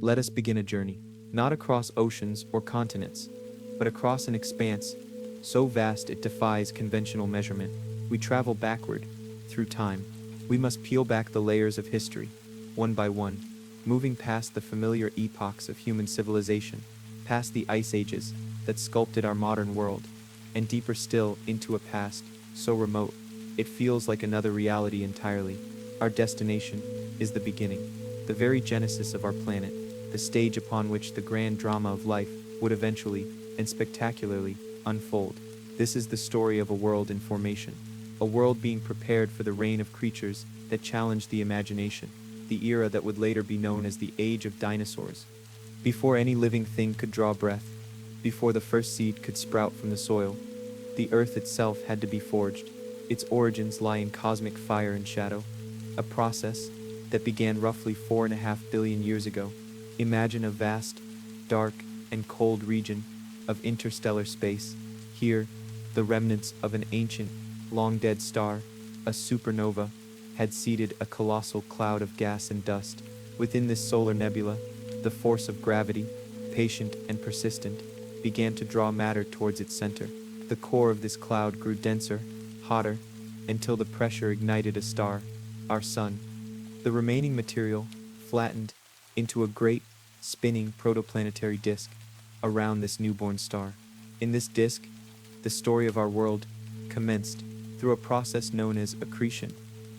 Let us begin a journey, not across oceans or continents, but across an expanse so vast it defies conventional measurement. We travel backward, through time. We must peel back the layers of history, one by one, moving past the familiar epochs of human civilization, past the ice ages that sculpted our modern world, and deeper still into a past so remote, it feels like another reality entirely. Our destination is the beginning, the very genesis of our planet, the stage upon which the grand drama of life would eventually, and spectacularly, unfold. This is the story of a world in formation, a world being prepared for the reign of creatures that challenge the imagination, the era that would later be known as the Age of Dinosaurs. Before any living thing could draw breath, before the first seed could sprout from the soil, the earth itself had to be forged. Its origins lie in cosmic fire and shadow, a process that began roughly 4.5 billion years ago. Imagine a vast, dark, and cold region of interstellar space. Here, the remnants of an ancient, long-dead star, a supernova, had seeded a colossal cloud of gas and dust. Within this solar nebula, the force of gravity, patient and persistent, began to draw matter towards its center. The core of this cloud grew denser, hotter, until the pressure ignited a star, our sun. The remaining material flattened into a great, spinning protoplanetary disk around this newborn star. In this disk, the story of our world commenced through a process known as accretion.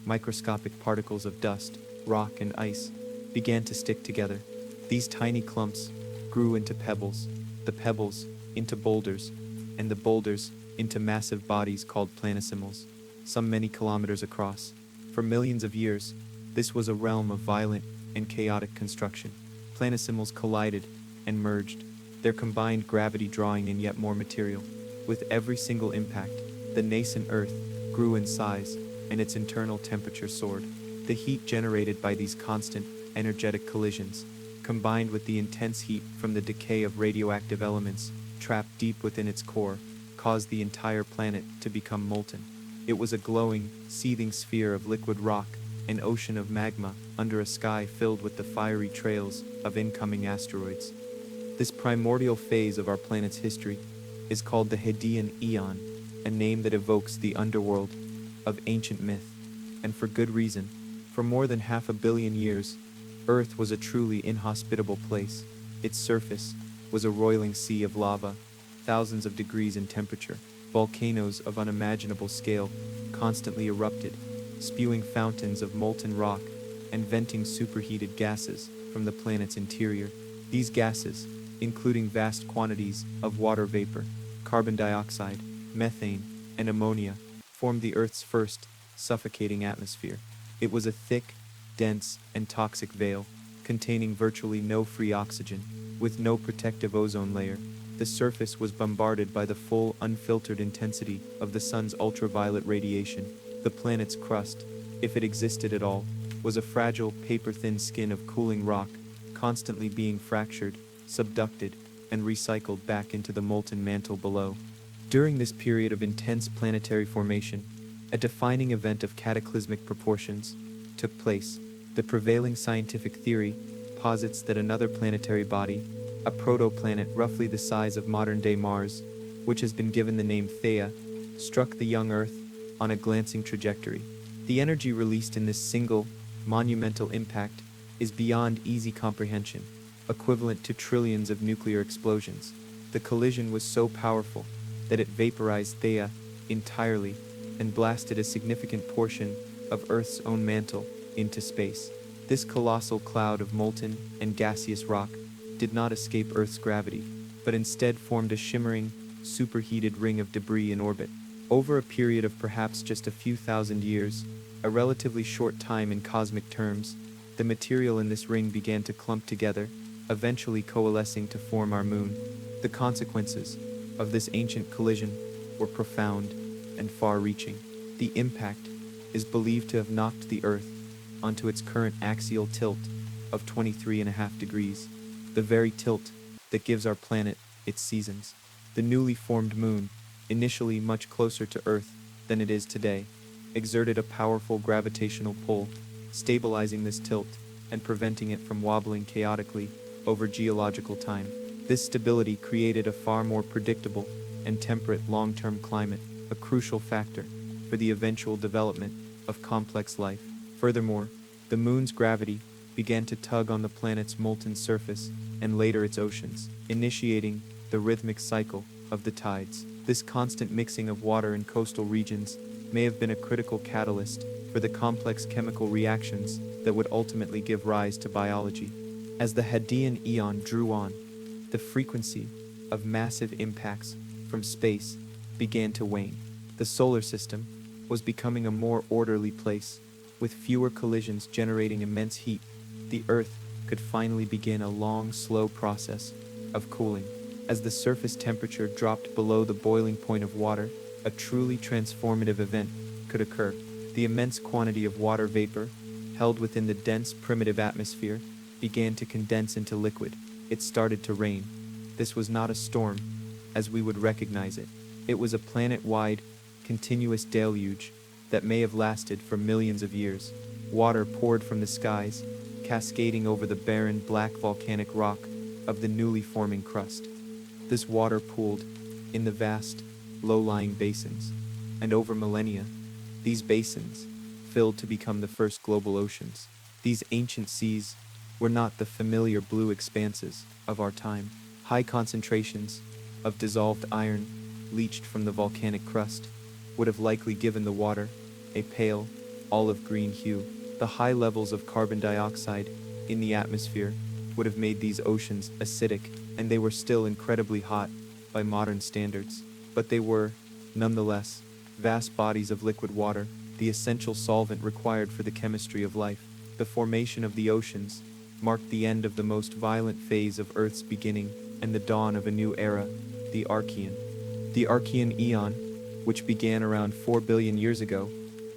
Microscopic particles of dust, rock, and ice began to stick together. These tiny clumps grew into pebbles, the pebbles into boulders, and the boulders into massive bodies called planesimals, some many kilometers across. For millions of years, this was a realm of violent and chaotic construction. Planesimals collided and merged, their combined gravity drawing in yet more material. With every single impact, the nascent Earth grew in size, and its internal temperature soared. The heat generated by these constant, energetic collisions, combined with the intense heat from the decay of radioactive elements trapped deep within its core, caused the entire planet to become molten. It was a glowing, seething sphere of liquid rock, an ocean of magma under a sky filled with the fiery trails of incoming asteroids. This primordial phase of our planet's history is called the Hadean Eon, a name that evokes the underworld of ancient myth, and for good reason. For more than 500 million years, Earth was a truly inhospitable place. Its surface was a roiling sea of lava, thousands of degrees in temperature. Volcanoes of unimaginable scale constantly erupted, spewing fountains of molten rock and venting superheated gases from the planet's interior. These gases, including vast quantities of water vapor, carbon dioxide, methane, and ammonia, formed the Earth's first suffocating atmosphere. It was a thick, dense, and toxic veil, containing virtually no free oxygen, with no protective ozone layer. The surface was bombarded by the full, unfiltered intensity of the sun's ultraviolet radiation. The planet's crust, if it existed at all, was a fragile, paper-thin skin of cooling rock, constantly being fractured, subducted, and recycled back into the molten mantle below. During this period of intense planetary formation, a defining event of cataclysmic proportions took place. The prevailing scientific theory posits that another planetary body, a protoplanet roughly the size of modern-day Mars, which has been given the name Theia, struck the young Earth on a glancing trajectory. The energy released in this single, monumental impact is beyond easy comprehension, equivalent to trillions of nuclear explosions. The collision was so powerful that it vaporized Theia entirely and blasted a significant portion of Earth's own mantle into space. This colossal cloud of molten and gaseous rock did not escape Earth's gravity, but instead formed a shimmering, superheated ring of debris in orbit. Over a period of perhaps just a few thousand years, a relatively short time in cosmic terms, the material in this ring began to clump together, eventually coalescing to form our moon. The consequences of this ancient collision were profound and far-reaching. The impact is believed to have knocked the Earth onto its current axial tilt of 23.5 degrees, the very tilt that gives our planet its seasons. The newly formed moon, initially much closer to Earth than it is today, exerted a powerful gravitational pull, stabilizing this tilt and preventing it from wobbling chaotically over geological time. This stability created a far more predictable and temperate long-term climate, a crucial factor for the eventual development of complex life. Furthermore, the moon's gravity began to tug on the planet's molten surface and later its oceans, initiating the rhythmic cycle of the tides. This constant mixing of water in coastal regions may have been a critical catalyst for the complex chemical reactions that would ultimately give rise to biology. As the Hadean Eon drew on, the frequency of massive impacts from space began to wane. The solar system was becoming a more orderly place, with fewer collisions generating immense heat. The Earth could finally begin a long, slow process of cooling. As the surface temperature dropped below the boiling point of water, a truly transformative event could occur. The immense quantity of water vapor held within the dense, primitive atmosphere began to condense into liquid. It started to rain. This was not a storm, as we would recognize it. It was a planet-wide, continuous deluge that may have lasted for millions of years. Water poured from the skies, cascading over the barren, black volcanic rock of the newly forming crust. This water pooled in the vast, low-lying basins, and over millennia, these basins filled to become the first global oceans. These ancient seas were not the familiar blue expanses of our time. High concentrations of dissolved iron leached from the volcanic crust would have likely given the water a pale, olive-green hue. The high levels of carbon dioxide in the atmosphere would have made these oceans acidic, and they were still incredibly hot by modern standards. But they were, nonetheless, vast bodies of liquid water, the essential solvent required for the chemistry of life. The formation of the oceans marked the end of the most violent phase of Earth's beginning and the dawn of a new era, the Archean. The Archean Eon, which began around 4 billion years ago,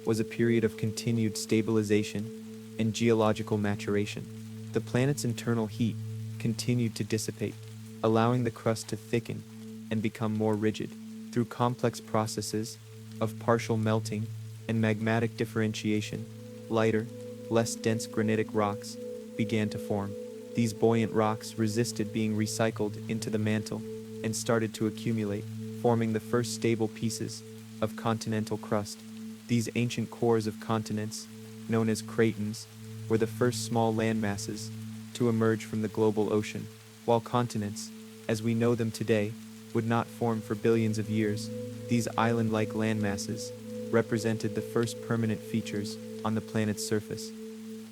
was a period of continued stabilization and geological maturation. The planet's internal heat continued to dissipate, allowing the crust to thicken and become more rigid. Through complex processes of partial melting and magmatic differentiation, lighter, less dense granitic rocks began to form. These buoyant rocks resisted being recycled into the mantle and started to accumulate, forming the first stable pieces of continental crust. These ancient cores of continents, known as cratons, were the first small landmasses to emerge from the global ocean. While continents, as we know them today, would not form for billions of years, these island-like landmasses represented the first permanent features on the planet's surface.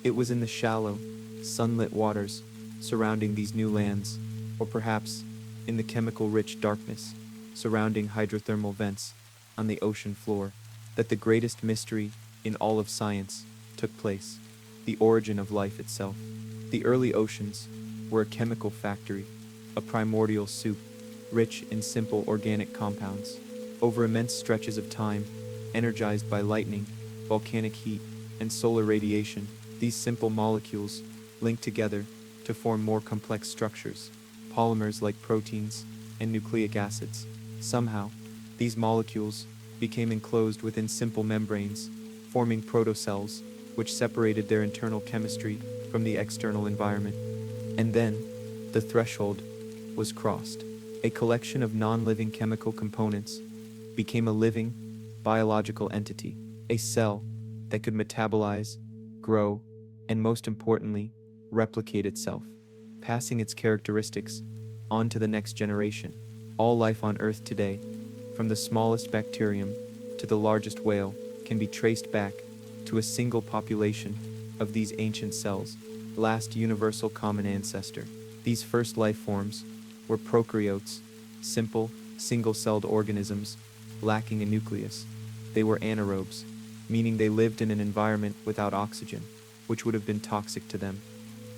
It was in the shallow, sunlit waters surrounding these new lands, or perhaps in the chemical-rich darkness surrounding hydrothermal vents on the ocean floor, that the greatest mystery in all of science took place: the origin of life itself. The early oceans were a chemical factory, a primordial soup, rich in simple organic compounds. Over immense stretches of time, energized by lightning, volcanic heat, and solar radiation, these simple molecules linked together to form more complex structures, polymers like proteins and nucleic acids. Somehow, these molecules became enclosed within simple membranes, forming protocells, which separated their internal chemistry from the external environment. And then, the threshold was crossed. A collection of non-living chemical components became a living, biological entity, a cell that could metabolize, grow, and most importantly, replicate itself, passing its characteristics on to the next generation. All life on Earth today, from the smallest bacterium to the largest whale, can be traced back to a single population of these ancient cells, last universal common ancestor. These first life forms were prokaryotes, simple, single-celled organisms lacking a nucleus. They were anaerobes, meaning they lived in an environment without oxygen, which would have been toxic to them.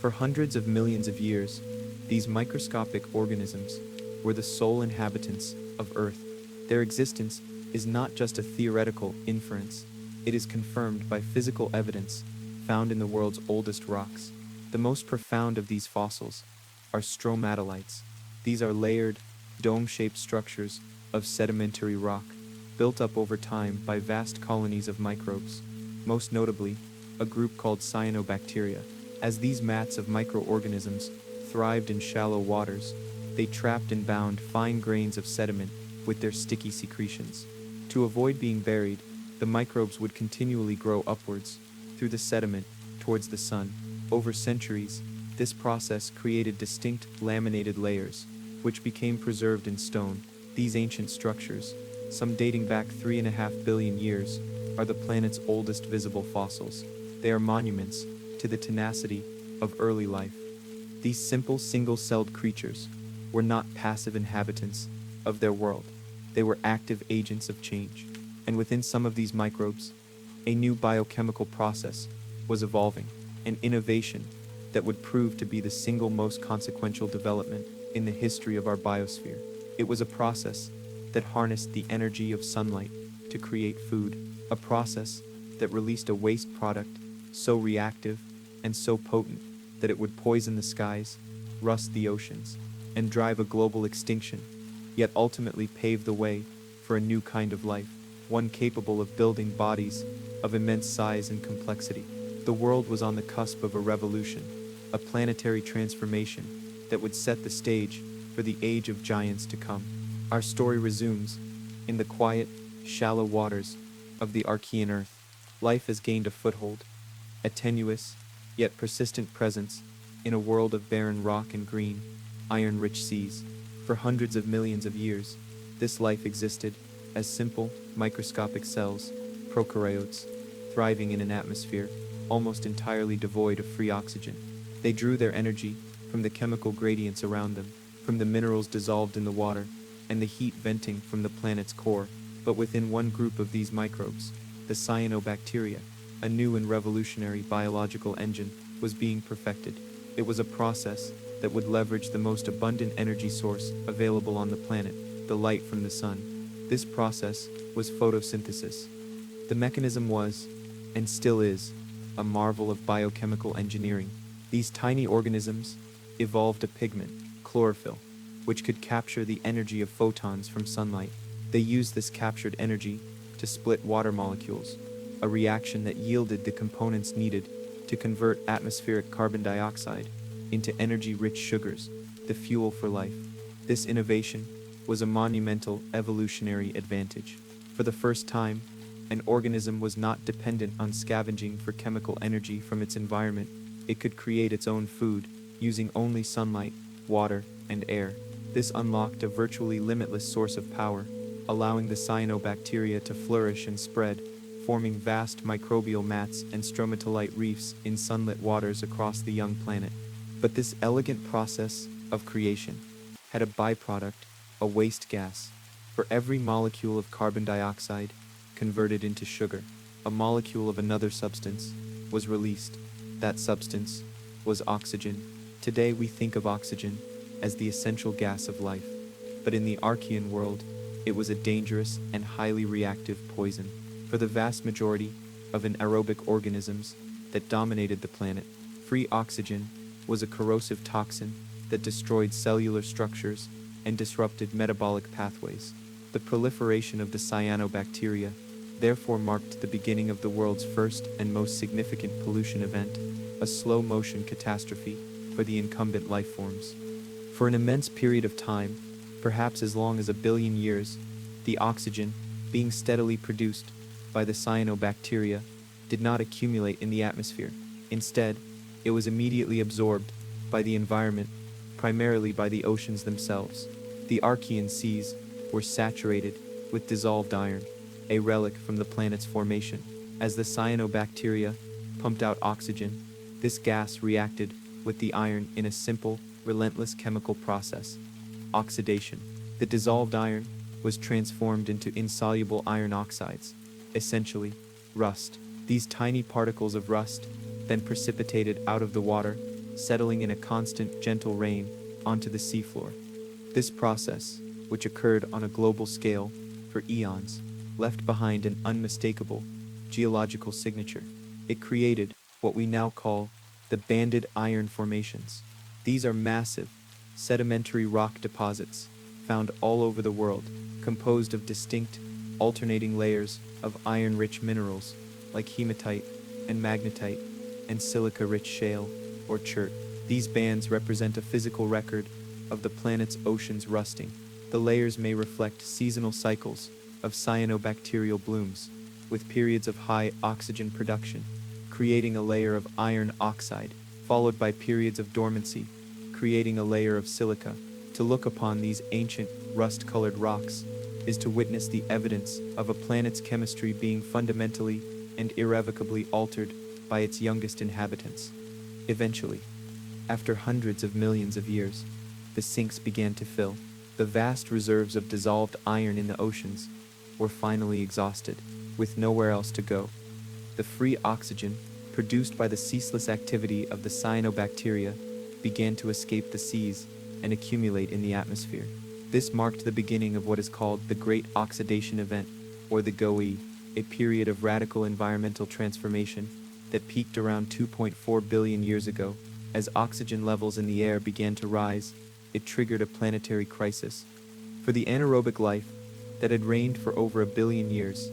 For hundreds of millions of years, these microscopic organisms were the sole inhabitants of Earth. Their existence is not just a theoretical inference, it is confirmed by physical evidence found in the world's oldest rocks. The most profound of these fossils are stromatolites. These are layered, dome-shaped structures of sedimentary rock, built up over time by vast colonies of microbes, most notably a group called cyanobacteria. As these mats of microorganisms thrived in shallow waters. They trapped and bound fine grains of sediment with their sticky secretions. To avoid being buried, the microbes would continually grow upwards through the sediment towards the sun. Over centuries, this process created distinct laminated layers, which became preserved in stone. These ancient structures, some dating back 3.5 billion years, are the planet's oldest visible fossils. They are monuments to the tenacity of early life. These simple single-celled creatures were not passive inhabitants of their world. They were active agents of change. And within some of these microbes, a new biochemical process was evolving, an innovation that would prove to be the single most consequential development in the history of our biosphere. It was a process that harnessed the energy of sunlight to create food, a process that released a waste product so reactive and so potent that it would poison the skies, rust the oceans, and drive a global extinction, yet ultimately pave the way for a new kind of life, one capable of building bodies of immense size and complexity. The world was on the cusp of a revolution, a planetary transformation that would set the stage for the age of giants to come. Our story resumes in the quiet, shallow waters of the Archean Earth. Life has gained a foothold, a tenuous, yet persistent presence in a world of barren rock and green, iron-rich seas. For hundreds of millions of years, this life existed as simple, microscopic cells, prokaryotes, thriving in an atmosphere almost entirely devoid of free oxygen. They drew their energy from the chemical gradients around them, from the minerals dissolved in the water, and the heat venting from the planet's core. But within one group of these microbes, the cyanobacteria, a new and revolutionary biological engine, was being perfected. It was a process that would leverage the most abundant energy source available on the planet, the light from the sun. This process was photosynthesis. The mechanism was, and still is, a marvel of biochemical engineering. These tiny organisms evolved a pigment, chlorophyll, which could capture the energy of photons from sunlight. They used this captured energy to split water molecules, a reaction that yielded the components needed to convert atmospheric carbon dioxide into energy-rich sugars, the fuel for life. This innovation was a monumental evolutionary advantage. For the first time, an organism was not dependent on scavenging for chemical energy from its environment. It could create its own food using only sunlight, water, and air. This unlocked a virtually limitless source of power, allowing the cyanobacteria to flourish and spread, forming vast microbial mats and stromatolite reefs in sunlit waters across the young planet. But this elegant process of creation had a byproduct, a waste gas. For every molecule of carbon dioxide converted into sugar, a molecule of another substance was released. That substance was oxygen. Today we think of oxygen as the essential gas of life, but in the Archean world, it was a dangerous and highly reactive poison. For the vast majority of anaerobic organisms that dominated the planet, free oxygen was a corrosive toxin that destroyed cellular structures and disrupted metabolic pathways. The proliferation of the cyanobacteria therefore marked the beginning of the world's first and most significant pollution event, a slow-motion catastrophe for the incumbent life forms. For an immense period of time, perhaps as long as 1 billion years, the oxygen, being steadily produced by the cyanobacteria, did not accumulate in the atmosphere. Instead, it was immediately absorbed by the environment, primarily by the oceans themselves. The Archean seas were saturated with dissolved iron, a relic from the planet's formation. As the cyanobacteria pumped out oxygen, this gas reacted with the iron in a simple, relentless chemical process: oxidation. The dissolved iron was transformed into insoluble iron oxides, essentially rust. These tiny particles of rust then precipitated out of the water, settling in a constant, gentle rain onto the seafloor. This process, which occurred on a global scale for eons, left behind an unmistakable geological signature. It created what we now call the banded iron formations. These are massive, sedimentary rock deposits found all over the world, composed of distinct, alternating layers of iron-rich minerals like hematite and magnetite and silica-rich shale or chert. These bands represent a physical record of the planet's oceans rusting. The layers may reflect seasonal cycles of cyanobacterial blooms, with periods of high oxygen production, creating a layer of iron oxide, followed by periods of dormancy, creating a layer of silica. To look upon these ancient, rust-colored rocks is to witness the evidence of a planet's chemistry being fundamentally and irrevocably altered by its youngest inhabitants. Eventually, after hundreds of millions of years, the sinks began to fill. The vast reserves of dissolved iron in the oceans were finally exhausted, with nowhere else to go. The free oxygen, produced by the ceaseless activity of the cyanobacteria, began to escape the seas and accumulate in the atmosphere. This marked the beginning of what is called the Great Oxidation Event, or the GOE, a period of radical environmental transformation that peaked around 2.4 billion years ago. As oxygen levels in the air began to rise, it triggered a planetary crisis. For the anaerobic life that had reigned for over 1 billion years,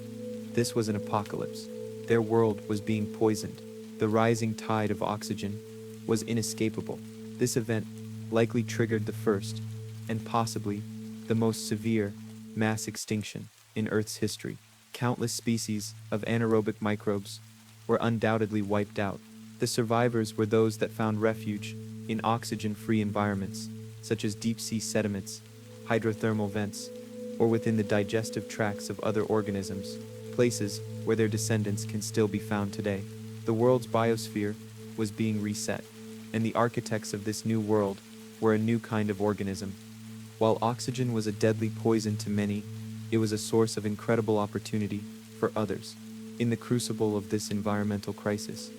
this was an apocalypse. Their world was being poisoned. The rising tide of oxygen was inescapable. This event likely triggered the first, and possibly the most severe, mass extinction in Earth's history. Countless species of anaerobic microbes were undoubtedly wiped out. The survivors were those that found refuge in oxygen-free environments, such as deep-sea sediments, hydrothermal vents, or within the digestive tracts of other organisms, places where their descendants can still be found today. The world's biosphere was being reset, and the architects of this new world were a new kind of organism. While oxygen was a deadly poison to many, it was a source of incredible opportunity for others. In the crucible of this environmental crisis,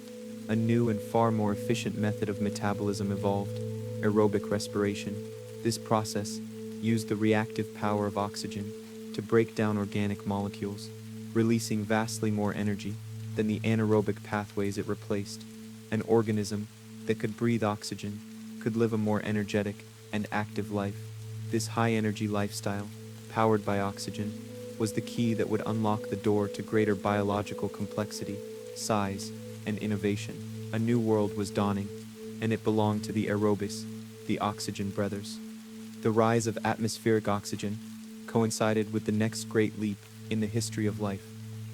a new and far more efficient method of metabolism evolved: aerobic respiration. This process used the reactive power of oxygen to break down organic molecules, releasing vastly more energy than the anaerobic pathways it replaced. An organism that could breathe oxygen could live a more energetic and active life. This high-energy lifestyle, powered by oxygen, was the key that would unlock the door to greater biological complexity, size, and innovation. A new world was dawning, and it belonged to the aerobes, the oxygen brothers. The rise of atmospheric oxygen coincided with the next great leap in the history of life,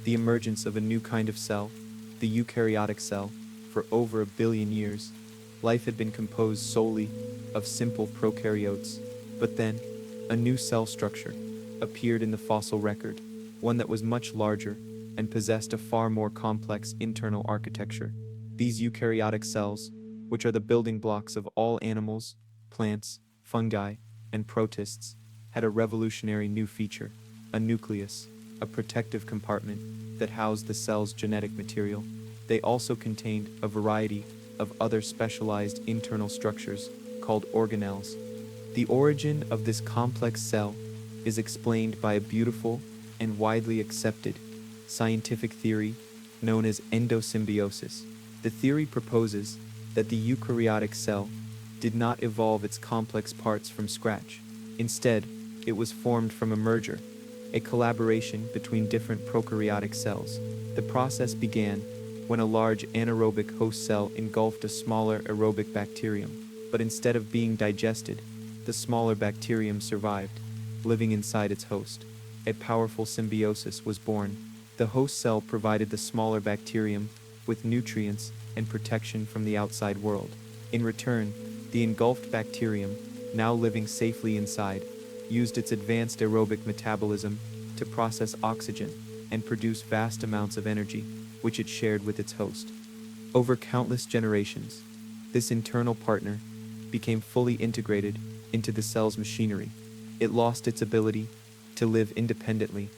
the emergence of a new kind of cell, the eukaryotic cell. For over 1 billion years, life had been composed solely of simple prokaryotes, but then a new cell structure appeared in the fossil record, one that was much larger and possessed a far more complex internal architecture. These eukaryotic cells, which are the building blocks of all animals, plants, fungi, and protists, had a revolutionary new feature: a nucleus, a protective compartment that housed the cell's genetic material. They also contained a variety of other specialized internal structures called organelles. The origin of this complex cell is explained by a beautiful and widely accepted scientific theory known as endosymbiosis. The theory proposes that the eukaryotic cell did not evolve its complex parts from scratch. Instead, it was formed from a merger, a collaboration between different prokaryotic cells. The process began when a large anaerobic host cell engulfed a smaller aerobic bacterium, but instead of being digested, the smaller bacterium survived, living inside its host. A powerful symbiosis was born. The host cell provided the smaller bacterium with nutrients and protection from the outside world. In return, the engulfed bacterium, now living safely inside, used its advanced aerobic metabolism to process oxygen and produce vast amounts of energy, which it shared with its host. Over countless generations, this internal partner became fully integrated into the cell's machinery. It lost its ability to live independently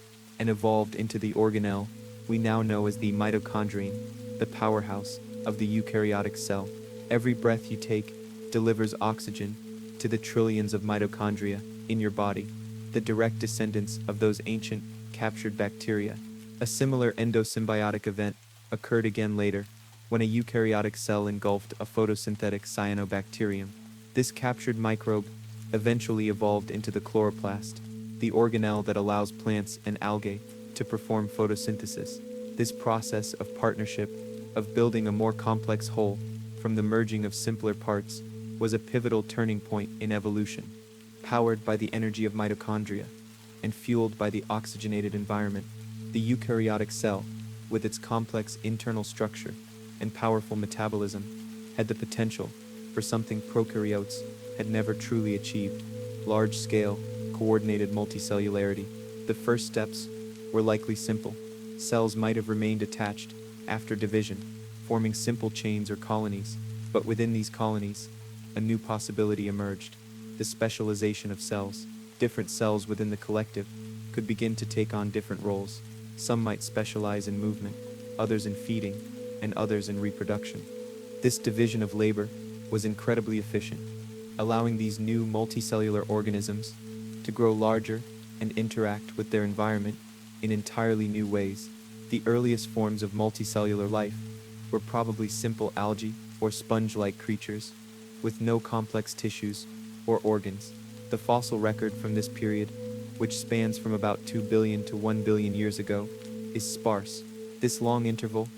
and evolved into the organelle we now know as the mitochondrion, the powerhouse of the eukaryotic cell. Every breath you take delivers oxygen to the trillions of mitochondria in your body, the direct descendants of those ancient, captured bacteria. A similar endosymbiotic event occurred again later, when a eukaryotic cell engulfed a photosynthetic cyanobacterium. This captured microbe eventually evolved into the chloroplast, the organelle that allows plants and algae to perform photosynthesis. This process of partnership, of building a more complex whole from the merging of simpler parts, was a pivotal turning point in evolution, powered by the energy of mitochondria and fueled by the oxygenated environment. The eukaryotic cell, with its complex internal structure and powerful metabolism, had the potential for something prokaryotes had never truly achieved: large-scale, coordinated multicellularity. The first steps were likely simple. Cells might have remained attached after division, forming simple chains or colonies, but within these colonies, a new possibility emerged: the specialization of cells. Different cells within the collective could begin to take on different roles. Some might specialize in movement, others in feeding, and others in reproduction. This division of labor was incredibly efficient, allowing these new multicellular organisms to grow larger and interact with their environment in entirely new ways. The earliest forms of multicellular life were probably simple algae or sponge-like creatures, with no complex tissues or organs. The fossil record from this period, which spans from about 2 billion to 1 billion years ago, is sparse. This long interval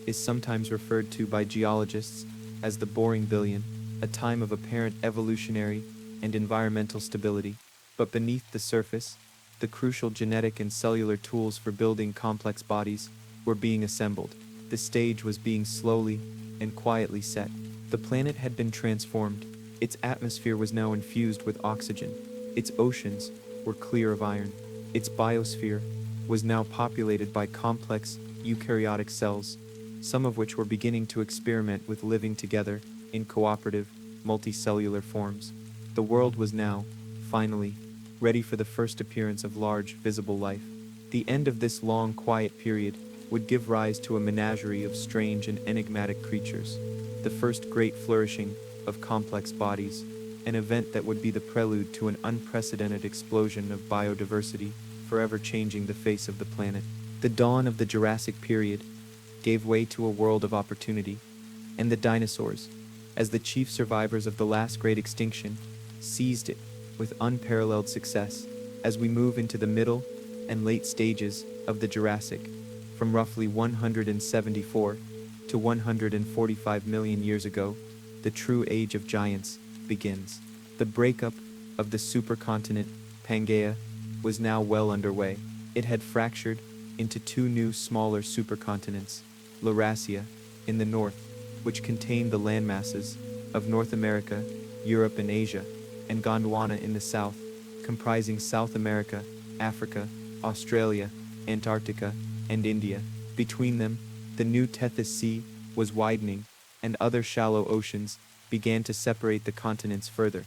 is sometimes referred to by geologists as the boring billion, a time of apparent evolutionary and environmental stability. But beneath the surface, the crucial genetic and cellular tools for building complex bodies were being assembled. The stage was being slowly and quietly set. The planet had been transformed. Its atmosphere was now infused with oxygen. Its oceans were clear of iron. Its biosphere was now populated by complex eukaryotic cells, some of which were beginning to experiment with living together in cooperative, multicellular forms. The world was now, finally, ready for the first appearance of large, visible life. The end of this long, quiet period would give rise to a menagerie of strange and enigmatic creatures, the first great flourishing of complex bodies, an event that would be the prelude to an unprecedented explosion of biodiversity, forever changing the face of the planet. The dawn of the Jurassic period gave way to a world of opportunity, and the dinosaurs, as the chief survivors of the last great extinction, seized it with unparalleled success. As we move into the middle and late stages of the Jurassic, from roughly 174 to 145 million years ago, the true age of giants begins. The breakup of the supercontinent Pangaea was now well underway. It had fractured into two new smaller supercontinents: Laurasia in the north, which contained the landmasses of North America, Europe and Asia, and Gondwana in the south, comprising South America, Africa, Australia, Antarctica, and India. Between them, the new Tethys Sea was widening, and other shallow oceans began to separate the continents further.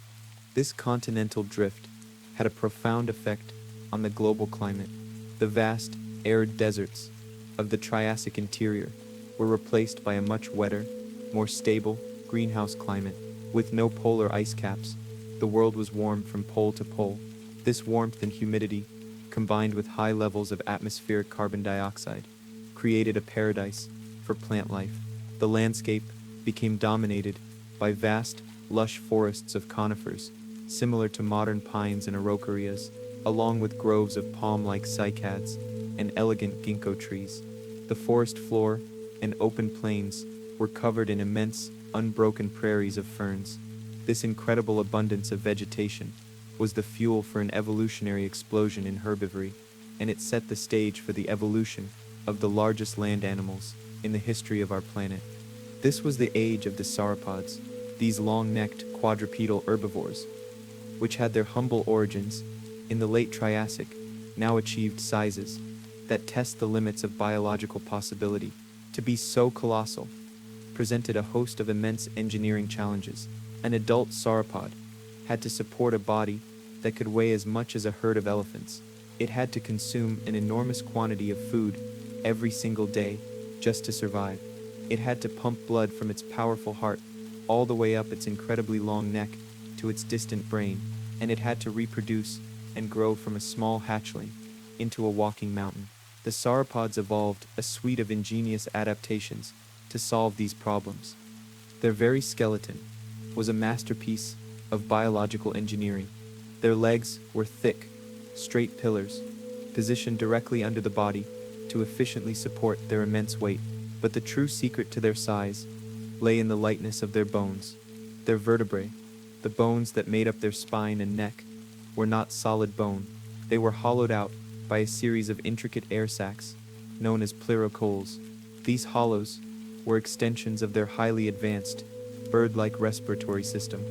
This continental drift had a profound effect on the global climate. The vast, arid deserts of the Triassic interior were replaced by a much wetter, more stable, greenhouse climate. With no polar ice caps, the world was warmed from pole to pole. This warmth and humidity, combined with high levels of atmospheric carbon dioxide, created a paradise for plant life. The landscape became dominated by vast, lush forests of conifers, similar to modern pines and araucarias, along with groves of palm-like cycads and elegant ginkgo trees. The forest floor and open plains were covered in immense, unbroken prairies of ferns. This incredible abundance of vegetation was the fuel for an evolutionary explosion in herbivory, and it set the stage for the evolution of the largest land animals in the history of our planet. This was the age of the sauropods, these long-necked quadrupedal herbivores, which had their humble origins in the late Triassic, now achieved sizes that test the limits of biological possibility. To be so colossal presented a host of immense engineering challenges. An adult sauropod had to support a body that could weigh as much as a herd of elephants. It had to consume an enormous quantity of food every single day just to survive. It had to pump blood from its powerful heart all the way up its incredibly long neck to its distant brain, and it had to reproduce and grow from a small hatchling into a walking mountain. The sauropods evolved a suite of ingenious adaptations to solve these problems. Their very skeleton was a masterpiece of biological engineering. Their legs were thick, straight pillars, positioned directly under the body to efficiently support their immense weight. But the true secret to their size lay in the lightness of their bones. Their vertebrae The bones that made up their spine and neck were not solid bone. They were hollowed out by a series of intricate air sacs, known as pleurocoels. These hollows were extensions of their highly advanced, bird-like respiratory system.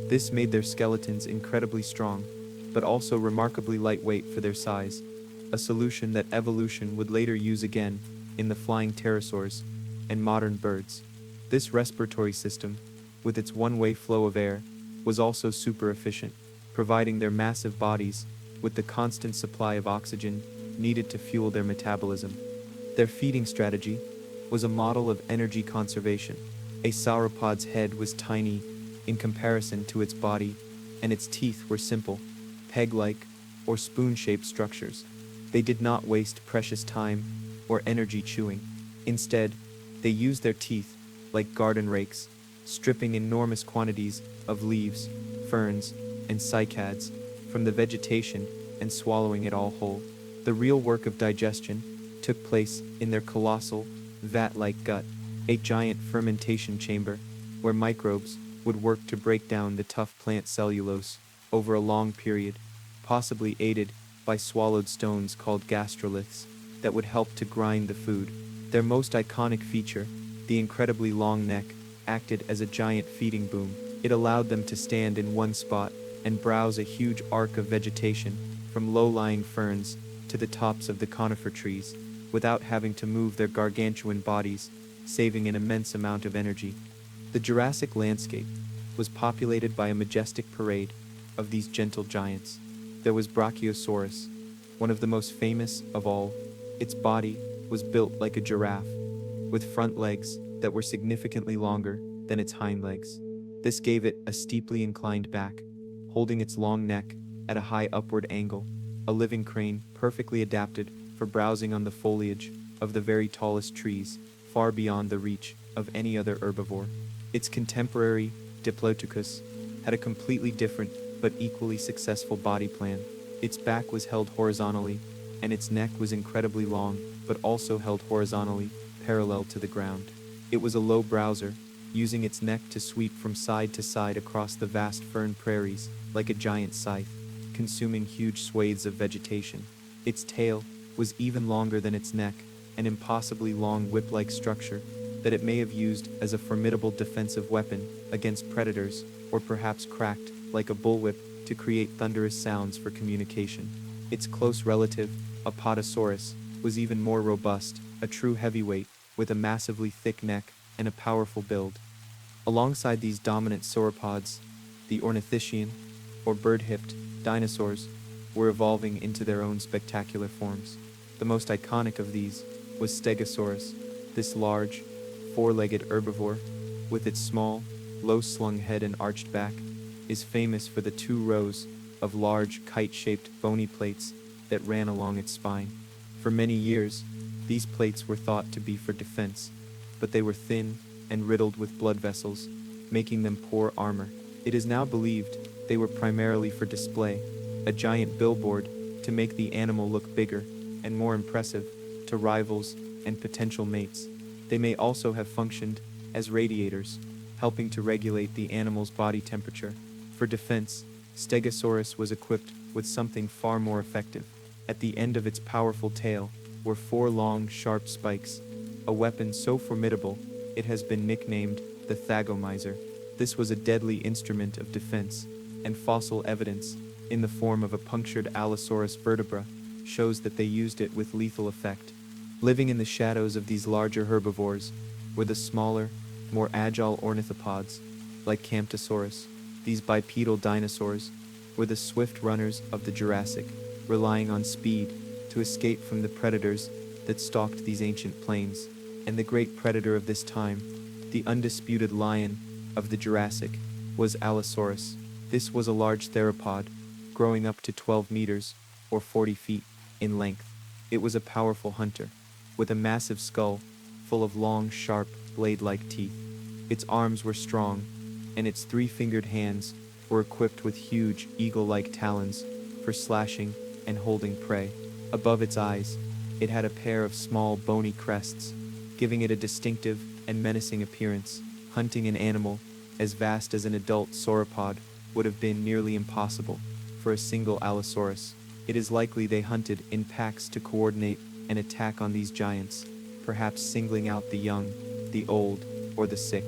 This made their skeletons incredibly strong, but also remarkably lightweight for their size, a solution that evolution would later use again in the flying pterosaurs and modern birds. This respiratory system, with its one-way flow of air, was also super efficient, providing their massive bodies with the constant supply of oxygen needed to fuel their metabolism. Their feeding strategy was a model of energy conservation. A sauropod's head was tiny in comparison to its body, and its teeth were simple, peg-like or spoon-shaped structures. They did not waste precious time or energy chewing. Instead, they used their teeth like garden rakes, stripping enormous quantities of leaves, ferns, and cycads from the vegetation and swallowing it all whole. The real work of digestion took place in their colossal, vat-like gut, a giant fermentation chamber where microbes would work to break down the tough plant cellulose over a long period, possibly aided by swallowed stones called gastroliths that would help to grind the food. Their most iconic feature, the incredibly long neck, acted as a giant feeding boom. It allowed them to stand in one spot and browse a huge arc of vegetation from low-lying ferns to the tops of the conifer trees without having to move their gargantuan bodies, saving an immense amount of energy. The Jurassic landscape was populated by a majestic parade of these gentle giants. There was Brachiosaurus, one of the most famous of all. Its body was built like a giraffe, with front legs that were significantly longer than its hind legs. This gave it a steeply inclined back, holding its long neck at a high upward angle, a living crane perfectly adapted for browsing on the foliage of the very tallest trees, far beyond the reach of any other herbivore. Its contemporary, Diplodocus, had a completely different but equally successful body plan. Its back was held horizontally, and its neck was incredibly long, but also held horizontally, parallel to the ground. It was a low browser, using its neck to sweep from side to side across the vast fern prairies like a giant scythe, consuming huge swathes of vegetation. Its tail was even longer than its neck, an impossibly long whip-like structure that it may have used as a formidable defensive weapon against predators, or perhaps cracked like a bullwhip to create thunderous sounds for communication. Its close relative, Apatosaurus, was even more robust, a true heavyweight with a massively thick neck and a powerful build. Alongside these dominant sauropods, the ornithischian, or bird-hipped, dinosaurs were evolving into their own spectacular forms. The most iconic of these was Stegosaurus. This large, four-legged herbivore, with its small, low-slung head and arched back, is famous for the 2 rows of large, kite-shaped bony plates that ran along its spine. For many years, these plates were thought to be for defense, but they were thin and riddled with blood vessels, making them poor armor. It is now believed they were primarily for display, a giant billboard to make the animal look bigger and more impressive to rivals and potential mates. They may also have functioned as radiators, helping to regulate the animal's body temperature. For defense, Stegosaurus was equipped with something far more effective. At the end of its powerful tail were 4 long, sharp spikes, a weapon so formidable it has been nicknamed the Thagomizer. This was a deadly instrument of defense, and fossil evidence, in the form of a punctured Allosaurus vertebra, shows that they used it with lethal effect. Living in the shadows of these larger herbivores were the smaller, more agile ornithopods, like Camptosaurus. These bipedal dinosaurs were the swift runners of the Jurassic, relying on speed to escape from the predators that stalked these ancient plains. And the great predator of this time, the undisputed lion of the Jurassic, was Allosaurus. This was a large theropod, growing up to 12 meters, or 40 feet, in length. It was a powerful hunter, with a massive skull full of long, sharp, blade-like teeth. Its arms were strong, and its 3-fingered hands were equipped with huge, eagle-like talons for slashing and holding prey. Above its eyes, it had a pair of small, bony crests, giving it a distinctive and menacing appearance. Hunting an animal as vast as an adult sauropod would have been nearly impossible for a single Allosaurus. It is likely they hunted in packs to coordinate an attack on these giants, perhaps singling out the young, the old, or the sick.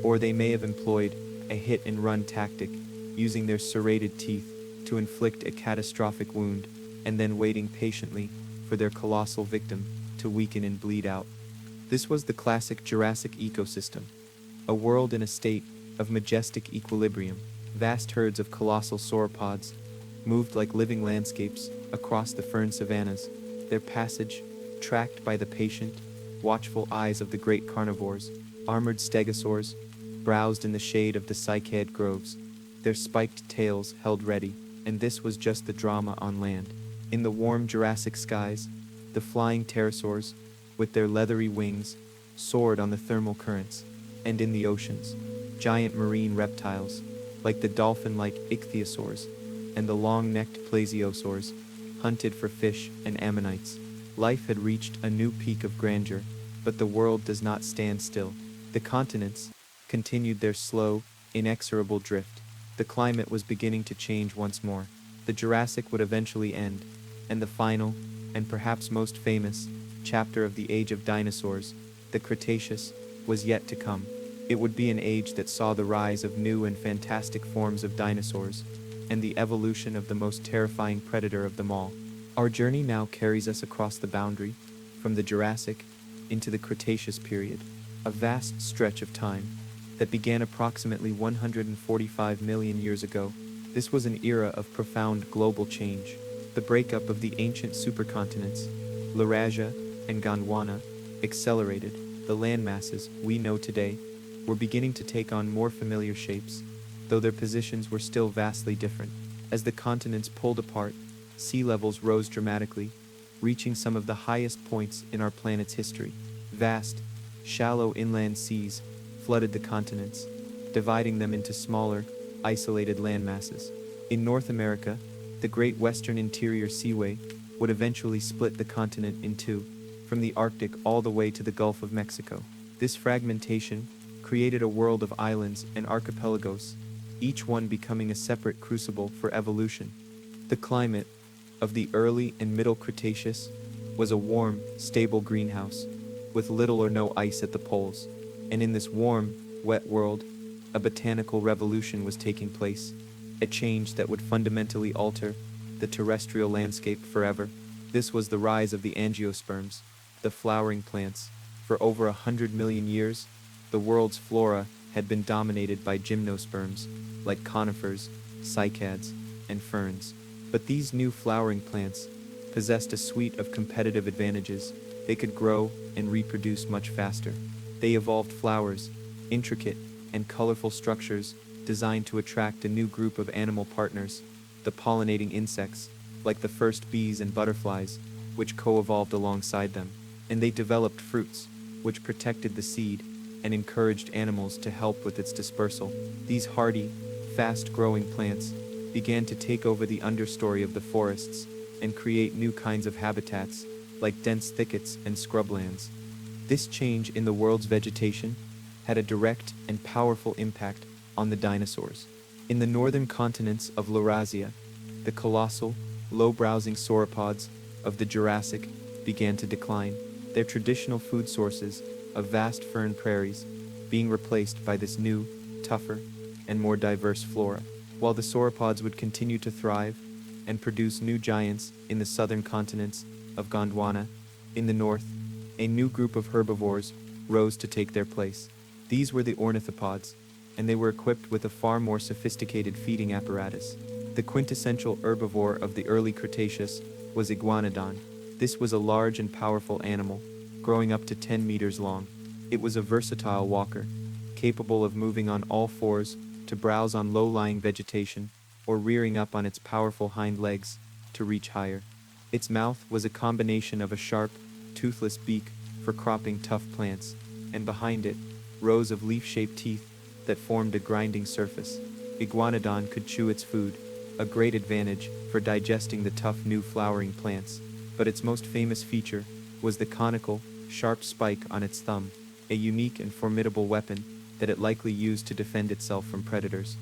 Or they may have employed a hit-and-run tactic, using their serrated teeth to inflict a catastrophic wound, and then waiting patiently for their colossal victim to weaken and bleed out. This was the classic Jurassic ecosystem, a world in a state of majestic equilibrium. Vast herds of colossal sauropods moved like living landscapes across the fern savannas, their passage tracked by the patient, watchful eyes of the great carnivores. Armored stegosaurs browsed in the shade of the cycad groves, their spiked tails held ready, and this was just the drama on land. In the warm Jurassic skies, the flying pterosaurs, with their leathery wings, soared on the thermal currents, and in the oceans, giant marine reptiles, like the dolphin-like ichthyosaurs and the long-necked plesiosaurs, hunted for fish and ammonites. Life had reached a new peak of grandeur, but the world does not stand still. The continents continued their slow, inexorable drift. The climate was beginning to change once more. The Jurassic would eventually end, and the final, and perhaps most famous, chapter of the age of dinosaurs, the Cretaceous, was yet to come. It would be an age that saw the rise of new and fantastic forms of dinosaurs, and the evolution of the most terrifying predator of them all. Our journey now carries us across the boundary, from the Jurassic into the Cretaceous period, a vast stretch of time that began approximately 145 million years ago. This was an era of profound global change. The breakup of the ancient supercontinents, Laurasia and Gondwana, accelerated. The landmasses we know today were beginning to take on more familiar shapes, though their positions were still vastly different. As the continents pulled apart, sea levels rose dramatically, reaching some of the highest points in our planet's history. Vast, shallow inland seas flooded the continents, dividing them into smaller, isolated landmasses. In North America, the Great Western Interior Seaway would eventually split the continent in two, from the Arctic all the way to the Gulf of Mexico. This fragmentation created a world of islands and archipelagos, each one becoming a separate crucible for evolution. The climate of the early and middle Cretaceous was a warm, stable greenhouse, with little or no ice at the poles. And in this warm, wet world, a botanical revolution was taking place, a change that would fundamentally alter the terrestrial landscape forever. This was the rise of the angiosperms, the flowering plants. For over 100 million years, the world's flora had been dominated by gymnosperms, like conifers, cycads, and ferns. But these new flowering plants possessed a suite of competitive advantages. They could grow and reproduce much faster. They evolved flowers, intricate and colorful structures designed to attract a new group of animal partners, the pollinating insects, like the first bees and butterflies, which co-evolved alongside them. And they developed fruits, which protected the seed and encouraged animals to help with its dispersal. These hardy, fast-growing plants began to take over the understory of the forests and create new kinds of habitats, like dense thickets and scrublands. This change in the world's vegetation had a direct and powerful impact on the dinosaurs. In the northern continents of Laurasia, the colossal, low-browsing sauropods of the Jurassic began to decline, their traditional food sources of vast fern prairies being replaced by this new, tougher, and more diverse flora. While the sauropods would continue to thrive and produce new giants in the southern continents of Gondwana, in the north, a new group of herbivores rose to take their place. These were the ornithopods, and they were equipped with a far more sophisticated feeding apparatus. The quintessential herbivore of the early Cretaceous was Iguanodon. This was a large and powerful animal, growing up to 10 meters long. It was a versatile walker, capable of moving on all fours to browse on low-lying vegetation or rearing up on its powerful hind legs to reach higher. Its mouth was a combination of a sharp, toothless beak for cropping tough plants, and behind it, rows of leaf-shaped teeth that formed a grinding surface. Iguanodon could chew its food, a great advantage for digesting the tough new flowering plants. But its most famous feature was the conical, sharp spike on its thumb, a unique and formidable weapon that it likely used to defend itself from predators.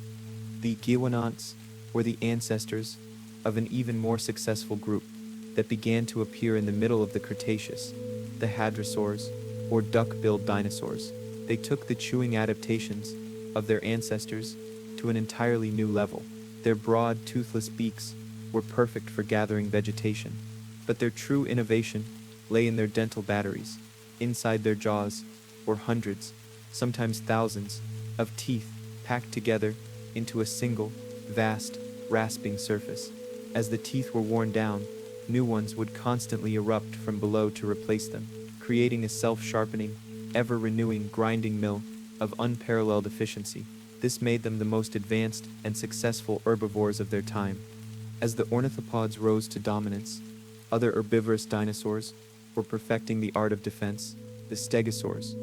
The Giwanants were the ancestors of an even more successful group that began to appear in the middle of the Cretaceous, the hadrosaurs, or duck-billed dinosaurs. They took the chewing adaptations of their ancestors to an entirely new level. Their broad, toothless beaks were perfect for gathering vegetation, but their true innovation lay in their dental batteries. Inside their jaws were hundreds, sometimes thousands, of teeth packed together into a single, vast, rasping surface. As the teeth were worn down, new ones would constantly erupt from below to replace them, creating a self-sharpening, ever-renewing grinding mill of unparalleled efficiency. This made them the most advanced and successful herbivores of their time. As the ornithopods rose to dominance, other herbivorous dinosaurs were perfecting the art of defense. The stegosaurs,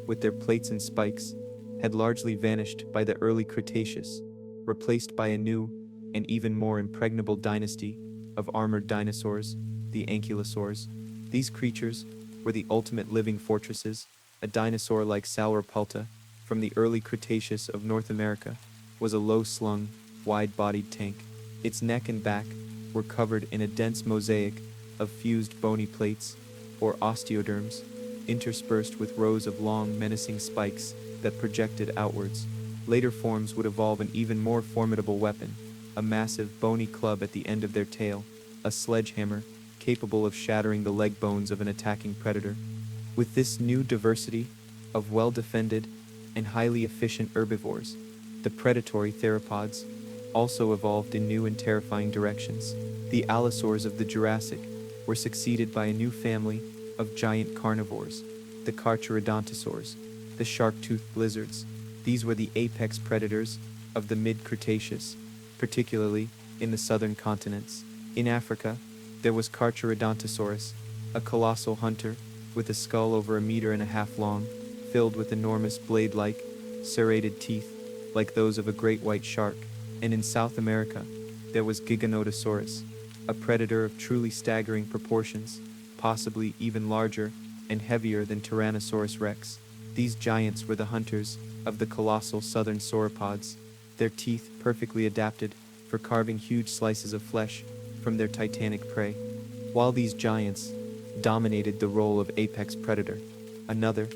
with their plates and spikes, had largely vanished by the early Cretaceous, replaced by a new and even more impregnable dynasty of armored dinosaurs, the Ankylosaurs. These creatures were the ultimate living fortresses. A dinosaur like Sauropelta from the early Cretaceous of North America was a low-slung, wide-bodied tank. Its neck and back were covered in a dense mosaic of fused bony plates, or osteoderms, interspersed with rows of long, menacing spikes that projected outwards. Later forms would evolve an even more formidable weapon, a massive, bony club at the end of their tail, a sledgehammer capable of shattering the leg bones of an attacking predator. With this new diversity of well-defended and highly efficient herbivores, the predatory theropods also evolved in new and terrifying directions. The allosaurs of the Jurassic were succeeded by a new family of giant carnivores, the Carcharodontosaurs, the shark-toothed lizards. These were the apex predators of the mid-Cretaceous, particularly in the southern continents. In Africa, there was Carcharodontosaurus, a colossal hunter with a skull over 1.5 meters long, filled with enormous blade-like, serrated teeth like those of a great white shark. And in South America, there was Giganotosaurus, a predator of truly staggering proportions, possibly even larger and heavier than Tyrannosaurus Rex. These giants were the hunters of the colossal southern sauropods, their teeth perfectly adapted for carving huge slices of flesh from their titanic prey. While these giants dominated the role of apex predator, another,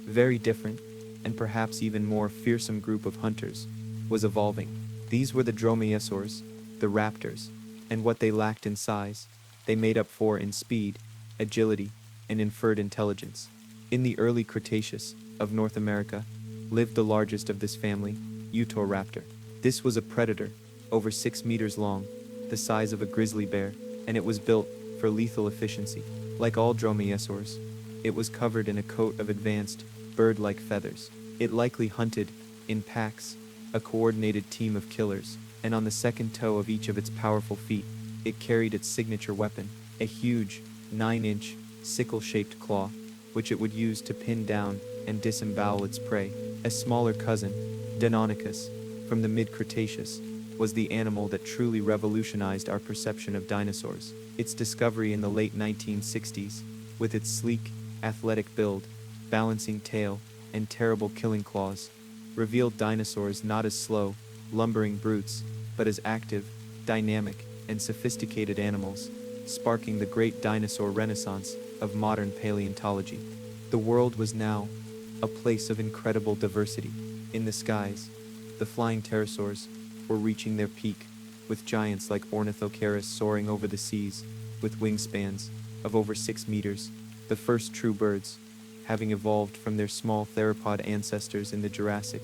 very different, and perhaps even more fearsome group of hunters was evolving. These were the dromaeosaurs, the raptors, and what they lacked in size, they made up for in speed, agility, and inferred intelligence. In the early Cretaceous of North America lived the largest of this family, Utahraptor. This was a predator, over 6 meters long, the size of a grizzly bear, and it was built for lethal efficiency. Like all dromaeosaurs, it was covered in a coat of advanced, bird-like feathers. It likely hunted, in packs, a coordinated team of killers, and on the second toe of each of its powerful feet, it carried its signature weapon, a huge, 9-inch, sickle-shaped claw, which it would use to pin down and disembowel its prey. A smaller cousin, Deinonychus, from the mid-Cretaceous, was the animal that truly revolutionized our perception of dinosaurs. Its discovery in the late 1960s, with its sleek, athletic build, balancing tail, and terrible killing claws, revealed dinosaurs not as slow, lumbering brutes, but as active, dynamic, and sophisticated animals, sparking the great dinosaur renaissance of modern paleontology. The world was now a place of incredible diversity. In the skies, the flying pterosaurs were reaching their peak, with giants like Ornithoceras soaring over the seas, with wingspans of over 6 meters. The first true birds, having evolved from their small theropod ancestors in the Jurassic,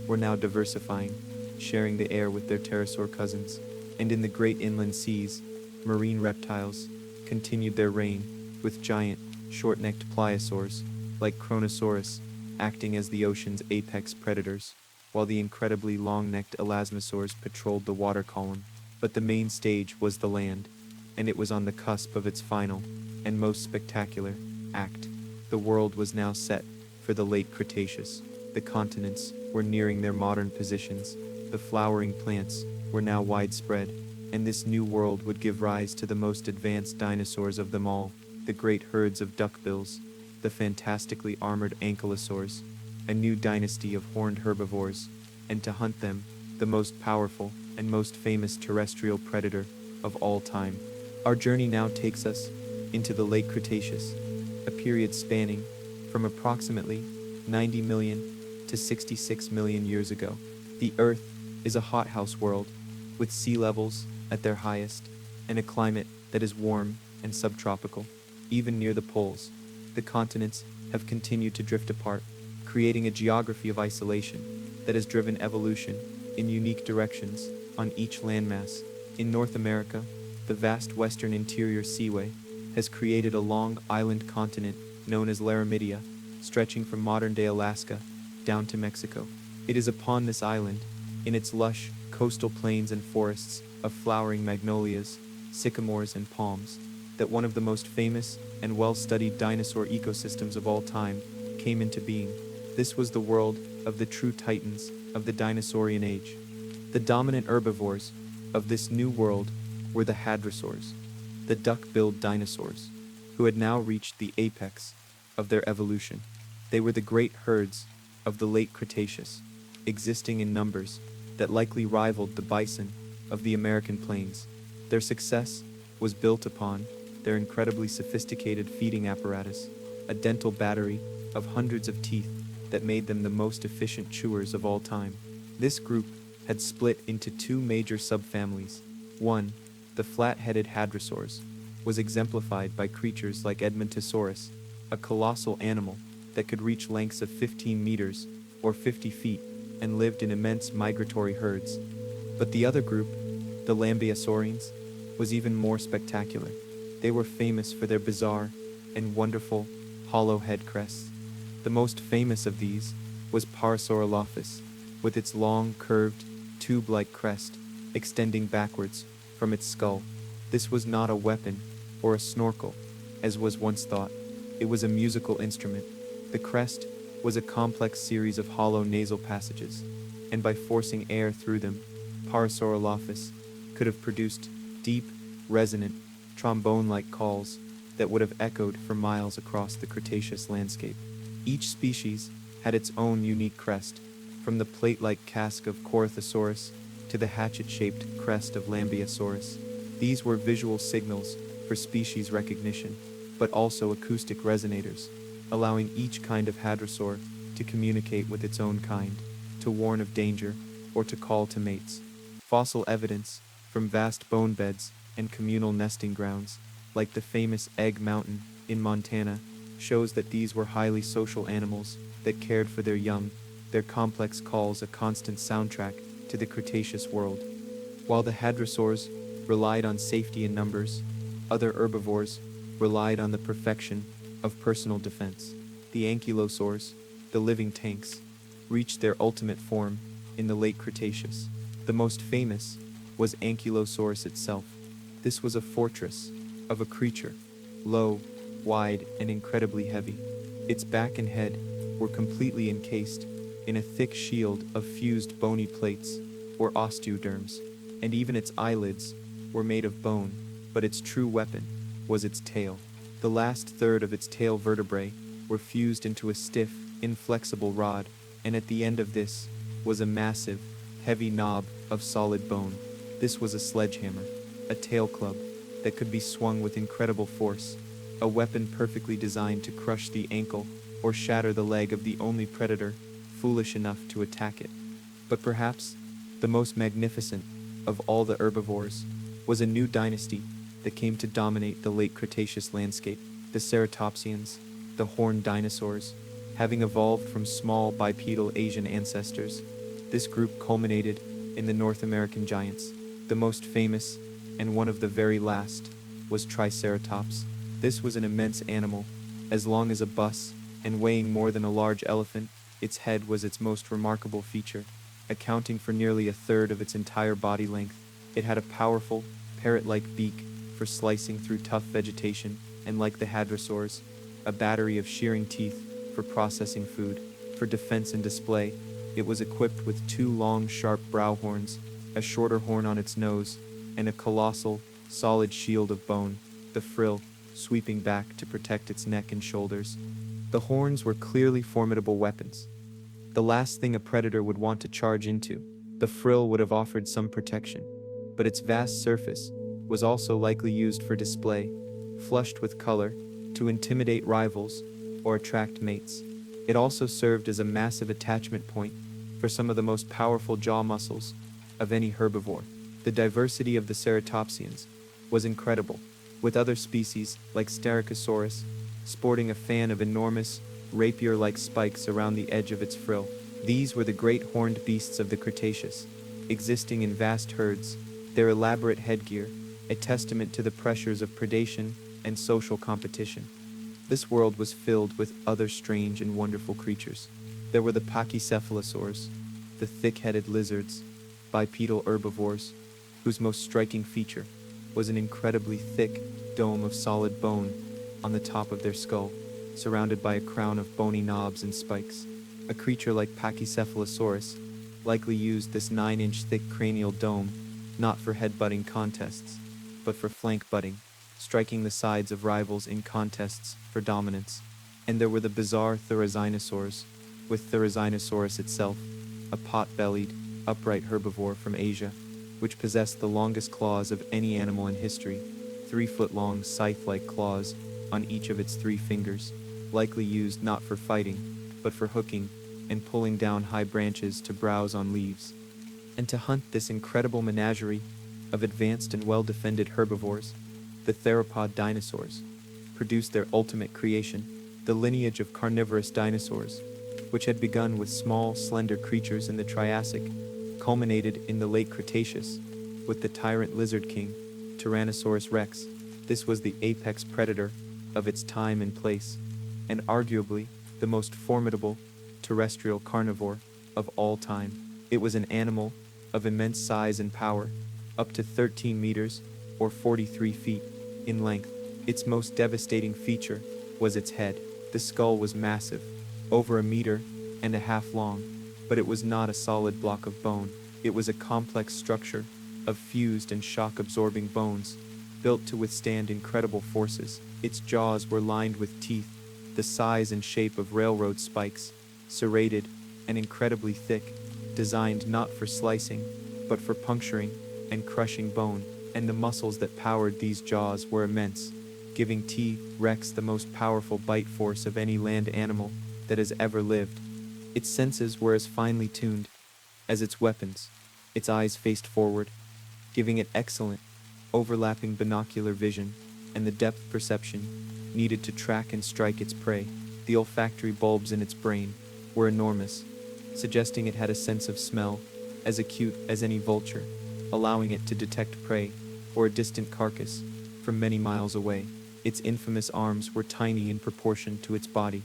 were now diversifying, sharing the air with their pterosaur cousins. And in the great inland seas, marine reptiles continued their reign, with giant, short-necked pliosaurs, like Kronosaurus, acting as the ocean's apex predators, while the incredibly long-necked elasmosaurs patrolled the water column. But the main stage was the land, and it was on the cusp of its final, and most spectacular, act. The world was now set for the late Cretaceous. The continents were nearing their modern positions, the flowering plants were now widespread, and this new world would give rise to the most advanced dinosaurs of them all, the great herds of duckbills, the fantastically armored ankylosaurs, a new dynasty of horned herbivores, and to hunt them, the most powerful and most famous terrestrial predator of all time. Our journey now takes us into the late Cretaceous, a period spanning from approximately 90 million to 66 million years ago. The Earth is a hothouse world with sea levels at their highest and a climate that is warm and subtropical. Even near the poles, the continents have continued to drift apart, creating a geography of isolation that has driven evolution in unique directions on each landmass. In North America, the vast western interior seaway has created a long island continent known as Laramidia, stretching from modern-day Alaska down to Mexico. It is upon this island, in its lush coastal plains and forests of flowering magnolias, sycamores, and palms, that one of the most famous and well-studied dinosaur ecosystems of all time came into being. This was the world of the true titans of the Dinosaurian age. The dominant herbivores of this new world were the hadrosaurs, the duck-billed dinosaurs, who had now reached the apex of their evolution. They were the great herds of the late Cretaceous, existing in numbers that likely rivaled the bison of the American plains. Their success was built upon their incredibly sophisticated feeding apparatus, a dental battery of hundreds of teeth that made them the most efficient chewers of all time. This group had split into two major subfamilies. One, the flat-headed hadrosaurs, was exemplified by creatures like Edmontosaurus, a colossal animal that could reach lengths of 15 meters or 50 feet and lived in immense migratory herds. But the other group, the Lambeosaurines, was even more spectacular. They were famous for their bizarre and wonderful hollow head crests. The most famous of these was Parasaurolophus, with its long, curved, tube-like crest extending backwards from its skull. This was not a weapon or a snorkel, as was once thought. It was a musical instrument. The crest was a complex series of hollow nasal passages, and by forcing air through them, Parasaurolophus could have produced deep, resonant, trombone-like calls that would have echoed for miles across the Cretaceous landscape. Each species had its own unique crest, from the plate-like casque of Corythosaurus to the hatchet-shaped crest of Lambeosaurus. These were visual signals for species recognition, but also acoustic resonators, allowing each kind of hadrosaur to communicate with its own kind, to warn of danger, or to call to mates. Fossil evidence from vast bone beds and communal nesting grounds, like the famous Egg Mountain in Montana, shows that these were highly social animals that cared for their young, their complex calls a constant soundtrack to the Cretaceous world. While the hadrosaurs relied on safety in numbers, other herbivores relied on the perfection of personal defense. The Ankylosaurs, the living tanks, reached their ultimate form in the late Cretaceous. The most famous was Ankylosaurus itself. This was a fortress of a creature, low, wide, and incredibly heavy. Its back and head were completely encased in a thick shield of fused bony plates, or osteoderms, and even its eyelids were made of bone, but its true weapon was its tail. The last third of its tail vertebrae were fused into a stiff, inflexible rod, and at the end of this was a massive, heavy knob of solid bone. This was a sledgehammer, a tail club that could be swung with incredible force, a weapon perfectly designed to crush the ankle or shatter the leg of the only predator foolish enough to attack it. But perhaps the most magnificent of all the herbivores was a new dynasty that came to dominate the late Cretaceous landscape, the ceratopsians, the horned dinosaurs. Having evolved from small bipedal Asian ancestors, this group culminated in the North American giants. The most famous, and one of the very last, was Triceratops. This was an immense animal, as long as a bus and weighing more than a large elephant. Its head was its most remarkable feature, accounting for nearly a third of its entire body length. It had a powerful, parrot-like beak for slicing through tough vegetation, and like the hadrosaurs, a battery of shearing teeth for processing food. For defense and display, it was equipped with two long, sharp brow horns, a shorter horn on its nose, and a colossal, solid shield of bone, the frill, sweeping back to protect its neck and shoulders. The horns were clearly formidable weapons, the last thing a predator would want to charge into. the frill would have offered some protection, but its vast surface was also likely used for display, flushed with color, to intimidate rivals or attract mates. It also served as a massive attachment point for some of the most powerful jaw muscles of any herbivore. The diversity of the ceratopsians was incredible, with other species like Styracosaurus sporting a fan of enormous, rapier-like spikes around the edge of its frill. These were the great horned beasts of the Cretaceous, existing in vast herds, their elaborate headgear a testament to the pressures of predation and social competition. This world was filled with other strange and wonderful creatures. There were the Pachycephalosaurs, the thick-headed lizards, bipedal herbivores, whose most striking feature was an incredibly thick dome of solid bone on the top of their skull, surrounded by a crown of bony knobs and spikes. A creature like Pachycephalosaurus likely used this 9-inch thick cranial dome not for head-butting contests, but for flank butting, striking the sides of rivals in contests for dominance. And there were the bizarre Therizinosaurs, with Therizinosaurus itself, a pot-bellied, upright herbivore from Asia, which possessed the longest claws of any animal in history, 3-foot-long scythe-like claws on each of its 3 fingers, likely used not for fighting, but for hooking and pulling down high branches to browse on leaves. And to hunt this incredible menagerie of advanced and well-defended herbivores, the theropod dinosaurs produced their ultimate creation, the lineage of carnivorous dinosaurs, which had begun with small, slender creatures in the Triassic, culminated in the late Cretaceous with the tyrant lizard king, Tyrannosaurus Rex. This was the apex predator of its time and place, and arguably the most formidable terrestrial carnivore of all time. It was an animal of immense size and power, up to 13 meters or 43 feet in length. Its most devastating feature was its head. The skull was massive, over 1.5 meters long, but it was not a solid block of bone. It was a complex structure of fused and shock-absorbing bones, built to withstand incredible forces. Its jaws were lined with teeth, the size and shape of railroad spikes, serrated and incredibly thick, designed not for slicing, but for puncturing and crushing bone. And the muscles that powered these jaws were immense, giving T-Rex the most powerful bite force of any land animal that has ever lived. Its senses were as finely tuned as its weapons. Its eyes faced forward, giving it excellent, overlapping binocular vision and the depth perception needed to track and strike its prey. The olfactory bulbs in its brain were enormous, suggesting it had a sense of smell as acute as any vulture, allowing it to detect prey or a distant carcass from many miles away. Its infamous arms were tiny in proportion to its body,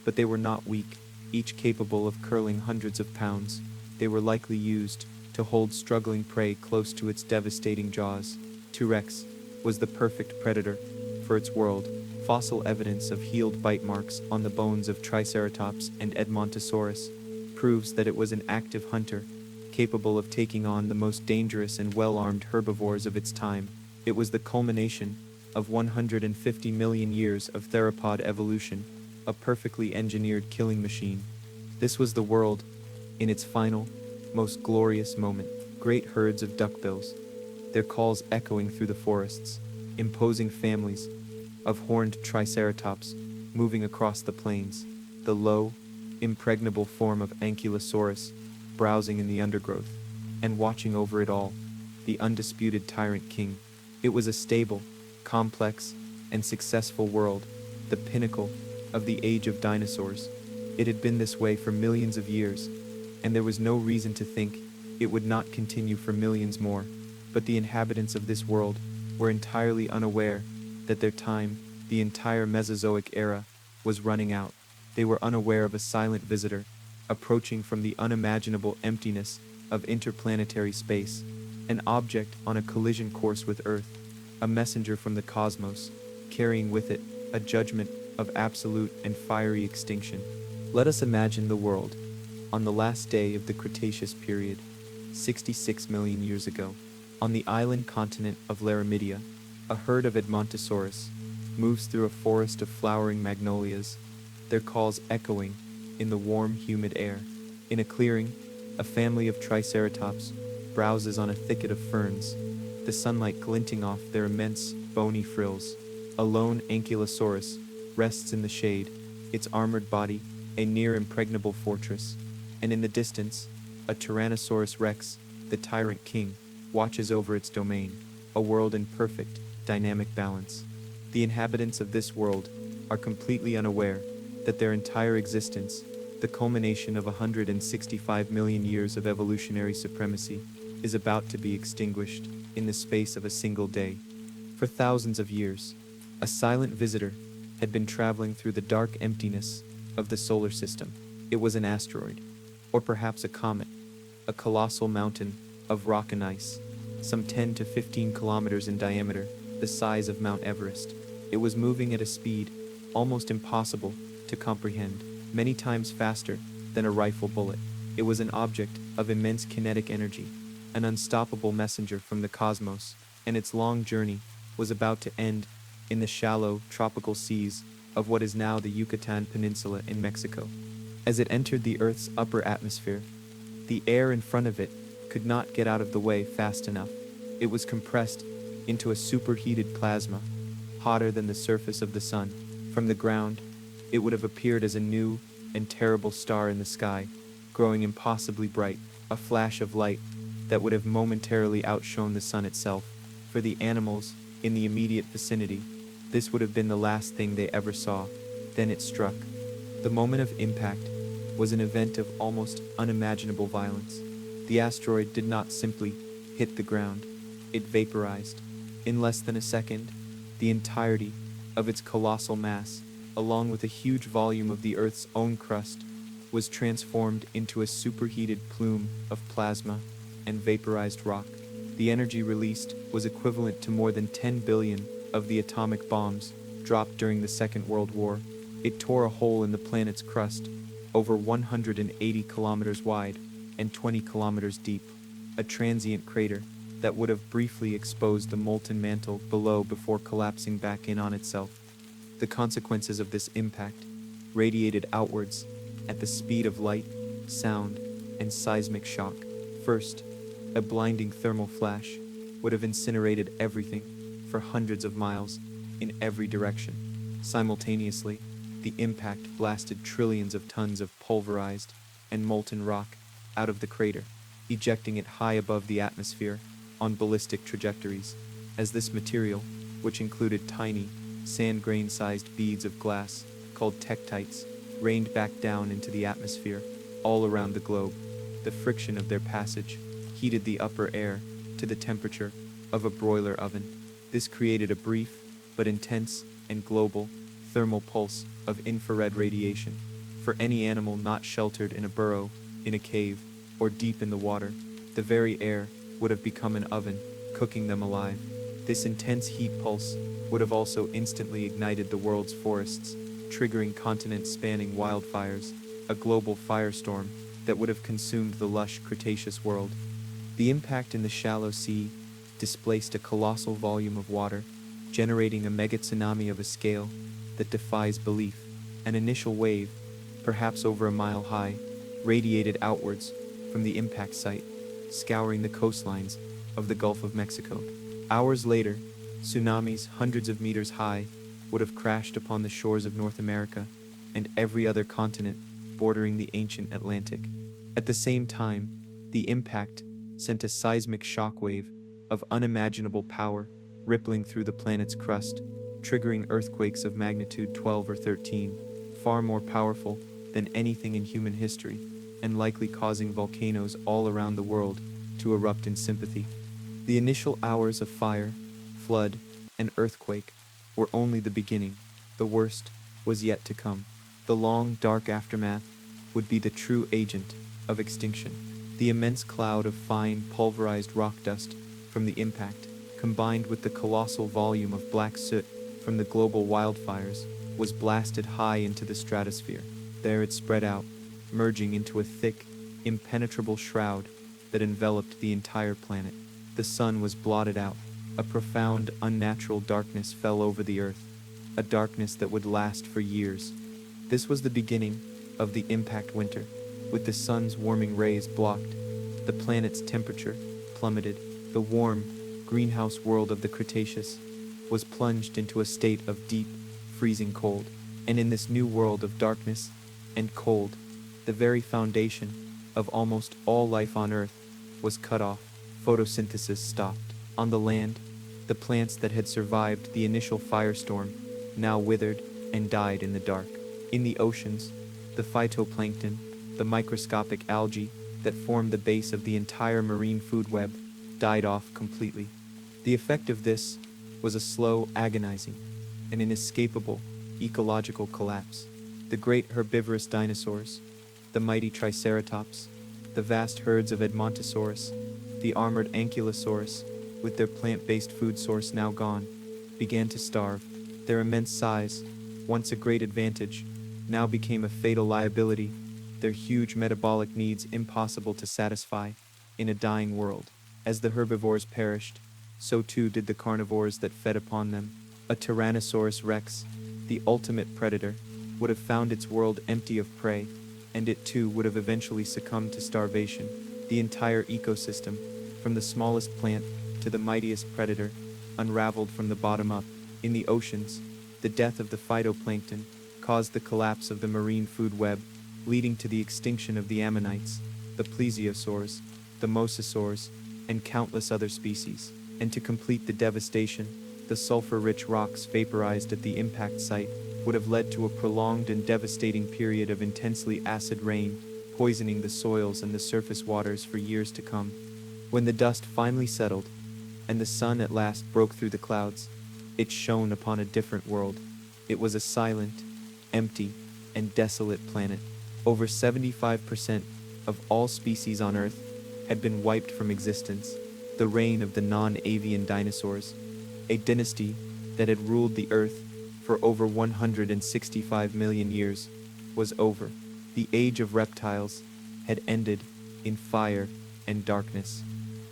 but they were not weak, each capable of curling hundreds of pounds. They were likely used to hold struggling prey close to its devastating jaws. T-Rex was the perfect predator for its world. Fossil evidence of healed bite marks on the bones of Triceratops and Edmontosaurus proves that it was an active hunter, capable of taking on the most dangerous and well-armed herbivores of its time. It was the culmination of 150 million years of theropod evolution, a perfectly engineered killing machine. This was the world in its final, most glorious moment. Great herds of duckbills, their calls echoing through the forests, imposing families of horned triceratops moving across the plains, the low, impregnable form of Ankylosaurus browsing in the undergrowth, and watching over it all, the undisputed tyrant king. It was a stable, complex, and successful world, the pinnacle of the age of dinosaurs. It had been this way for millions of years, and there was no reason to think it would not continue for millions more. But the inhabitants of this world were entirely unaware that their time, the entire Mesozoic era, was running out. They were unaware of a silent visitor, approaching from the unimaginable emptiness of interplanetary space, an object on a collision course with Earth, a messenger from the cosmos, carrying with it a judgment of absolute and fiery extinction. Let us imagine the world on the last day of the Cretaceous period, 66 million years ago. On the island continent of Laramidia, a herd of Edmontosaurus moves through a forest of flowering magnolias, their calls echoing in the warm, humid air. In a clearing, A family of Triceratops browses on a thicket of ferns, the sunlight glinting off their immense, bony frills. A lone Ankylosaurus rests in the shade, its armored body a near impregnable fortress, and in the distance, a Tyrannosaurus Rex, the tyrant king, watches over its domain, a world in perfect, dynamic balance. The inhabitants of this world are completely unaware that their entire existence, the culmination of 165 million years of evolutionary supremacy, is about to be extinguished in the space of a single day. For thousands of years, a silent visitor had been traveling through the dark emptiness of the solar system. It was an asteroid, or perhaps a comet, a colossal mountain of rock and ice, some 10 to 15 kilometers in diameter, the size of Mount Everest. It was moving at a speed almost impossible to comprehend, many times faster than a rifle bullet. It was an object of immense kinetic energy, an unstoppable messenger from the cosmos, and its long journey was about to end in the shallow, tropical seas of what is now the Yucatan Peninsula in Mexico. As it entered the Earth's upper atmosphere, the air in front of it could not get out of the way fast enough. It was compressed into a superheated plasma, hotter than the surface of the sun. From the ground, it would have appeared as a new and terrible star in the sky, growing impossibly bright, a flash of light that would have momentarily outshone the sun itself. For the animals in the immediate vicinity, this would have been the last thing they ever saw. Then it struck. The moment of impact was an event of almost unimaginable violence. The asteroid did not simply hit the ground, it vaporized. In less than a second, the entirety of its colossal mass, along with a huge volume of the Earth's own crust, was transformed into a superheated plume of plasma and vaporized rock. The energy released was equivalent to more than 10 billion of the atomic bombs dropped during the Second World War. It tore a hole in the planet's crust, over 180 kilometers wide and 20 kilometers deep, a transient crater that would have briefly exposed the molten mantle below before collapsing back in on itself. The consequences of this impact radiated outwards at the speed of light, sound, and seismic shock. First, a blinding thermal flash would have incinerated everything for hundreds of miles in every direction. Simultaneously, the impact blasted trillions of tons of pulverized and molten rock out of the crater, ejecting it high above the atmosphere on ballistic trajectories. As this material, which included tiny, sand grain-sized beads of glass called tektites, rained back down into the atmosphere all around the globe, the friction of their passage heated the upper air to the temperature of a broiler oven. This created a brief but intense and global thermal pulse of infrared radiation. For any animal not sheltered in a burrow, in a cave, or deep in the water, the very air would have become an oven, cooking them alive. This intense heat pulse would have also instantly ignited the world's forests, triggering continent-spanning wildfires, a global firestorm that would have consumed the lush Cretaceous world. The impact in the shallow sea displaced a colossal volume of water, generating a mega tsunami of a scale that defies belief. An initial wave, perhaps over a mile high, radiated outwards from the impact site, scouring the coastlines of the Gulf of Mexico. Hours later, tsunamis hundreds of meters high would have crashed upon the shores of North America and every other continent bordering the ancient Atlantic. At the same time, the impact sent a seismic shockwave of unimaginable power rippling through the planet's crust, triggering earthquakes of magnitude 12 or 13, far more powerful than anything in human history, and likely causing volcanoes all around the world to erupt in sympathy. The initial hours of fire, flood, and earthquake were only the beginning. The worst was yet to come. The long, dark aftermath would be the true agent of extinction. The immense cloud of fine, pulverized rock dust from the impact, combined with the colossal volume of black soot from the global wildfires, was blasted high into the stratosphere. There it spread out, merging into a thick, impenetrable shroud that enveloped the entire planet. The sun was blotted out. A profound, unnatural darkness fell over the earth, a darkness that would last for years. This was the beginning of the impact winter, with the sun's warming rays blocked. The planet's temperature plummeted. The warm, greenhouse world of the Cretaceous was plunged into a state of deep, freezing cold. And in this new world of darkness and cold, the very foundation of almost all life on Earth was cut off. Photosynthesis stopped. On the land, the plants that had survived the initial firestorm now withered and died in the dark. In the oceans, the phytoplankton, the microscopic algae that formed the base of the entire marine food web, died off completely. The effect of this was a slow, agonizing, and inescapable ecological collapse. The great herbivorous dinosaurs, the mighty Triceratops, the vast herds of Edmontosaurus, the armored Ankylosaurus, with their plant-based food source now gone, began to starve. Their immense size, once a great advantage, now became a fatal liability, their huge metabolic needs impossible to satisfy in a dying world. As the herbivores perished, so too did the carnivores that fed upon them. A Tyrannosaurus Rex, the ultimate predator, would have found its world empty of prey, and it too would have eventually succumbed to starvation. The entire ecosystem, from the smallest plant to the mightiest predator, unraveled from the bottom up. In the oceans, the death of the phytoplankton caused the collapse of the marine food web, leading to the extinction of the ammonites, the plesiosaurs, the mosasaurs, and countless other species. And to complete the devastation, the sulfur-rich rocks vaporized at the impact site would have led to a prolonged and devastating period of intensely acid rain, poisoning the soils and the surface waters for years to come. When the dust finally settled, and the sun at last broke through the clouds, it shone upon a different world. It was a silent, empty, and desolate planet. Over 75% of all species on Earth had been wiped from existence. The reign of the non-avian dinosaurs, a dynasty that had ruled the Earth for over 165 million years, was over. The age of reptiles had ended in fire and darkness.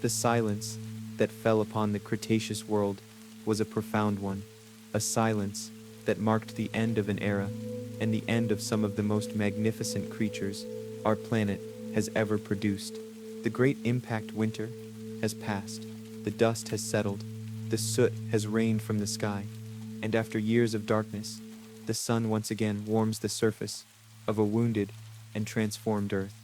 The silence that fell upon the Cretaceous world was a profound one, a silence that marked the end of an era and the end of some of the most magnificent creatures our planet has ever produced. The great impact winter has passed, the dust has settled, the soot has rained from the sky, and after years of darkness, the sun once again warms the surface of a wounded and transformed Earth.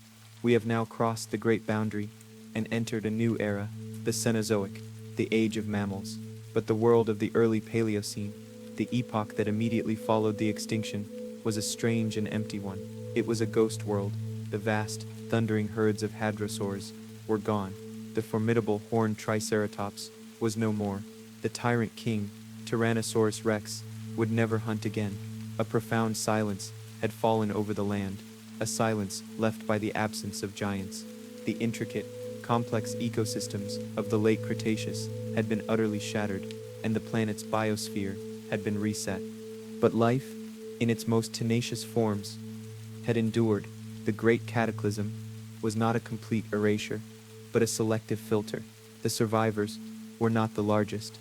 We have now crossed the great boundary and entered a new era, the Cenozoic, the age of mammals. But the world of the early Paleocene, the epoch that immediately followed the extinction, was a strange and empty one. It was a ghost world. The vast, thundering herds of hadrosaurs were gone. The formidable horned Triceratops was no more. The tyrant king, Tyrannosaurus Rex, would never hunt again. A profound silence had fallen over the land, a silence left by the absence of giants. The intricate, complex ecosystems of the late Cretaceous had been utterly shattered, and the planet's biosphere had been reset. But life, in its most tenacious forms, had endured. The great cataclysm was not a complete erasure, but a selective filter. The survivors were not the largest,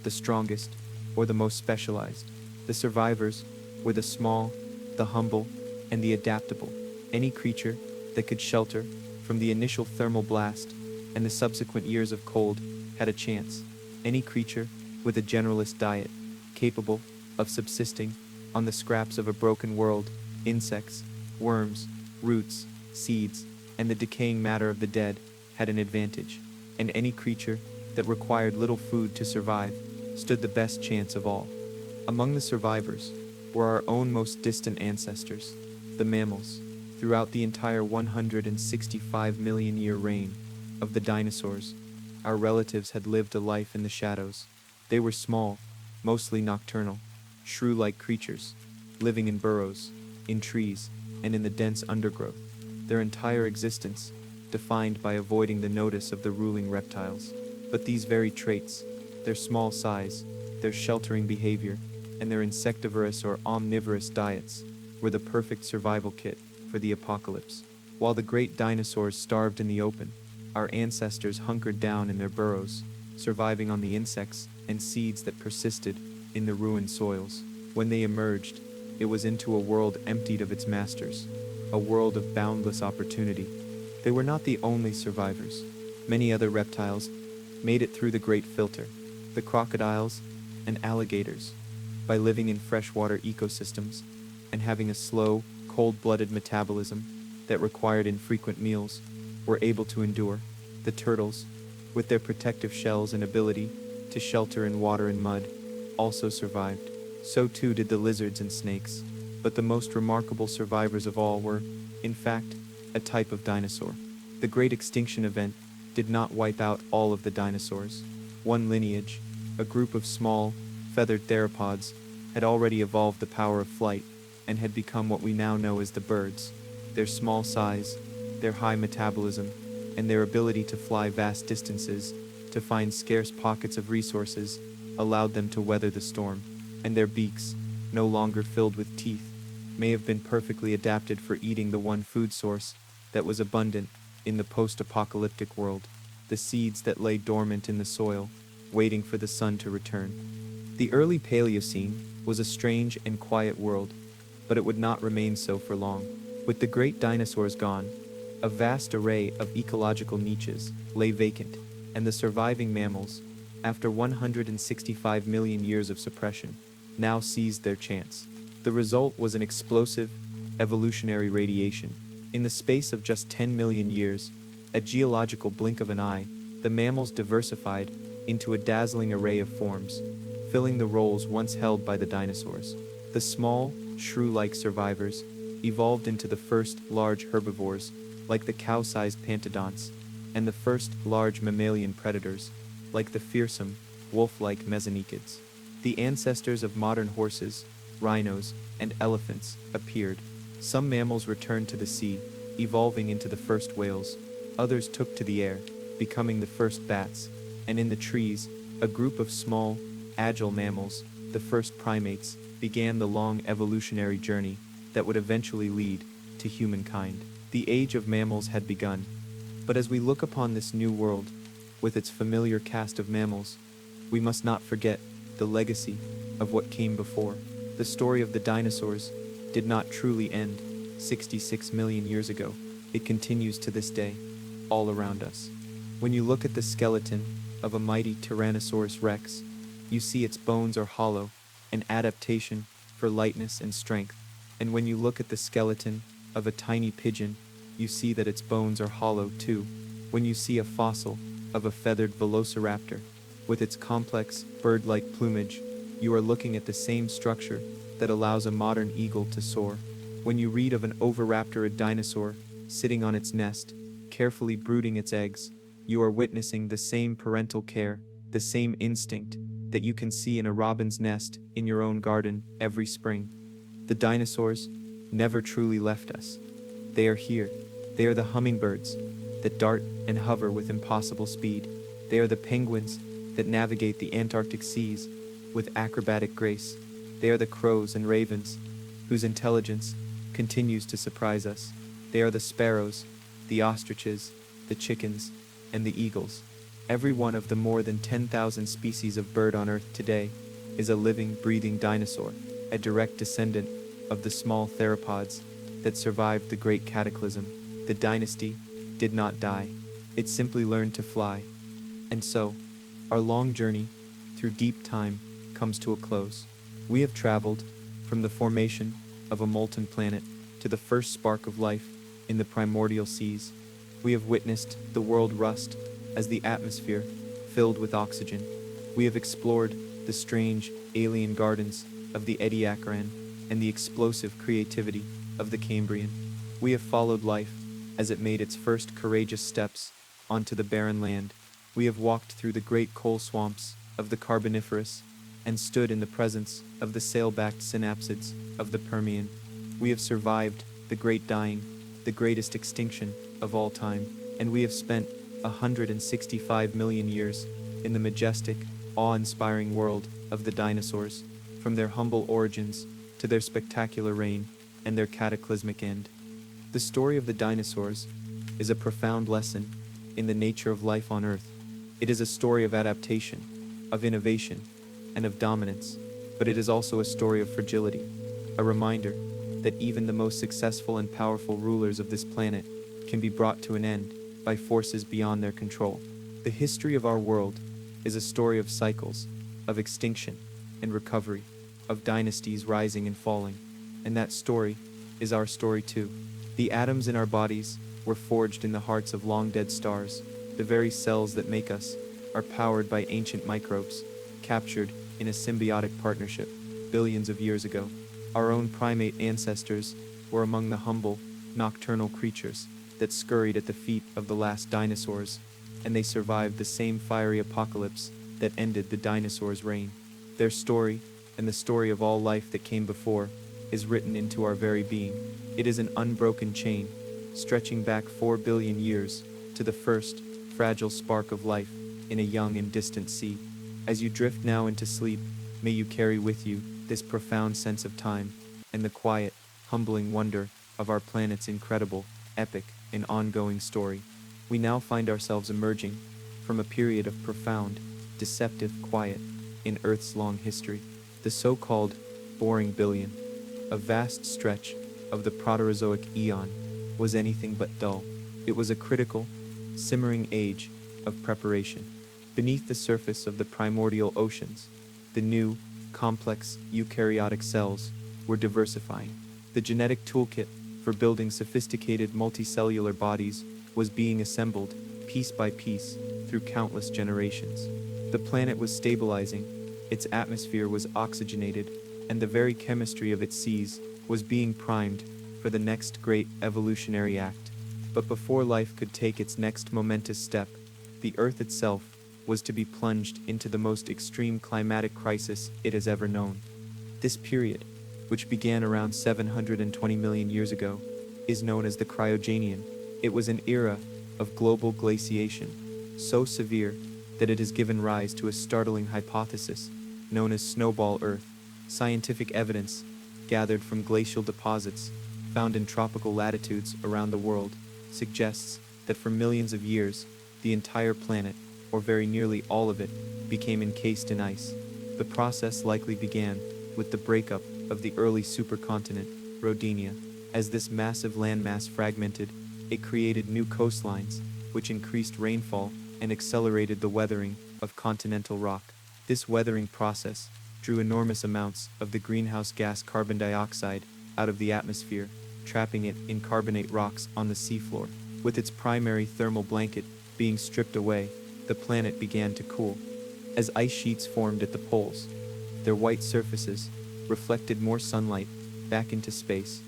the strongest, or the most specialized. The survivors were the small, the humble, and the adaptable. Any creature that could shelter from the initial thermal blast and the subsequent years of cold had a chance. Any creature with a generalist diet, capable of subsisting on the scraps of a broken world, insects, worms, roots, seeds, and the decaying matter of the dead, had an advantage. And any creature that required little food to survive stood the best chance of all. Among the survivors were our own most distant ancestors, the mammals. Throughout the entire 165 million year reign of the dinosaurs, our relatives had lived a life in the shadows. They were small, mostly nocturnal, shrew-like creatures, living in burrows, in trees, and in the dense undergrowth. Their entire existence defined by avoiding the notice of the ruling reptiles. But these very traits, their small size, their sheltering behavior, and their insectivorous or omnivorous diets, were the perfect survival kit for the apocalypse. While the great dinosaurs starved in the open, our ancestors hunkered down in their burrows, surviving on the insects and seeds that persisted in the ruined soils. When they emerged, it was into a world emptied of its masters, a world of boundless opportunity. They were not the only survivors. Many other reptiles made it through the great filter, the crocodiles and alligators, by living in freshwater ecosystems and having a slow, cold-blooded metabolism that required infrequent meals, were able to endure. The turtles, with their protective shells and ability to shelter in water and mud, also survived. So too did the lizards and snakes. But the most remarkable survivors of all were, in fact, a type of dinosaur. The great extinction event did not wipe out all of the dinosaurs. One lineage, a group of small, feathered theropods, had already evolved the power of flight and had become what we now know as the birds. Their small size, their high metabolism, and their ability to fly vast distances to find scarce pockets of resources allowed them to weather the storm, and their beaks, no longer filled with teeth, may have been perfectly adapted for eating the one food source that was abundant in the post-apocalyptic world, the seeds that lay dormant in the soil, waiting for the sun to return. The early Paleocene was a strange and quiet world, but it would not remain so for long. With the great dinosaurs gone, a vast array of ecological niches lay vacant, and the surviving mammals, after 165 million years of suppression, now seized their chance. The result was an explosive, evolutionary radiation. In the space of just 10 million years, a geological blink of an eye, the mammals diversified into a dazzling array of forms, filling the roles once held by the dinosaurs. The small, shrew-like survivors evolved into the first large herbivores, like the cow-sized pantodonts, and the first large mammalian predators, like the fearsome, wolf-like mesonychids. The ancestors of modern horses, rhinos, and elephants appeared. Some mammals returned to the sea, evolving into the first whales. Others took to the air, becoming the first bats. And in the trees, a group of small, agile mammals, the first primates, began the long evolutionary journey that would eventually lead to humankind. The age of mammals had begun. But as we look upon this new world, with its familiar cast of mammals, we must not forget the legacy of what came before. The story of the dinosaurs did not truly end 66 million years ago. It continues to this day, all around us. When you look at the skeleton of a mighty Tyrannosaurus Rex, you see its bones are hollow, an adaptation for lightness and strength. And when you look at the skeleton of a tiny pigeon, you see that its bones are hollow too. When you see a fossil of a feathered velociraptor, with its complex, bird-like plumage, you are looking at the same structure that allows a modern eagle to soar. When you read of an oviraptorid dinosaur sitting on its nest, carefully brooding its eggs, you are witnessing the same parental care, the same instinct that you can see in a robin's nest in your own garden every spring. The dinosaurs never truly left us. They are here. They are the hummingbirds that dart and hover with impossible speed. They are the penguins that navigate the Antarctic seas with acrobatic grace. They are the crows and ravens whose intelligence continues to surprise us. They are the sparrows, the ostriches, the chickens, and the eagles. Every one of the more than 10,000 species of bird on Earth today is a living, breathing dinosaur, a direct descendant of the small theropods that survived the great cataclysm. The dynasty did not die. It simply learned to fly. And so, our long journey through deep time comes to a close. We have traveled from the formation of a molten planet to the first spark of life in the primordial seas. We have witnessed the world rust as the atmosphere filled with oxygen. We have explored the strange, alien gardens of the Ediacaran and the explosive creativity of the Cambrian. We have followed life as it made its first courageous steps onto the barren land. We have walked through the great coal swamps of the Carboniferous and stood in the presence of the sail-backed synapsids of the Permian. We have survived the great dying, the greatest extinction of all time, and we have spent 165 million years in the majestic, awe-inspiring world of the dinosaurs, from their humble origins to their spectacular reign and their cataclysmic end. The story of the dinosaurs is a profound lesson in the nature of life on Earth. It is a story of adaptation, of innovation, and of dominance, but it is also a story of fragility, a reminder that even the most successful and powerful rulers of this planet can be brought to an end by forces beyond their control. The history of our world is a story of cycles, of extinction and recovery, of dynasties rising and falling, and that story is our story too. The atoms in our bodies were forged in the hearts of long-dead stars. The very cells that make us are powered by ancient microbes, captured in a symbiotic partnership billions of years ago. Our own primate ancestors were among the humble, nocturnal creatures that scurried at the feet of the last dinosaurs, and they survived the same fiery apocalypse that ended the dinosaurs' reign. Their story, and the story of all life that came before, is written into our very being. It is an unbroken chain, stretching back 4 billion years to the first fragile spark of life in a young and distant sea. As you drift now into sleep, may you carry with you this profound sense of time and the quiet, humbling wonder of our planet's incredible, epic, and ongoing story. We now find ourselves emerging from a period of profound, deceptive quiet in Earth's long history. The so-called boring billion, a vast stretch of the Proterozoic eon, was anything but dull. It was a critical, simmering age of preparation. Beneath the surface of the primordial oceans, the new, complex eukaryotic cells were diversifying. The genetic toolkit for building sophisticated multicellular bodies was being assembled, piece by piece, through countless generations. The planet was stabilizing, its atmosphere was oxygenated, and the very chemistry of its seas was being primed for the next great evolutionary act. But before life could take its next momentous step, the Earth itself was to be plunged into the most extreme climatic crisis it has ever known. This period, which began around 720 million years ago, is known as the Cryogenian. It was an era of global glaciation, so severe that it has given rise to a startling hypothesis known as Snowball Earth. Scientific evidence gathered from glacial deposits found in tropical latitudes around the world suggests that for millions of years, the entire planet, or very nearly all of it, became encased in ice. The process likely began with the breakup of the early supercontinent, Rodinia. As this massive landmass fragmented, it created new coastlines, which increased rainfall and accelerated the weathering of continental rock. This weathering process drew enormous amounts of the greenhouse gas carbon dioxide out of the atmosphere, trapping it in carbonate rocks on the seafloor. With its primary thermal blanket being stripped away, the planet began to cool. As ice sheets formed at the poles, their white surfaces reflected more sunlight back into space,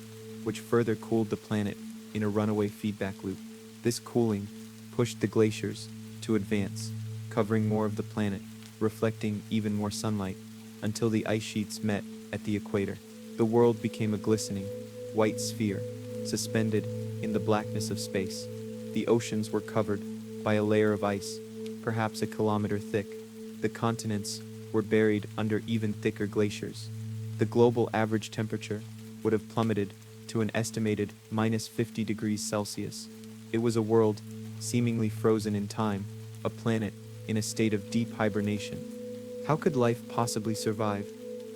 which further cooled the planet in a runaway feedback loop. This cooling pushed the glaciers to advance, covering more of the planet, reflecting even more sunlight, until the ice sheets met at the equator. The world became a glistening, white sphere, suspended in the blackness of space. The oceans were covered by a layer of ice, perhaps a kilometer thick. The continents were buried under even thicker glaciers. The global average temperature would have plummeted to an estimated minus 50 degrees Celsius. It was a world seemingly frozen in time, a planet in a state of deep hibernation. How could life possibly survive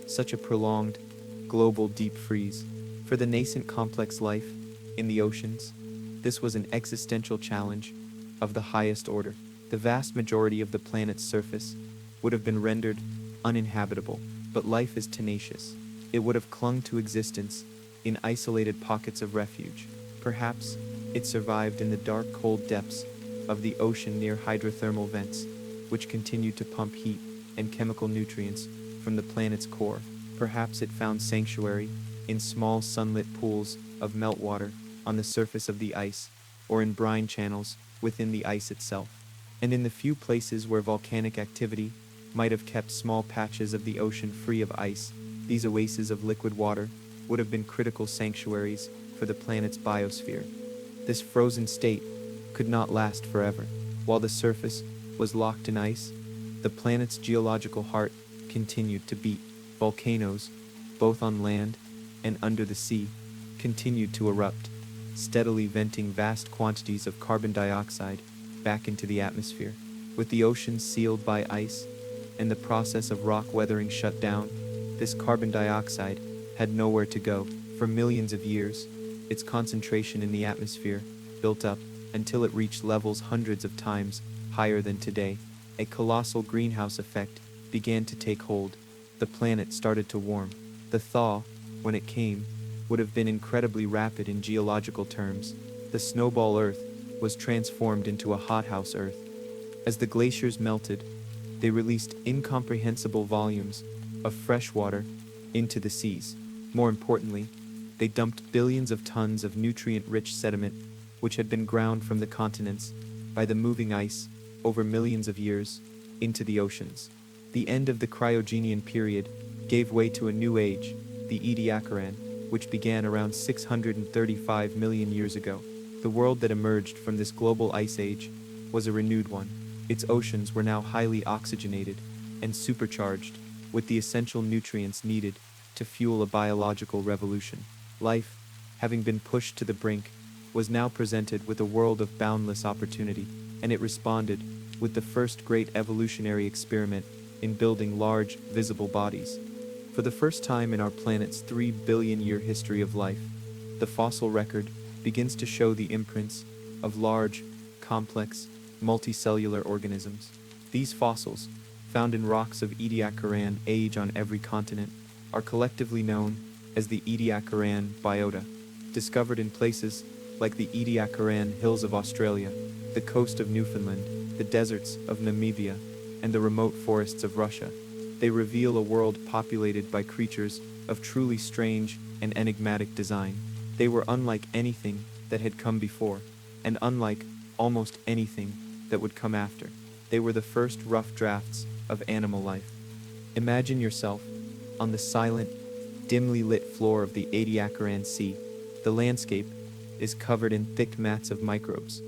such a prolonged, global deep freeze? For the nascent complex life in the oceans, this was an existential challenge of the highest order. The vast majority of the planet's surface would have been rendered uninhabitable, but life is tenacious. It would have clung to existence in isolated pockets of refuge. Perhaps it survived in the dark, cold depths of the ocean near hydrothermal vents, which continued to pump heat and chemical nutrients from the planet's core. Perhaps it found sanctuary in small sunlit pools of meltwater on the surface of the ice, or in brine channels within the ice itself. And in the few places where volcanic activity might have kept small patches of the ocean free of ice, these oases of liquid water would have been critical sanctuaries for the planet's biosphere. This frozen state could not last forever. While the surface was locked in ice, the planet's geological heart continued to beat. Volcanoes, both on land and under the sea, continued to erupt, steadily venting vast quantities of carbon dioxide back into the atmosphere. With the oceans sealed by ice and the process of rock weathering shut down, this carbon dioxide had nowhere to go. For millions of years, its concentration in the atmosphere built up until it reached levels hundreds of times higher than today. A colossal greenhouse effect began to take hold. The planet started to warm. The thaw, when it came, would have been incredibly rapid in geological terms. The snowball Earth was transformed into a hothouse Earth. As the glaciers melted, they released incomprehensible volumes of fresh water into the seas. More importantly, they dumped billions of tons of nutrient-rich sediment which had been ground from the continents by the moving ice over millions of years into the oceans. The end of the Cryogenian period gave way to a new age, the Ediacaran, which began around 635 million years ago. The world that emerged from this global ice age was a renewed one. Its oceans were now highly oxygenated and supercharged with the essential nutrients needed to fuel a biological revolution. Life, having been pushed to the brink, was now presented with a world of boundless opportunity, and it responded with the first great evolutionary experiment in building large, visible bodies. For the first time in our planet's 3 billion-year history of life, the fossil record begins to show the imprints of large, complex, multicellular organisms. These fossils, found in rocks of Ediacaran age on every continent, are collectively known as the Ediacaran biota, discovered in places like the Ediacaran Hills of Australia, the coast of Newfoundland, the deserts of Namibia, and the remote forests of Russia. They reveal a world populated by creatures of truly strange and enigmatic design. They were unlike anything that had come before, and unlike almost anything that would come after. They were the first rough drafts of animal life. Imagine yourself on the silent, dimly lit floor of the Ediacaran Sea. The landscape is covered in thick mats of microbes,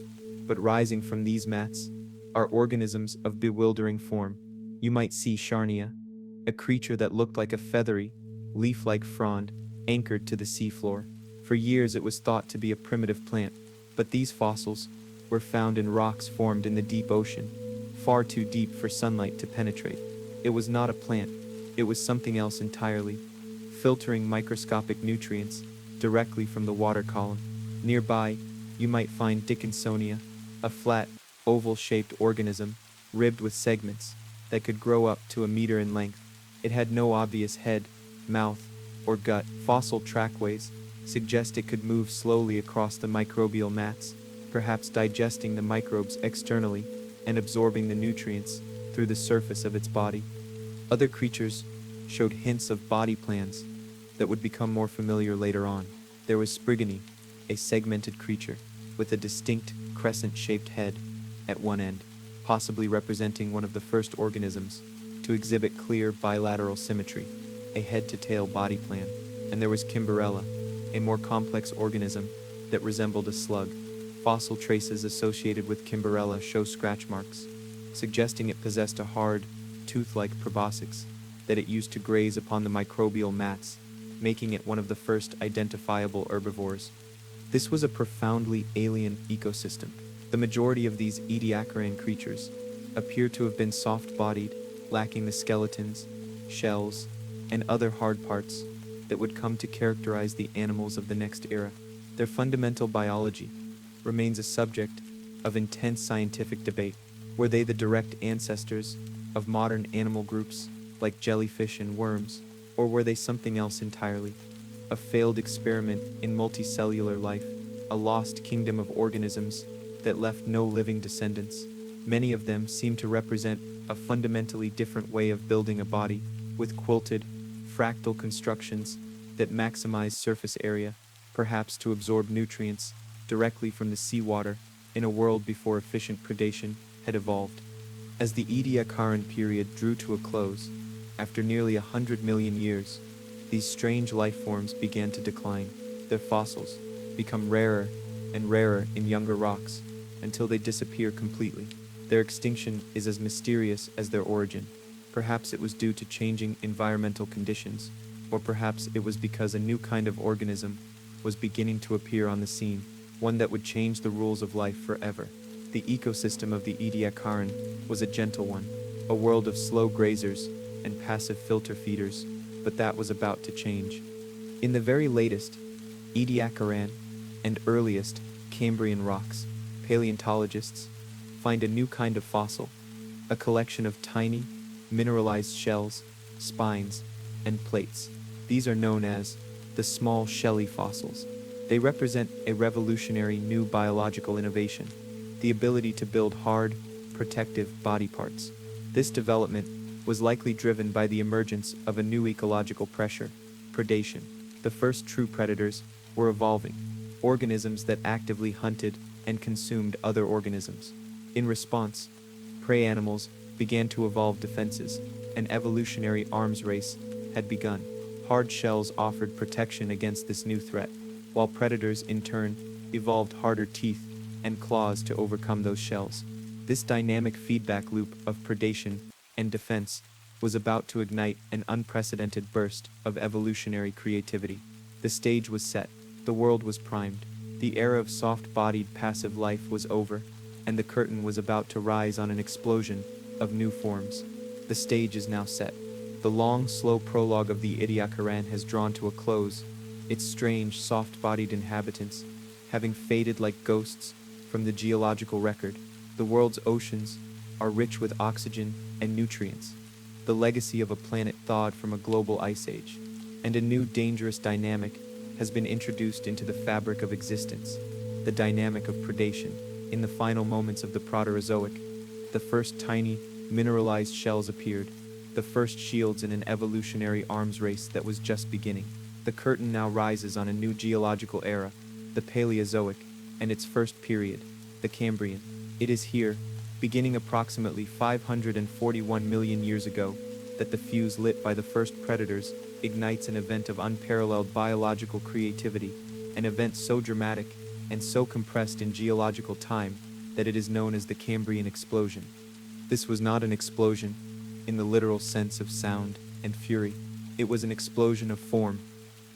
but rising from these mats are organisms of bewildering form. You might see Charnia, a creature that looked like a feathery, leaf-like frond anchored to the seafloor. For years it was thought to be a primitive plant, but these fossils were found in rocks formed in the deep ocean, far too deep for sunlight to penetrate. It was not a plant, it was something else entirely, filtering microscopic nutrients directly from the water column. Nearby, you might find Dickinsonia, a flat, oval-shaped organism, ribbed with segments, that could grow up to a meter in length. It had no obvious head, mouth, or gut. Fossil trackways suggest it could move slowly across the microbial mats, perhaps digesting the microbes externally and absorbing the nutrients through the surface of its body. Other creatures showed hints of body plans that would become more familiar later on. There was Sprigony, a segmented creature with a distinct crescent-shaped head at one end, possibly representing one of the first organisms to exhibit clear bilateral symmetry, a head-to-tail body plan. And there was Kimberella, a more complex organism that resembled a slug. Fossil traces associated with Kimberella show scratch marks, suggesting it possessed a hard, tooth-like proboscis that it used to graze upon the microbial mats, making it one of the first identifiable herbivores. This was a profoundly alien ecosystem. The majority of these Ediacaran creatures appear to have been soft-bodied, lacking the skeletons, shells, and other hard parts that would come to characterize the animals of the next era. Their fundamental biology remains a subject of intense scientific debate. Were they the direct ancestors of modern animal groups like jellyfish and worms, or were they something else entirely? A failed experiment in multicellular life, a lost kingdom of organisms that left no living descendants. Many of them seem to represent a fundamentally different way of building a body, with quilted, fractal constructions that maximize surface area, perhaps to absorb nutrients directly from the seawater in a world before efficient predation had evolved. As the Ediacaran period drew to a close, after nearly 100 million years, these strange life forms began to decline. Their fossils become rarer and rarer in younger rocks until they disappear completely. Their extinction is as mysterious as their origin. Perhaps it was due to changing environmental conditions, or perhaps it was because a new kind of organism was beginning to appear on the scene, one that would change the rules of life forever. The ecosystem of the Ediacaran was a gentle one, a world of slow grazers and passive filter feeders, but that was about to change. In the very latest Ediacaran and earliest Cambrian rocks, paleontologists find a new kind of fossil, a collection of tiny, mineralized shells, spines, and plates. These are known as the small shelly fossils. They represent a revolutionary new biological innovation, the ability to build hard, protective body parts. This development was likely driven by the emergence of a new ecological pressure, predation. The first true predators were evolving, organisms that actively hunted and consumed other organisms. In response, prey animals began to evolve defenses. An evolutionary arms race had begun. Hard shells offered protection against this new threat, while predators in turn evolved harder teeth and claws to overcome those shells. This dynamic feedback loop of predation and defense was about to ignite an unprecedented burst of evolutionary creativity. The stage was set, the world was primed, the era of soft-bodied passive life was over, and the curtain was about to rise on an explosion of new forms. The stage is now set. The long, slow prologue of the Ediacaran has drawn to a close, its strange, soft-bodied inhabitants having faded like ghosts from the geological record. The world's oceans are rich with oxygen and nutrients, the legacy of a planet thawed from a global ice age, and a new dangerous dynamic has been introduced into the fabric of existence, the dynamic of predation. In the final moments of the Proterozoic, the first tiny, mineralized shells appeared, the first shields in an evolutionary arms race that was just beginning. The curtain now rises on a new geological era, the Paleozoic, and its first period, the Cambrian. It is here, beginning approximately 541 million years ago, that the fuse lit by the first predators ignites an event of unparalleled biological creativity, an event so dramatic and so compressed in geological time that it is known as the Cambrian explosion. This was not an explosion in the literal sense of sound and fury. It was an explosion of form,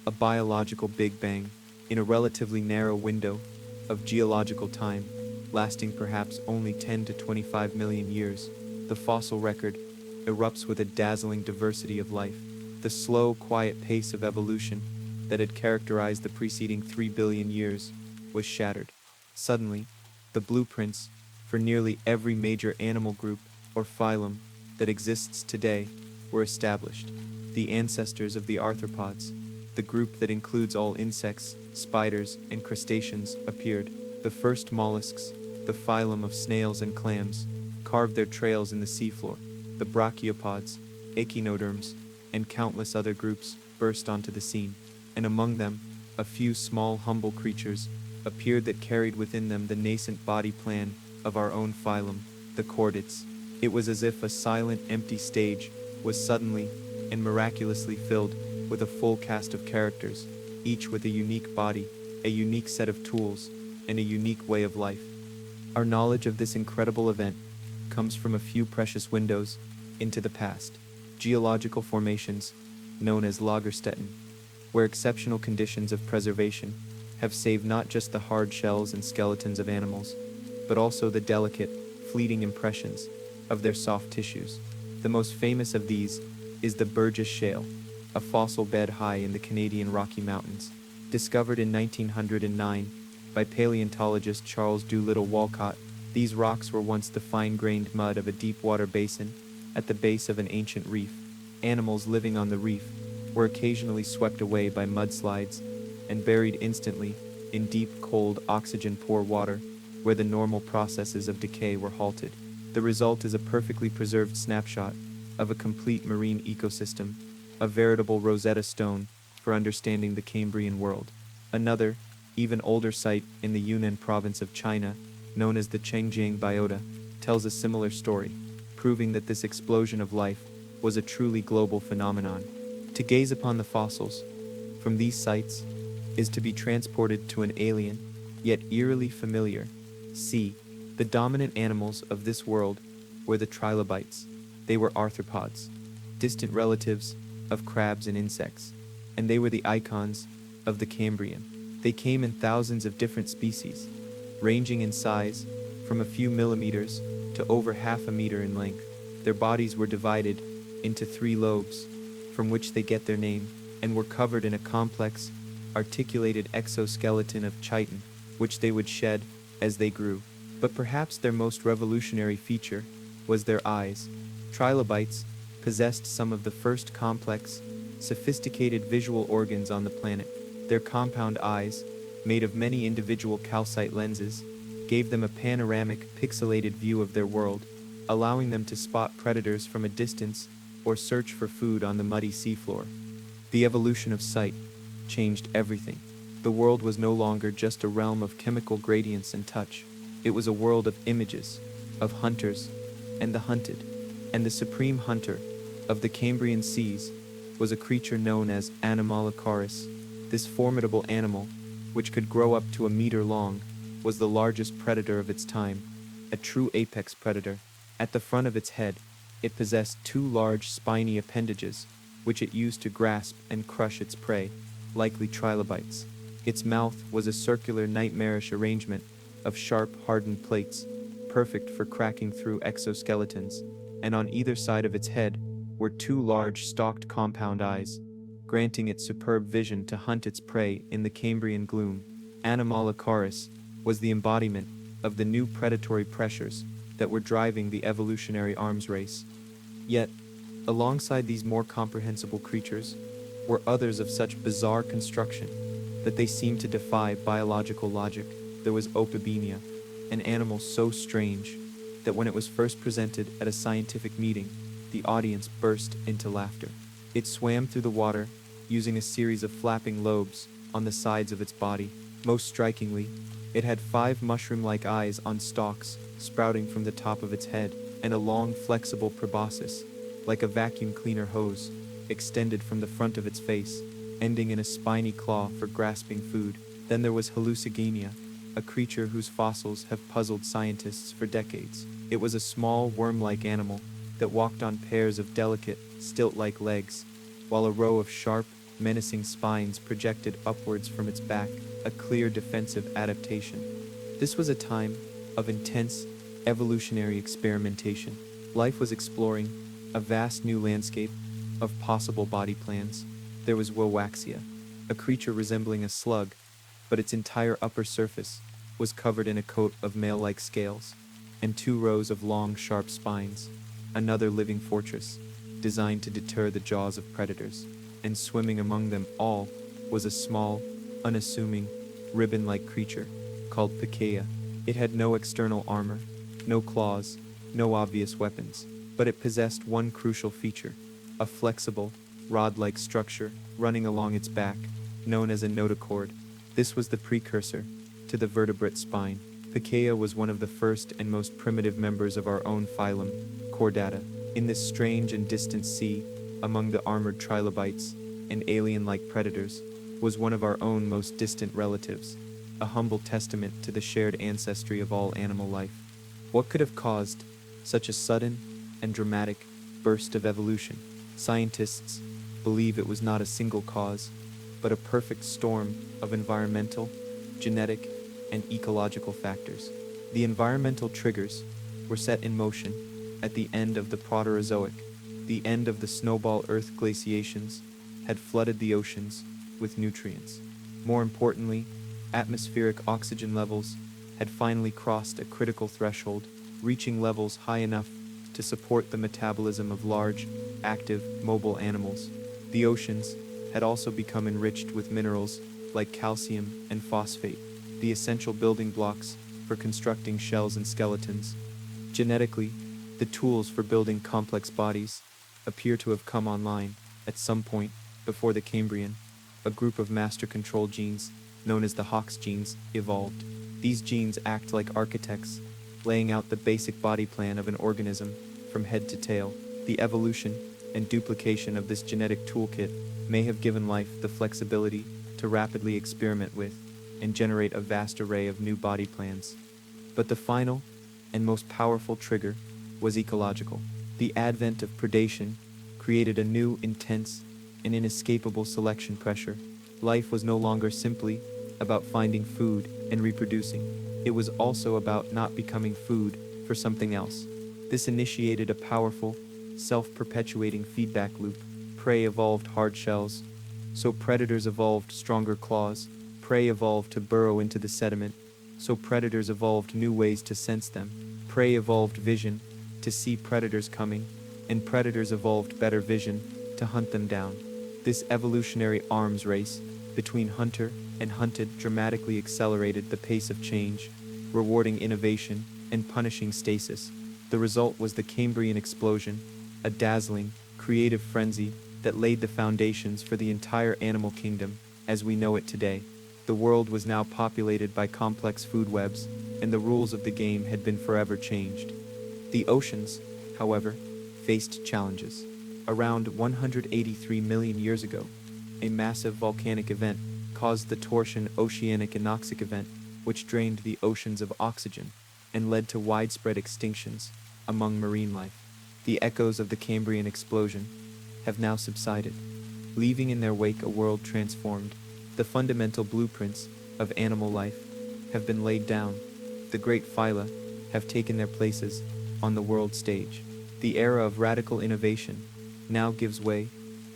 a biological Big Bang in a relatively narrow window of geological time, lasting perhaps only 10 to 25 million years. The fossil record erupts with a dazzling diversity of life. The slow, quiet pace of evolution that had characterized the preceding 3 billion years was shattered. Suddenly, the blueprints for nearly every major animal group or phylum that exists today were established. The ancestors of the arthropods, the group that includes all insects, spiders, and crustaceans, appeared. The first mollusks, the phylum of snails and clams, carved their trails in the seafloor. The brachiopods, echinoderms, and countless other groups burst onto the scene, and among them, a few small, humble creatures appeared that carried within them the nascent body plan of our own phylum, the chordates. It was as if a silent, empty stage was suddenly and miraculously filled with a full cast of characters, each with a unique body, a unique set of tools, and a unique way of life. Our knowledge of this incredible event comes from a few precious windows into the past, geological formations known as Lagerstätten, where exceptional conditions of preservation have saved not just the hard shells and skeletons of animals, but also the delicate, fleeting impressions of their soft tissues. The most famous of these is the Burgess Shale, a fossil bed high in the Canadian Rocky Mountains. Discovered in 1909 by paleontologist Charles Doolittle Walcott, these rocks were once the fine-grained mud of a deep-water basin at the base of an ancient reef. Animals living on the reef were occasionally swept away by mudslides and buried instantly in deep, cold, oxygen-poor water where the normal processes of decay were halted. The result is a perfectly preserved snapshot of a complete marine ecosystem, a veritable Rosetta Stone for understanding the Cambrian world. Another, even older site in the Yunnan province of China, known as the Chengjiang Biota, tells a similar story, proving that this explosion of life was a truly global phenomenon. To gaze upon the fossils from these sites is to be transported to an alien, yet eerily familiar sea. The dominant animals of this world were the trilobites. They were arthropods, distant relatives of crabs and insects, and they were the icons of the Cambrian. They came in thousands of different species, ranging in size from a few millimeters to over half a meter in length. Their bodies were divided into 3 lobes, from which they get their name, and were covered in a complex, articulated exoskeleton of chitin, which they would shed as they grew. But perhaps their most revolutionary feature was their eyes. Trilobites possessed some of the first complex, sophisticated visual organs on the planet. Their compound eyes, made of many individual calcite lenses, gave them a panoramic, pixelated view of their world, allowing them to spot predators from a distance or search for food on the muddy seafloor. The evolution of sight changed everything. The world was no longer just a realm of chemical gradients and touch. It was a world of images, of hunters, and the hunted. And the supreme hunter of the Cambrian seas was a creature known as Anomalocaris. This formidable animal, which could grow up to a meter long, was the largest predator of its time, a true apex predator. At the front of its head, it possessed two large spiny appendages, which it used to grasp and crush its prey, likely trilobites. Its mouth was a circular, nightmarish arrangement of sharp, hardened plates, perfect for cracking through exoskeletons, and on either side of its head were two large, stalked compound eyes, granting it superb vision to hunt its prey in the Cambrian gloom. Anomalocaris was the embodiment of the new predatory pressures that were driving the evolutionary arms race. Yet, alongside these more comprehensible creatures, were others of such bizarre construction that they seemed to defy biological logic. There was Opibenia, an animal so strange that when it was first presented at a scientific meeting, the audience burst into laughter. It swam through the water, using a series of flapping lobes on the sides of its body. Most strikingly, it had 5 mushroom-like eyes on stalks sprouting from the top of its head, and a long, flexible proboscis, like a vacuum cleaner hose, extended from the front of its face, ending in a spiny claw for grasping food. Then there was Hallucigenia, a creature whose fossils have puzzled scientists for decades. It was a small, worm-like animal that walked on pairs of delicate, stilt-like legs, while a row of sharp, menacing spines projected upwards from its back, a clear defensive adaptation. This was a time of intense, evolutionary experimentation. Life was exploring a vast new landscape of possible body plans. There was Wowaxia, a creature resembling a slug, but its entire upper surface was covered in a coat of mail-like scales, and 2 rows of long, sharp spines, another living fortress, designed to deter the jaws of predators. And swimming among them all was a small, unassuming, ribbon-like creature called Pikaia. It had no external armor, no claws, no obvious weapons, but it possessed one crucial feature, a flexible, rod-like structure running along its back, known as a notochord. This was the precursor to the vertebrate spine. Pikaia was one of the first and most primitive members of our own phylum, Chordata. In this strange and distant sea, among the armored trilobites and alien-like predators, was one of our own most distant relatives, a humble testament to the shared ancestry of all animal life. What could have caused such a sudden and dramatic burst of evolution? Scientists believe it was not a single cause, but a perfect storm of environmental, genetic, and ecological factors. The environmental triggers were set in motion at the end of the Proterozoic. The end of the snowball Earth glaciations had flooded the oceans with nutrients. More importantly, atmospheric oxygen levels had finally crossed a critical threshold, reaching levels high enough to support the metabolism of large, active, mobile animals. The oceans had also become enriched with minerals like calcium and phosphate, the essential building blocks for constructing shells and skeletons. Genetically, the tools for building complex bodies appear to have come online at some point before the Cambrian. A group of master control genes, known as the Hox genes, evolved. These genes act like architects, laying out the basic body plan of an organism from head to tail. The evolution and duplication of this genetic toolkit may have given life the flexibility to rapidly experiment with and generate a vast array of new body plans. But the final and most powerful trigger was ecological. The advent of predation created a new, intense, and inescapable selection pressure. Life was no longer simply about finding food and reproducing. It was also about not becoming food for something else. This initiated a powerful, self-perpetuating feedback loop. Prey evolved hard shells, So predators evolved stronger claws, prey evolved to burrow into the sediment, so predators evolved new ways to sense them, prey evolved vision, to see predators coming, and predators evolved better vision, to hunt them down. This evolutionary arms race between hunter and hunted dramatically accelerated the pace of change, rewarding innovation and punishing stasis. The result was the Cambrian explosion, a dazzling, creative frenzy that laid the foundations for the entire animal kingdom as we know it today. The world was now populated by complex food webs, and the rules of the game had been forever changed. The oceans, however, faced challenges. Around 183 million years ago, a massive volcanic event caused the torsion oceanic anoxic event, which drained the oceans of oxygen and led to widespread extinctions among marine life. The echoes of the Cambrian explosion have now subsided, leaving in their wake a world transformed. The fundamental blueprints of animal life have been laid down. The great phyla have taken their places on the world stage. The era of radical innovation now gives way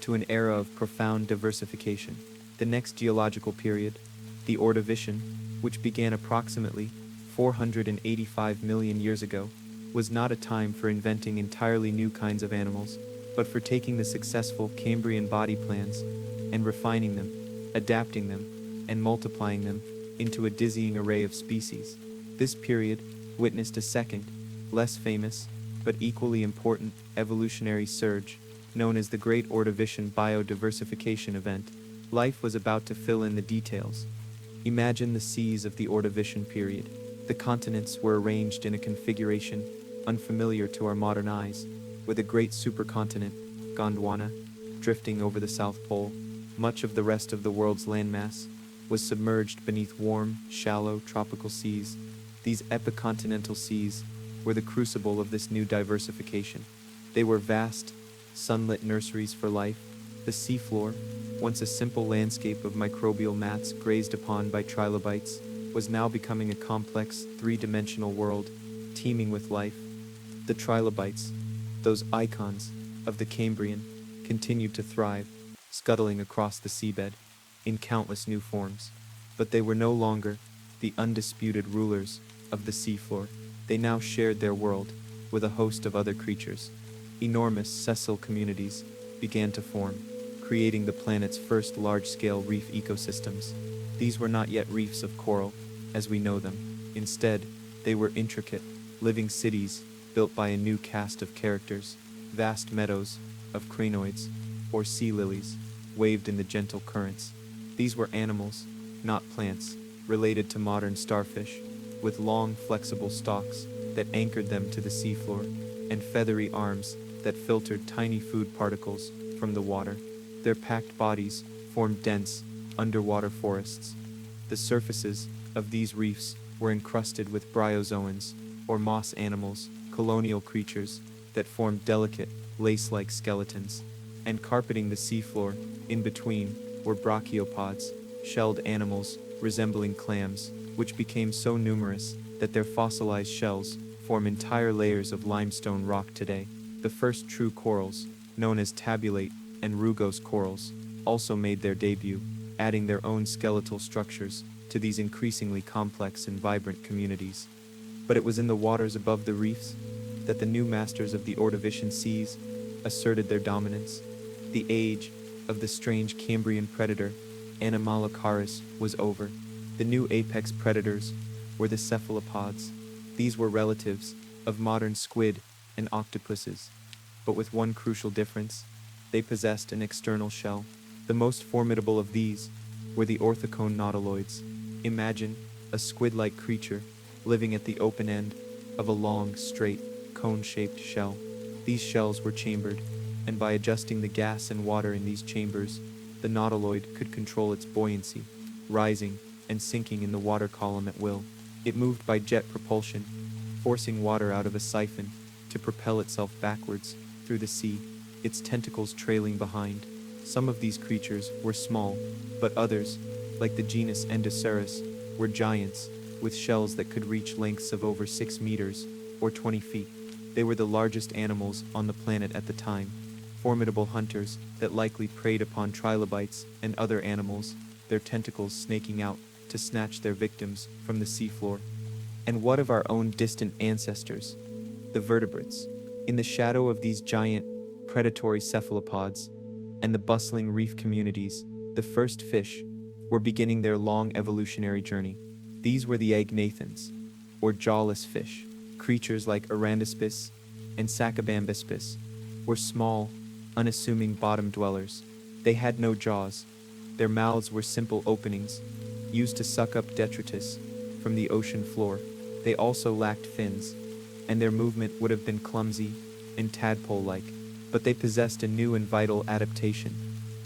to an era of profound diversification. The next geological period, the Ordovician, which began approximately 485 million years ago, was not a time for inventing entirely new kinds of animals, but for taking the successful Cambrian body plans and refining them, adapting them, and multiplying them into a dizzying array of species. This period witnessed a second, less famous, but equally important evolutionary surge, known as the Great Ordovician Biodiversification Event. Life was about to fill in the details. Imagine the seas of the Ordovician period. The continents were arranged in a configuration unfamiliar to our modern eyes, with a great supercontinent, Gondwana, drifting over the South Pole. Much of the rest of the world's landmass was submerged beneath warm, shallow, tropical seas. These epicontinental seas were the crucible of this new diversification. They were vast, sunlit nurseries for life. The seafloor, once a simple landscape of microbial mats grazed upon by trilobites, was now becoming a complex, three-dimensional world, teeming with life. The trilobites, those icons of the Cambrian, continued to thrive, scuttling across the seabed in countless new forms. But they were no longer the undisputed rulers of the seafloor. They now shared their world with a host of other creatures. Enormous sessile communities began to form, creating the planet's first large-scale reef ecosystems. These were not yet reefs of coral, as we know them. Instead, they were intricate, living cities built by a new cast of characters. Vast meadows of crinoids, or sea lilies, waved in the gentle currents. These were animals, not plants, related to modern starfish, with long, flexible stalks that anchored them to the seafloor, and feathery arms that filtered tiny food particles from the water. Their packed bodies formed dense, underwater forests. The surfaces of these reefs were encrusted with bryozoans, or moss animals, colonial creatures that formed delicate, lace-like skeletons. And carpeting the seafloor, in between, were brachiopods, shelled animals resembling clams, which became so numerous that their fossilized shells form entire layers of limestone rock today. The first true corals, known as tabulate and rugose corals, also made their debut, adding their own skeletal structures to these increasingly complex and vibrant communities. But it was in the waters above the reefs that the new masters of the Ordovician seas asserted their dominance. The age of the strange Cambrian predator, Anomalocaris, was over. The new apex predators were the cephalopods. These were relatives of modern squid and octopuses, but with one crucial difference: they possessed an external shell. The most formidable of these were the orthocone nautiloids. Imagine a squid-like creature living at the open end of a long, straight, cone-shaped shell. These shells were chambered, and by adjusting the gas and water in these chambers, the nautiloid could control its buoyancy, rising and sinking in the water column at will. It moved by jet propulsion, forcing water out of a siphon to propel itself backwards through the sea, its tentacles trailing behind. Some of these creatures were small, but others, like the genus Endocerus, were giants, with shells that could reach lengths of over 6 meters, or 20 feet. They were the largest animals on the planet at the time. formidable hunters that likely preyed upon trilobites and other animals, their tentacles snaking out to snatch their victims from the seafloor. And what of our own distant ancestors, the vertebrates? In the shadow of these giant, predatory cephalopods and the bustling reef communities, the first fish were beginning their long evolutionary journey. These were the agnathans, or jawless fish. Creatures like Arandaspis and Sacabambispis were small, unassuming bottom dwellers. They had no jaws. Their mouths were simple openings, used to suck up detritus from the ocean floor. They also lacked fins, and their movement would have been clumsy and tadpole-like, but they possessed a new and vital adaptation.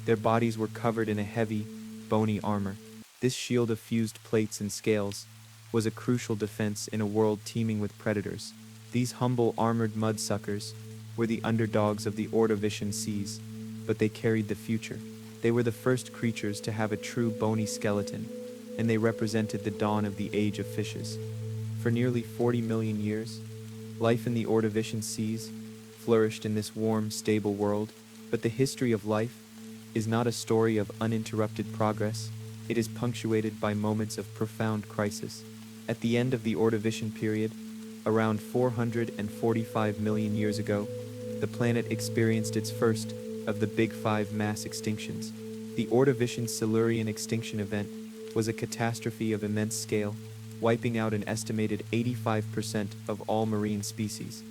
Their bodies were covered in a heavy, bony armor. This shield of fused plates and scales was a crucial defense in a world teeming with predators. These humble armored mudsuckers were the underdogs of the Ordovician seas, but they carried the future. They were the first creatures to have a true bony skeleton, and they represented the dawn of the age of fishes. For nearly 40 million years, life in the Ordovician seas flourished in this warm, stable world, but the history of life is not a story of uninterrupted progress. It is punctuated by moments of profound crisis. At the end of the Ordovician period, around 445 million years ago, the planet experienced its first of the Big Five mass extinctions. The Ordovician Silurian extinction event was a catastrophe of immense scale, wiping out an estimated 85% of all marine species.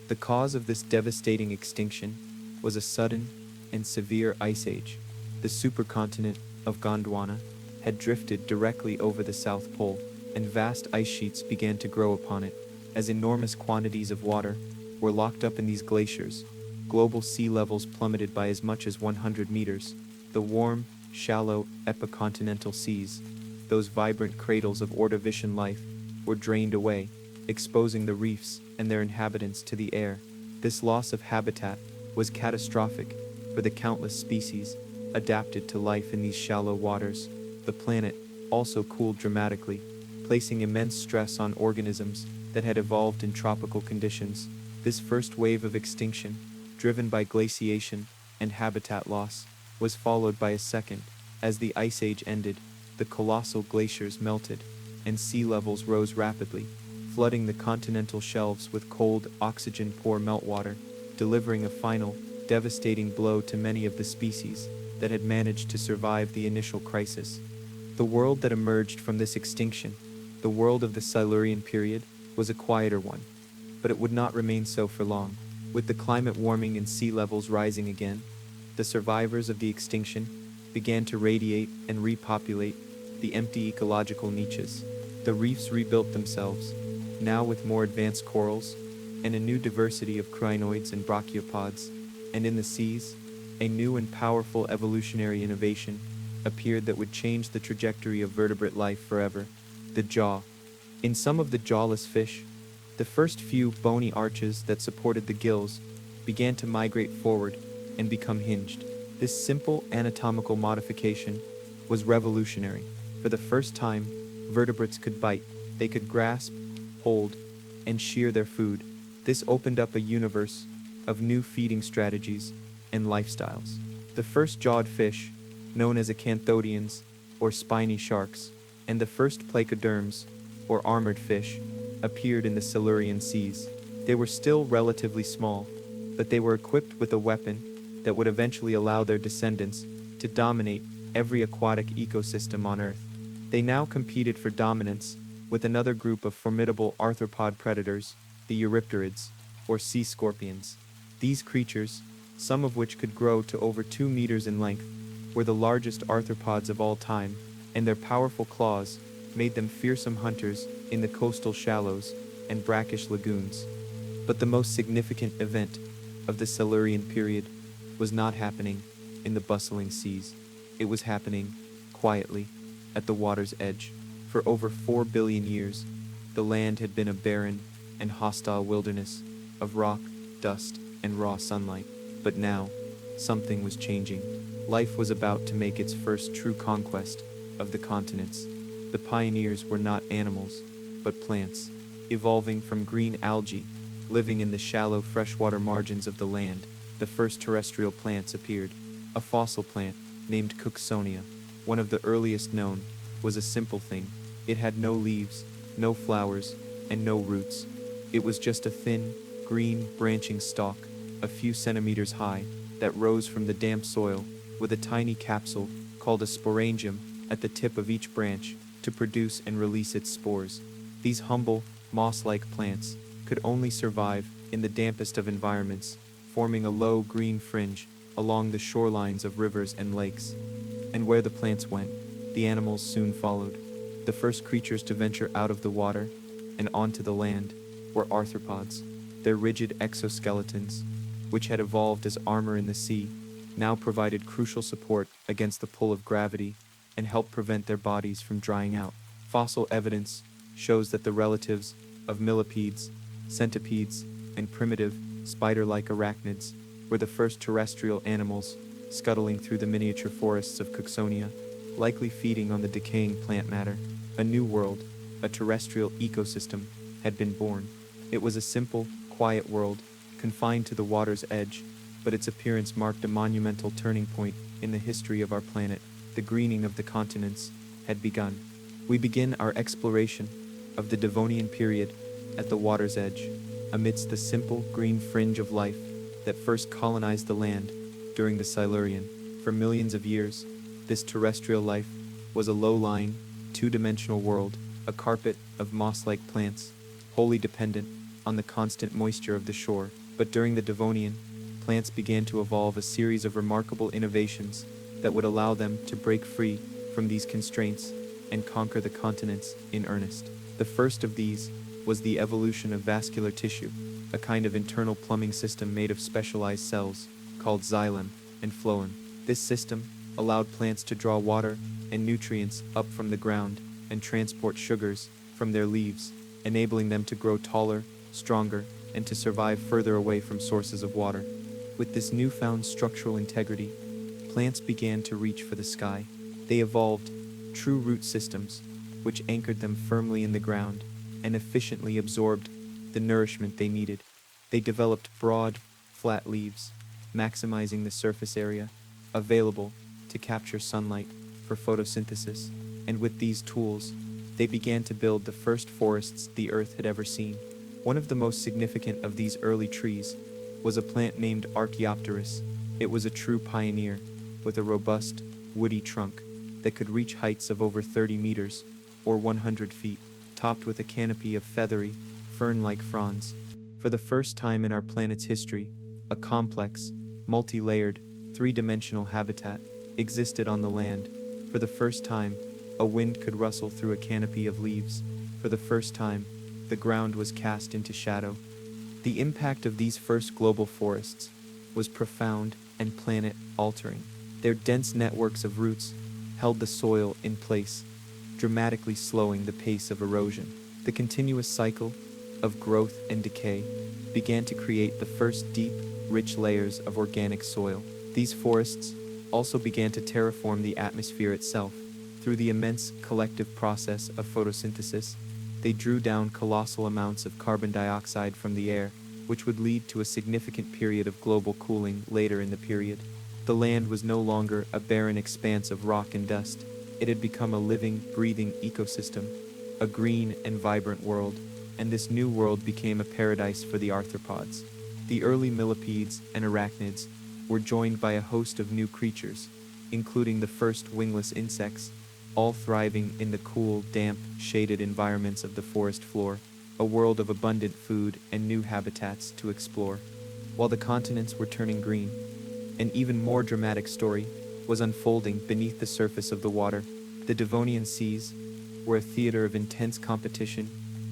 The cause of this devastating extinction was a sudden and severe ice age. The supercontinent of Gondwana had drifted directly over the South Pole, and vast ice sheets began to grow upon it. As enormous quantities of water were locked up in these glaciers, global sea levels plummeted by as much as 100 meters. The warm, shallow epicontinental seas, those vibrant cradles of Ordovician life, were drained away, exposing the reefs and their inhabitants to the air. This loss of habitat was catastrophic for the countless species adapted to life in these shallow waters. The planet also cooled dramatically, placing immense stress on organisms that had evolved in tropical conditions. This first wave of extinction, driven by glaciation and habitat loss, was followed by a second. As the Ice Age ended, the colossal glaciers melted, and sea levels rose rapidly, flooding the continental shelves with cold, oxygen-poor meltwater, delivering a final, devastating blow to many of the species that had managed to survive the initial crisis. The world that emerged from this extinction, the world of the Silurian period, was a quieter one, but it would not remain so for long. With the climate warming and sea levels rising again, the survivors of the extinction began to radiate and repopulate the empty ecological niches. The reefs rebuilt themselves, now with more advanced corals and a new diversity of crinoids and brachiopods, and in the seas, a new and powerful evolutionary innovation appeared that would change the trajectory of vertebrate life forever: the jaw. In some of the jawless fish, the first few bony arches that supported the gills began to migrate forward and become hinged. This simple anatomical modification was revolutionary. For the first time, vertebrates could bite, they could grasp, hold, and shear their food. This opened up a universe of new feeding strategies and lifestyles. The first jawed fish, known as acanthodians, or spiny sharks, and the first placoderms, or armored fish, appeared in the Silurian seas. They were still relatively small, but they were equipped with a weapon that would eventually allow their descendants to dominate every aquatic ecosystem on Earth. They now competed for dominance with another group of formidable arthropod predators, the eurypterids, or sea scorpions. These creatures, some of which could grow to over 2 meters in length, were the largest arthropods of all time, and their powerful claws made them fearsome hunters in the coastal shallows and brackish lagoons. But the most significant event of the Silurian period was not happening in the bustling seas. It was happening quietly at the water's edge. For over 4 billion years, the land had been a barren and hostile wilderness of rock, dust, and raw sunlight. But now, something was changing. Life was about to make its first true conquest of the continents. The pioneers were not animals, but plants, evolving from green algae, living in the shallow freshwater margins of the land. the first terrestrial plants appeared. A fossil plant, named Cooksonia, one of the earliest known, was a simple thing. It had no leaves, no flowers, and no roots. It was just a thin, green, branching stalk, a few centimeters high, that rose from the damp soil, with a tiny capsule, called a sporangium, at the tip of each branch, to produce and release its spores. These humble, moss-like plants could only survive in the dampest of environments, forming a low green fringe along the shorelines of rivers and lakes. And where the plants went, the animals soon followed. The first creatures to venture out of the water and onto the land were arthropods. Their rigid exoskeletons, which had evolved as armor in the sea, now provided crucial support against the pull of gravity and helped prevent their bodies from drying out. Fossil evidence shows that the relatives of millipedes, centipedes, and primitive, spider-like arachnids were the first terrestrial animals scuttling through the miniature forests of Cooksonia, likely feeding on the decaying plant matter. A new world, a terrestrial ecosystem, had been born. It was a simple, quiet world, confined to the water's edge, but its appearance marked a monumental turning point in the history of our planet. The greening of the continents had begun. We begin our exploration of the Devonian period at the water's edge, amidst the simple green fringe of life that first colonized the land during the Silurian. For millions of years, this terrestrial life was a low-lying, two-dimensional world, a carpet of moss-like plants, wholly dependent on the constant moisture of the shore. But during the Devonian, plants began to evolve a series of remarkable innovations that would allow them to break free from these constraints and conquer the continents in earnest. The first of these was the evolution of vascular tissue, a kind of internal plumbing system made of specialized cells called xylem and phloem. This system allowed plants to draw water and nutrients up from the ground and transport sugars from their leaves, enabling them to grow taller, stronger, and to survive further away from sources of water. With this newfound structural integrity, plants began to reach for the sky. They evolved true root systems, which anchored them firmly in the ground and efficiently absorbed the nourishment they needed. They developed broad, flat leaves, maximizing the surface area available to capture sunlight for photosynthesis. And with these tools, they began to build the first forests the Earth had ever seen. One of the most significant of these early trees was a plant named Archaeopteris. It was a true pioneer, with a robust, woody trunk that could reach heights of over 30 meters, or 100 feet, topped with a canopy of feathery, fern-like fronds. For the first time in our planet's history, a complex, multi-layered, three-dimensional habitat existed on the land. For the first time, a wind could rustle through a canopy of leaves. For the first time, the ground was cast into shadow. The impact of these first global forests was profound and planet-altering. Their dense networks of roots held the soil in place, dramatically slowing the pace of erosion. The continuous cycle of growth and decay began to create the first deep, rich layers of organic soil. These forests also began to terraform the atmosphere itself. Through the immense collective process of photosynthesis, they drew down colossal amounts of carbon dioxide from the air, which would lead to a significant period of global cooling later in the period. The land was no longer a barren expanse of rock and dust. It had become a living, breathing ecosystem, a green and vibrant world, and this new world became a paradise for the arthropods. The early millipedes and arachnids were joined by a host of new creatures, including the first wingless insects, all thriving in the cool, damp, shaded environments of the forest floor, a world of abundant food and new habitats to explore. While the continents were turning green, an even more dramatic story was unfolding beneath the surface of the water. The Devonian seas were a theater of intense competition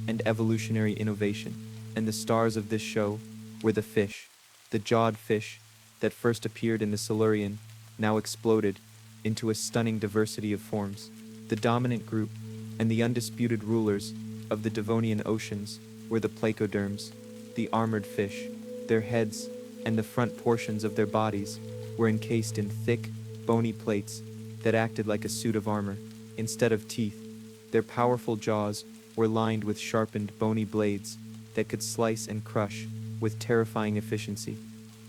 and evolutionary innovation, and the stars of this show were the fish. The jawed fish that first appeared in the Silurian now exploded into a stunning diversity of forms. The dominant group and the undisputed rulers of the Devonian oceans were the placoderms, the armored fish. Their heads and the front portions of their bodies were encased in thick, bony plates that acted like a suit of armor. Instead of teeth, their powerful jaws were lined with sharpened, bony blades that could slice and crush with terrifying efficiency.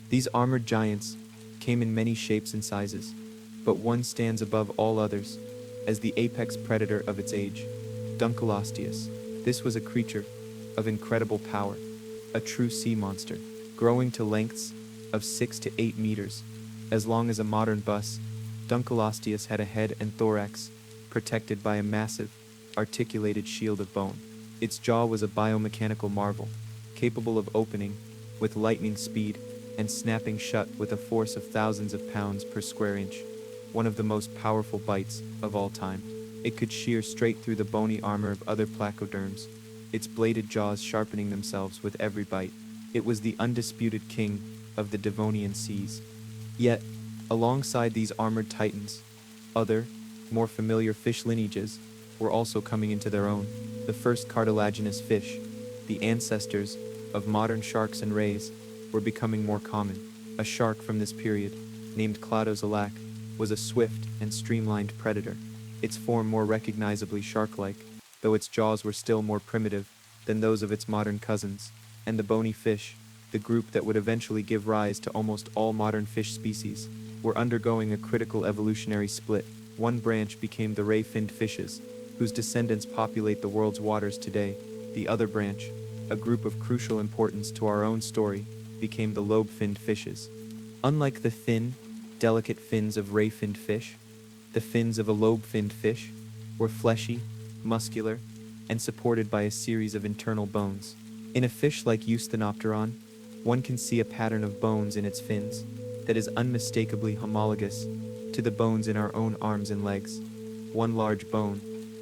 These armored giants came in many shapes and sizes, but one stands above all others as the apex predator of its age, Dunkleosteus. This was a creature of incredible power, a true sea monster, growing to lengths of 6 to 8 meters. As long as a modern bus, Dunkleosteus had a head and thorax protected by a massive, articulated shield of bone. Its jaw was a biomechanical marvel, capable of opening with lightning speed and snapping shut with a force of thousands of pounds per square inch, one of the most powerful bites of all time. It could shear straight through the bony armor of other placoderms, its bladed jaws sharpening themselves with every bite. It was the undisputed king of the Devonian seas. Yet, alongside these armored titans, other, more familiar fish lineages were also coming into their own. The first cartilaginous fish, the ancestors of modern sharks and rays, were becoming more common. A shark from this period, named Cladozelak, was a swift and streamlined predator, its form more recognizably shark-like, though its jaws were still more primitive than those of its modern cousins. And the bony fish, the group that would eventually give rise to almost all modern fish species, were undergoing a critical evolutionary split. One branch became the ray-finned fishes, whose descendants populate the world's waters today. The other branch, a group of crucial importance to our own story, became the lobe-finned fishes. Unlike the thin, delicate fins of ray-finned fish, the fins of a lobe-finned fish were fleshy, muscular, and supported by a series of internal bones. In a fish like Eusthenopteron, one can see a pattern of bones in its fins that is unmistakably homologous to the bones in our own arms and legs. One large bone,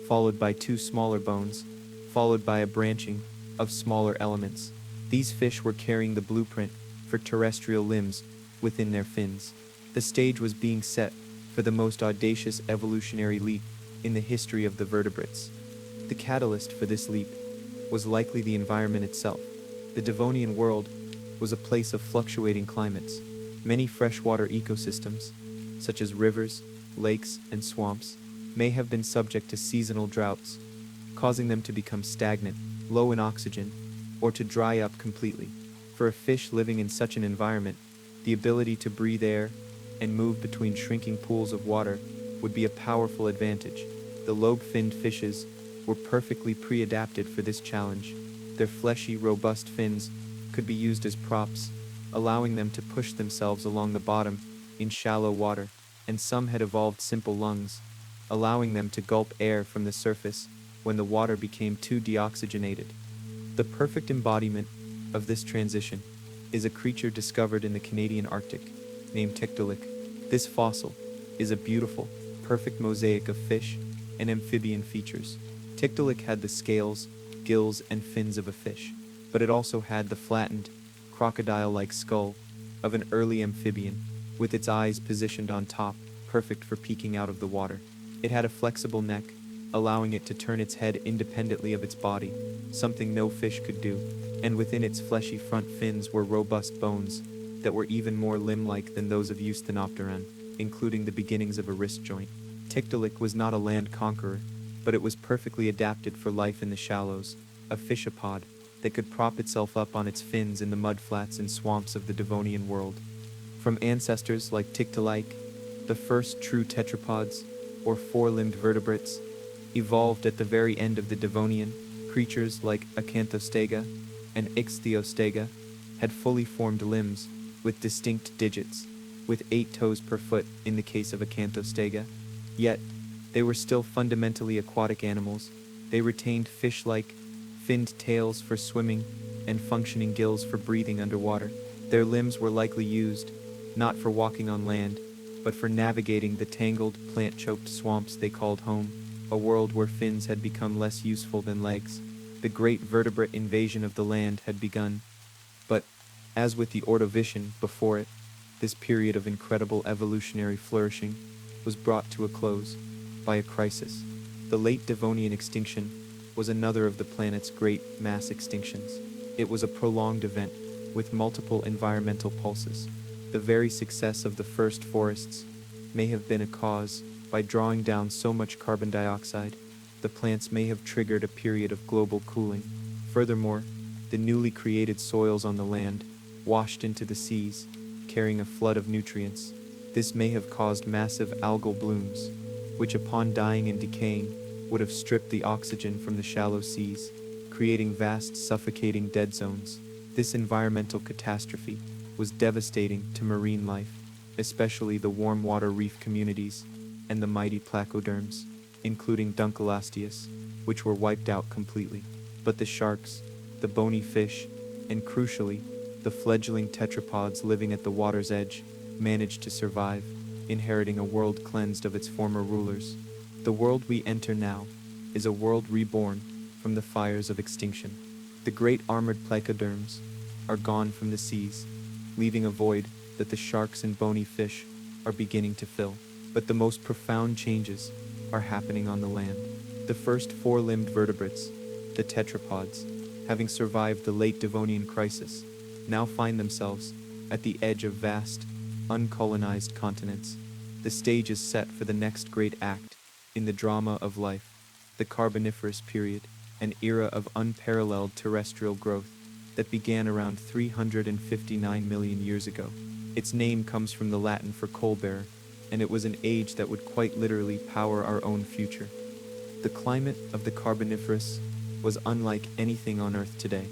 followed by two smaller bones, followed by a branching of smaller elements. These fish were carrying the blueprint for terrestrial limbs within their fins. The stage was being set for the most audacious evolutionary leap in the history of the vertebrates. The catalyst for this leap was likely the environment itself. The Devonian world was a place of fluctuating climates. Many freshwater ecosystems, such as rivers, lakes, and swamps, may have been subject to seasonal droughts, causing them to become stagnant, low in oxygen, or to dry up completely. For a fish living in such an environment, the ability to breathe air and move between shrinking pools of water would be a powerful advantage. The lobe-finned fishes were perfectly pre-adapted for this challenge. Their fleshy, robust fins could be used as props, allowing them to push themselves along the bottom in shallow water, and some had evolved simple lungs, allowing them to gulp air from the surface when the water became too deoxygenated. The perfect embodiment of this transition is a creature discovered in the Canadian Arctic, named Tiktaalik. This fossil is a beautiful, perfect mosaic of fish and amphibian features. Tiktaalik had the scales, gills, and fins of a fish, but it also had the flattened, crocodile-like skull of an early amphibian, with its eyes positioned on top, perfect for peeking out of the water. It had a flexible neck, allowing it to turn its head independently of its body, something no fish could do, and within its fleshy front fins were robust bones that were even more limb-like than those of Eusthenopteron, including the beginnings of a wrist joint. Tiktaalik was not a land conqueror, but it was perfectly adapted for life in the shallows, a fishapod that could prop itself up on its fins in the mudflats and swamps of the Devonian world. From ancestors like Tiktaalik, the first true tetrapods, or four-limbed vertebrates, evolved at the very end of the Devonian. Creatures like Acanthostega and Ichthyostega had fully formed limbs with distinct digits, with 8 toes per foot in the case of Acanthostega. Yet, they were still fundamentally aquatic animals. They retained fish-like, finned tails for swimming and functioning gills for breathing underwater. Their limbs were likely used, not for walking on land, but for navigating the tangled, plant-choked swamps they called home, a world where fins had become less useful than legs. The great vertebrate invasion of the land had begun. But, as with the Ordovician before it, this period of incredible evolutionary flourishing was brought to a close by a crisis. The late Devonian extinction was another of the planet's great mass extinctions. It was a prolonged event, with multiple environmental pulses. The very success of the first forests may have been a cause. By drawing down so much carbon dioxide, the plants may have triggered a period of global cooling. Furthermore, the newly created soils on the land washed into the seas, carrying a flood of nutrients. This may have caused massive algal blooms, which upon dying and decaying would have stripped the oxygen from the shallow seas, creating vast suffocating dead zones. This environmental catastrophe was devastating to marine life, especially the warm water reef communities and the mighty placoderms, including Dunkleosteus, which were wiped out completely. But the sharks, the bony fish, and crucially, the fledgling tetrapods living at the water's edge managed to survive, inheriting a world cleansed of its former rulers. The world we enter now is a world reborn from the fires of extinction. The great armored placoderms are gone from the seas, leaving a void that the sharks and bony fish are beginning to fill. But the most profound changes are happening on the land. The first four-limbed vertebrates, the tetrapods, having survived the late Devonian crisis, now find themselves at the edge of vast, uncolonized continents. The stage is set for the next great act in the drama of life, the Carboniferous period, an era of unparalleled terrestrial growth that began around 359 million years ago. Its name comes from the Latin for coal-bearer, and it was an age that would quite literally power our own future. The climate of the Carboniferous was unlike anything on Earth today.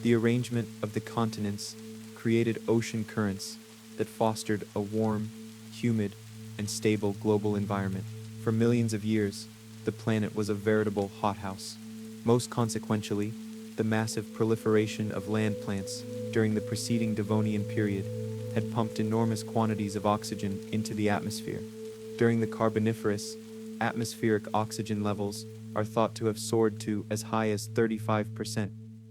The arrangement of the continents created ocean currents that fostered a warm, humid, and stable global environment. For millions of years, the planet was a veritable hothouse. Most consequentially, the massive proliferation of land plants during the preceding Devonian period had pumped enormous quantities of oxygen into the atmosphere. During the Carboniferous, atmospheric oxygen levels are thought to have soared to as high as 35%,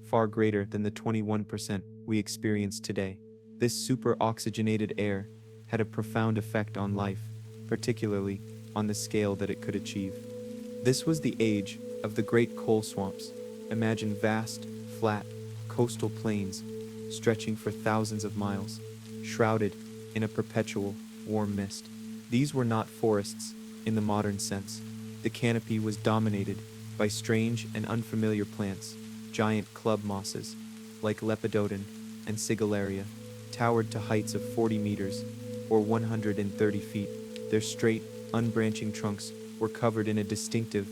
far greater than the 21% we experience today. This super-oxygenated air had a profound effect on life, particularly on the scale that it could achieve. This was the age of the great coal swamps. Imagine vast, flat, coastal plains stretching for thousands of miles, shrouded in a perpetual, warm mist. These were not forests in the modern sense. The canopy was dominated by strange and unfamiliar plants. Giant club mosses, like Lepidodon and Sigillaria, towered to heights of 40 meters, or 130 feet. Their straight, unbranching trunks were covered in a distinctive,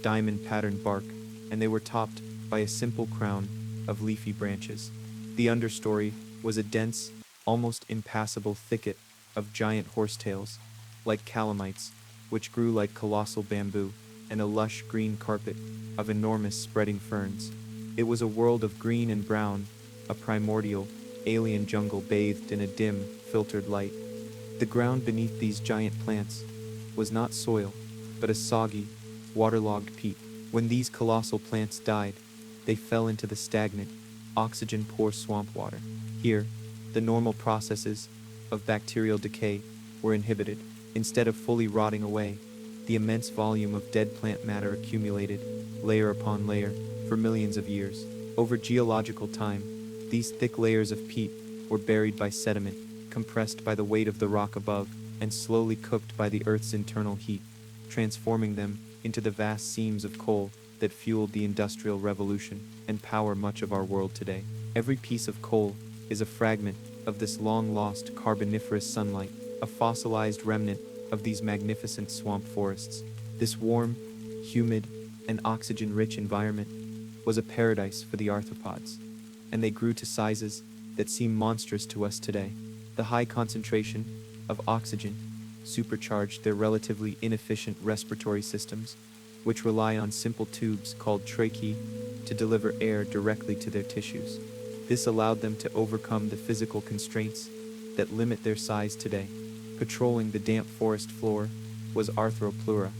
diamond-patterned bark, and they were topped by a simple crown of leafy branches. The understory was a dense, almost impassable thicket of giant horsetails, like calamites, which grew like colossal bamboo, and a lush green carpet of enormous spreading ferns. It was a world of green and brown, a primordial, alien jungle bathed in a dim, filtered light. The ground beneath these giant plants was not soil, but a soggy, waterlogged peat. When these colossal plants died, they fell into the stagnant, oxygen-poor swamp water. Here, the normal processes of bacterial decay were inhibited. Instead of fully rotting away, the immense volume of dead plant matter accumulated, layer upon layer, for millions of years. Over geological time, these thick layers of peat were buried by sediment, compressed by the weight of the rock above, and slowly cooked by the Earth's internal heat, transforming them into the vast seams of coal that fueled the Industrial Revolution and power much of our world today. Every piece of coal is a fragment of this long-lost Carboniferous sunlight, a fossilized remnant of these magnificent swamp forests. This warm, humid, and oxygen-rich environment was a paradise for the arthropods, and they grew to sizes that seem monstrous to us today. The high concentration of oxygen supercharged their relatively inefficient respiratory systems, which rely on simple tubes called tracheae to deliver air directly to their tissues. This allowed them to overcome the physical constraints that limit their size today. Patrolling the damp forest floor was Arthropleura,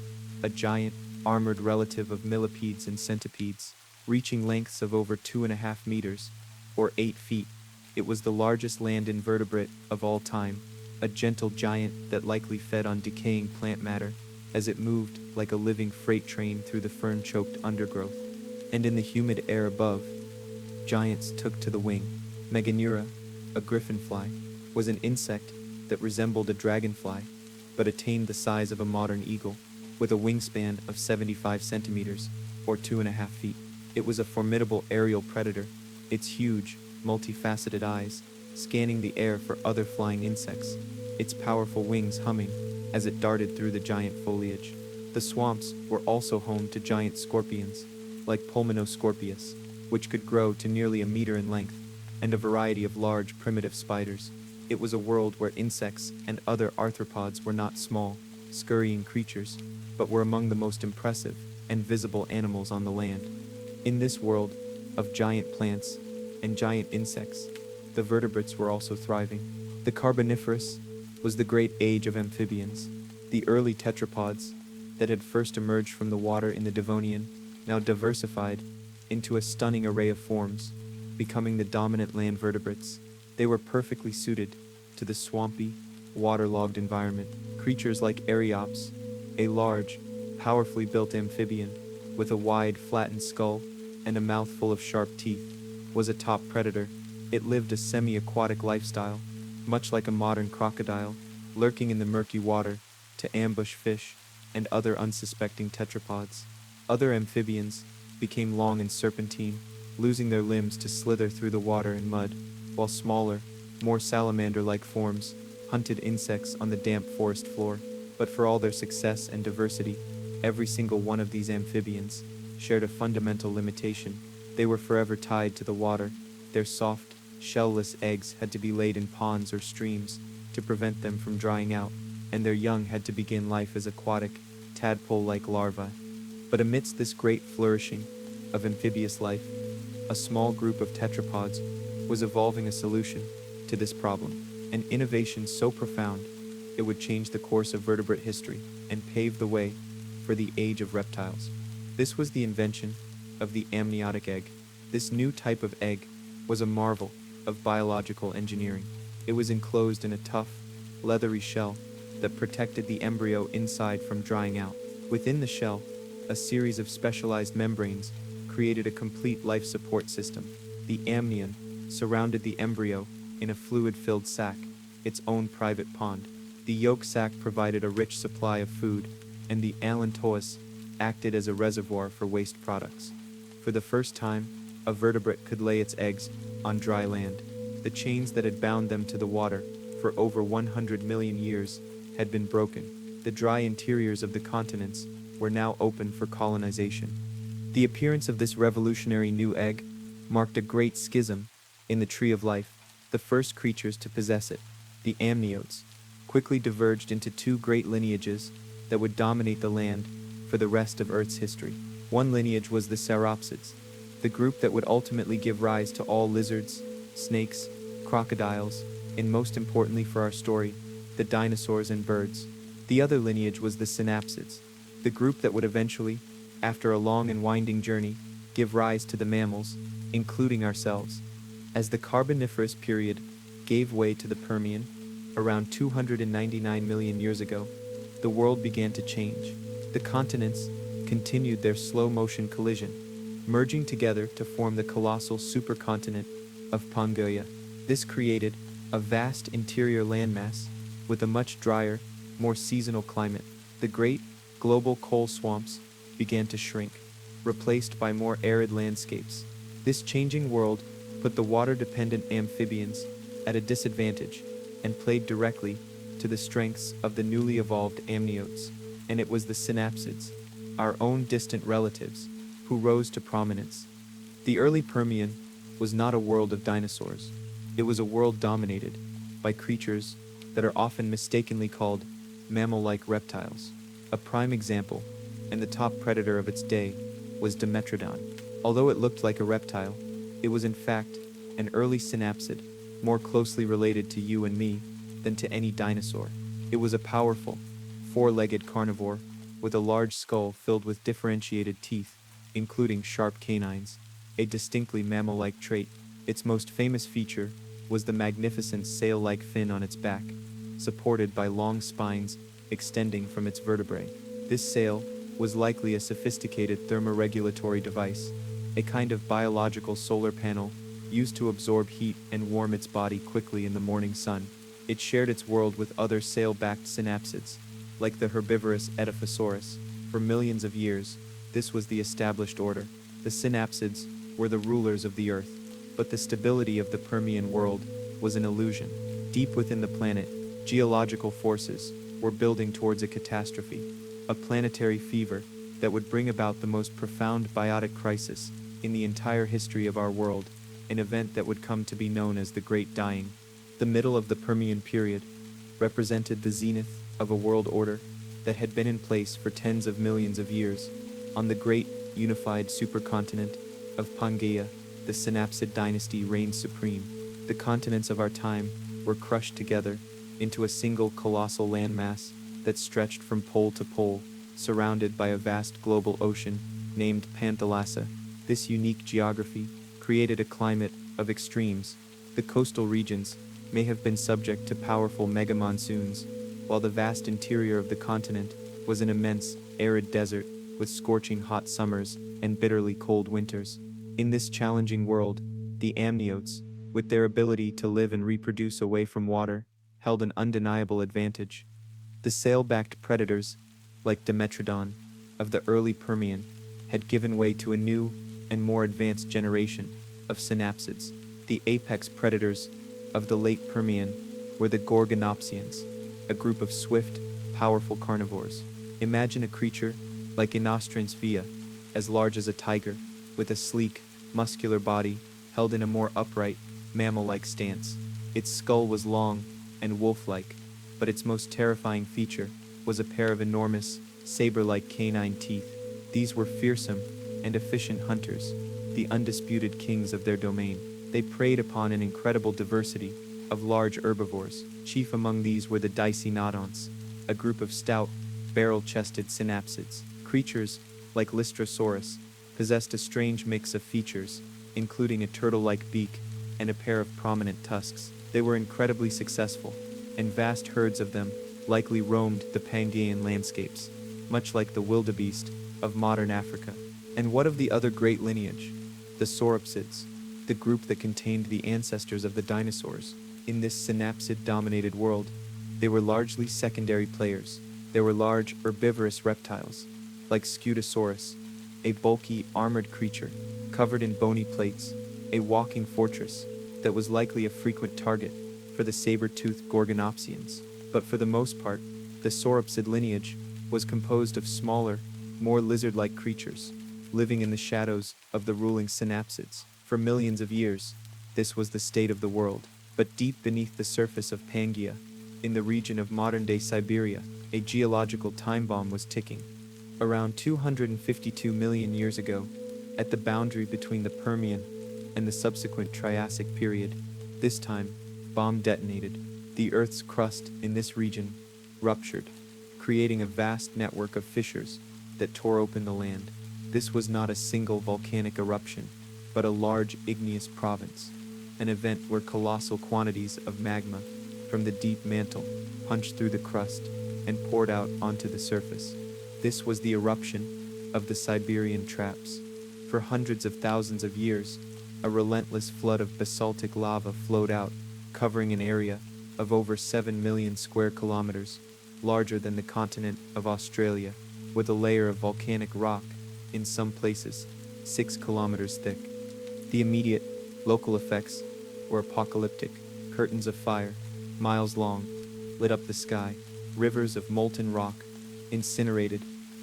a giant, armored relative of millipedes and centipedes, reaching lengths of over 2.5 meters, or 8 feet. It was the largest land invertebrate of all time, a gentle giant that likely fed on decaying plant matter as it moved like a living freight train through the fern-choked undergrowth. And in the humid air above, giants took to the wing. Meganeura, a griffinfly, was an insect that resembled a dragonfly, but attained the size of a modern eagle, with a wingspan of 75 centimeters, or 2.5 feet. It was a formidable aerial predator. Its huge, multifaceted eyes scanning the air for other flying insects, its powerful wings humming as it darted through the giant foliage. The swamps were also home to giant scorpions, like Pulmonoscorpius, which could grow to nearly a meter in length, and a variety of large primitive spiders. It was a world where insects and other arthropods were not small, scurrying creatures, but were among the most impressive and visible animals on the land. In this world of giant plants and giant insects, the vertebrates were also thriving. The Carboniferous was the great age of amphibians. The early tetrapods that had first emerged from the water in the Devonian now diversified into a stunning array of forms, becoming the dominant land vertebrates. They were perfectly suited to the swampy, waterlogged environment. Creatures like Archaeops, a large, powerfully built amphibian with a wide, flattened skull and a mouth full of sharp teeth, was a top predator. It lived a semi-aquatic lifestyle, much like a modern crocodile, lurking in the murky water to ambush fish and other unsuspecting tetrapods. Other amphibians became long and serpentine, losing their limbs to slither through the water and mud, while smaller, more salamander-like forms hunted insects on the damp forest floor. But for all their success and diversity, every single one of these amphibians shared a fundamental limitation. They were forever tied to the water. Their soft, shell-less eggs had to be laid in ponds or streams to prevent them from drying out, and their young had to begin life as aquatic, tadpole-like larvae. But amidst this great flourishing of amphibious life, a small group of tetrapods was evolving a solution to this problem, an innovation so profound it would change the course of vertebrate history and pave the way for the age of reptiles. This was the invention of the amniotic egg. This new type of egg was a marvel of biological engineering. It was enclosed in a tough, leathery shell that protected the embryo inside from drying out. Within the shell, a series of specialized membranes created a complete life support system. The amnion surrounded the embryo in a fluid-filled sac, its own private pond. The yolk sac provided a rich supply of food, and the allantois acted as a reservoir for waste products. For the first time, a vertebrate could lay its eggs on dry land. The chains that had bound them to the water for over 100 million years had been broken. The dry interiors of the continents were now open for colonization. The appearance of this revolutionary new egg marked a great schism in the tree of life. The first creatures to possess it, the amniotes, quickly diverged into two great lineages that would dominate the land for the rest of Earth's history. One lineage was the sauropsids, the group that would ultimately give rise to all lizards, snakes, crocodiles, and most importantly for our story, the dinosaurs and birds. The other lineage was the synapsids, the group that would eventually, after a long and winding journey, give rise to the mammals, including ourselves. As the Carboniferous period gave way to the Permian, around 299 million years ago, the world began to change. The continents continued their slow-motion collision, merging together to form the colossal supercontinent of Pangea. This created a vast interior landmass with a much drier, more seasonal climate. The great global coal swamps began to shrink, replaced by more arid landscapes. This changing world put the water-dependent amphibians at a disadvantage and played directly to the strengths of the newly evolved amniotes. And it was the synapsids, our own distant relatives, who rose to prominence. The early Permian was not a world of dinosaurs. It was a world dominated by creatures that are often mistakenly called mammal-like reptiles. A prime example, and the top predator of its day, was Dimetrodon. Although it looked like a reptile, it was in fact an early synapsid, more closely related to you and me than to any dinosaur. It was a powerful, four-legged carnivore with a large skull filled with differentiated teeth, including sharp canines, a distinctly mammal-like trait. Its most famous feature was the magnificent sail-like fin on its back, supported by long spines extending from its vertebrae. This sail was likely a sophisticated thermoregulatory device, a kind of biological solar panel used to absorb heat and warm its body quickly in the morning sun. It shared its world with other sail-backed synapsids, like the herbivorous Edaphosaurus. For millions of years, this was the established order. The synapsids were the rulers of the earth, but the stability of the Permian world was an illusion. Deep within the planet, geological forces were building towards a catastrophe, a planetary fever that would bring about the most profound biotic crisis in the entire history of our world, an event that would come to be known as the Great Dying. The middle of the Permian period represented the zenith of a world order that had been in place for tens of millions of years. On the great unified supercontinent of Pangaea, the Synapsid dynasty reigned supreme. The continents of our time were crushed together into a single colossal landmass that stretched from pole to pole, surrounded by a vast global ocean named Panthalassa. This unique geography created a climate of extremes. The coastal regions may have been subject to powerful mega monsoons, while the vast interior of the continent was an immense, arid desert with scorching hot summers and bitterly cold winters. In this challenging world, the amniotes, with their ability to live and reproduce away from water, held an undeniable advantage. The sail-backed predators, like Dimetrodon, of the early Permian, had given way to a new and more advanced generation of synapsids. The apex predators of the late Permian were the Gorgonopsians, a group of swift, powerful carnivores. Imagine a creature like Inostrans via, as large as a tiger, with a sleek, muscular body held in a more upright, mammal-like stance. Its skull was long and wolf-like, but its most terrifying feature was a pair of enormous, saber-like canine teeth. These were fearsome and efficient hunters, the undisputed kings of their domain. They preyed upon an incredible diversity of large herbivores. Chief among these were the Dicynodonts, a group of stout, barrel-chested synapsids. Creatures, like Lystrosaurus, possessed a strange mix of features, including a turtle-like beak and a pair of prominent tusks. They were incredibly successful, and vast herds of them likely roamed the Pangaean landscapes, much like the wildebeest of modern Africa. And what of the other great lineage, the Sauropsids, the group that contained the ancestors of the dinosaurs? In this synapsid-dominated world, they were largely secondary players. There were large, herbivorous reptiles, like Scutosaurus, a bulky, armored creature, covered in bony plates, a walking fortress that was likely a frequent target for the saber-toothed Gorgonopsians. But for the most part, the Sauropsid lineage was composed of smaller, more lizard-like creatures, living in the shadows of the ruling synapsids. For millions of years, this was the state of the world. But deep beneath the surface of Pangaea, in the region of modern-day Siberia, a geological time bomb was ticking. Around 252 million years ago, at the boundary between the Permian and the subsequent Triassic period, this time, bomb detonated. The Earth's crust in this region ruptured, creating a vast network of fissures that tore open the land. This was not a single volcanic eruption, but a large igneous province, an event where colossal quantities of magma from the deep mantle punched through the crust and poured out onto the surface. This was the eruption of the Siberian Traps. For hundreds of thousands of years, a relentless flood of basaltic lava flowed out, covering an area of over 7 million square kilometers, larger than the continent of Australia, with a layer of volcanic rock, in some places, 6 kilometers thick. The immediate, local effects were apocalyptic. Curtains of fire, miles long, lit up the sky. Rivers of molten rock incinerated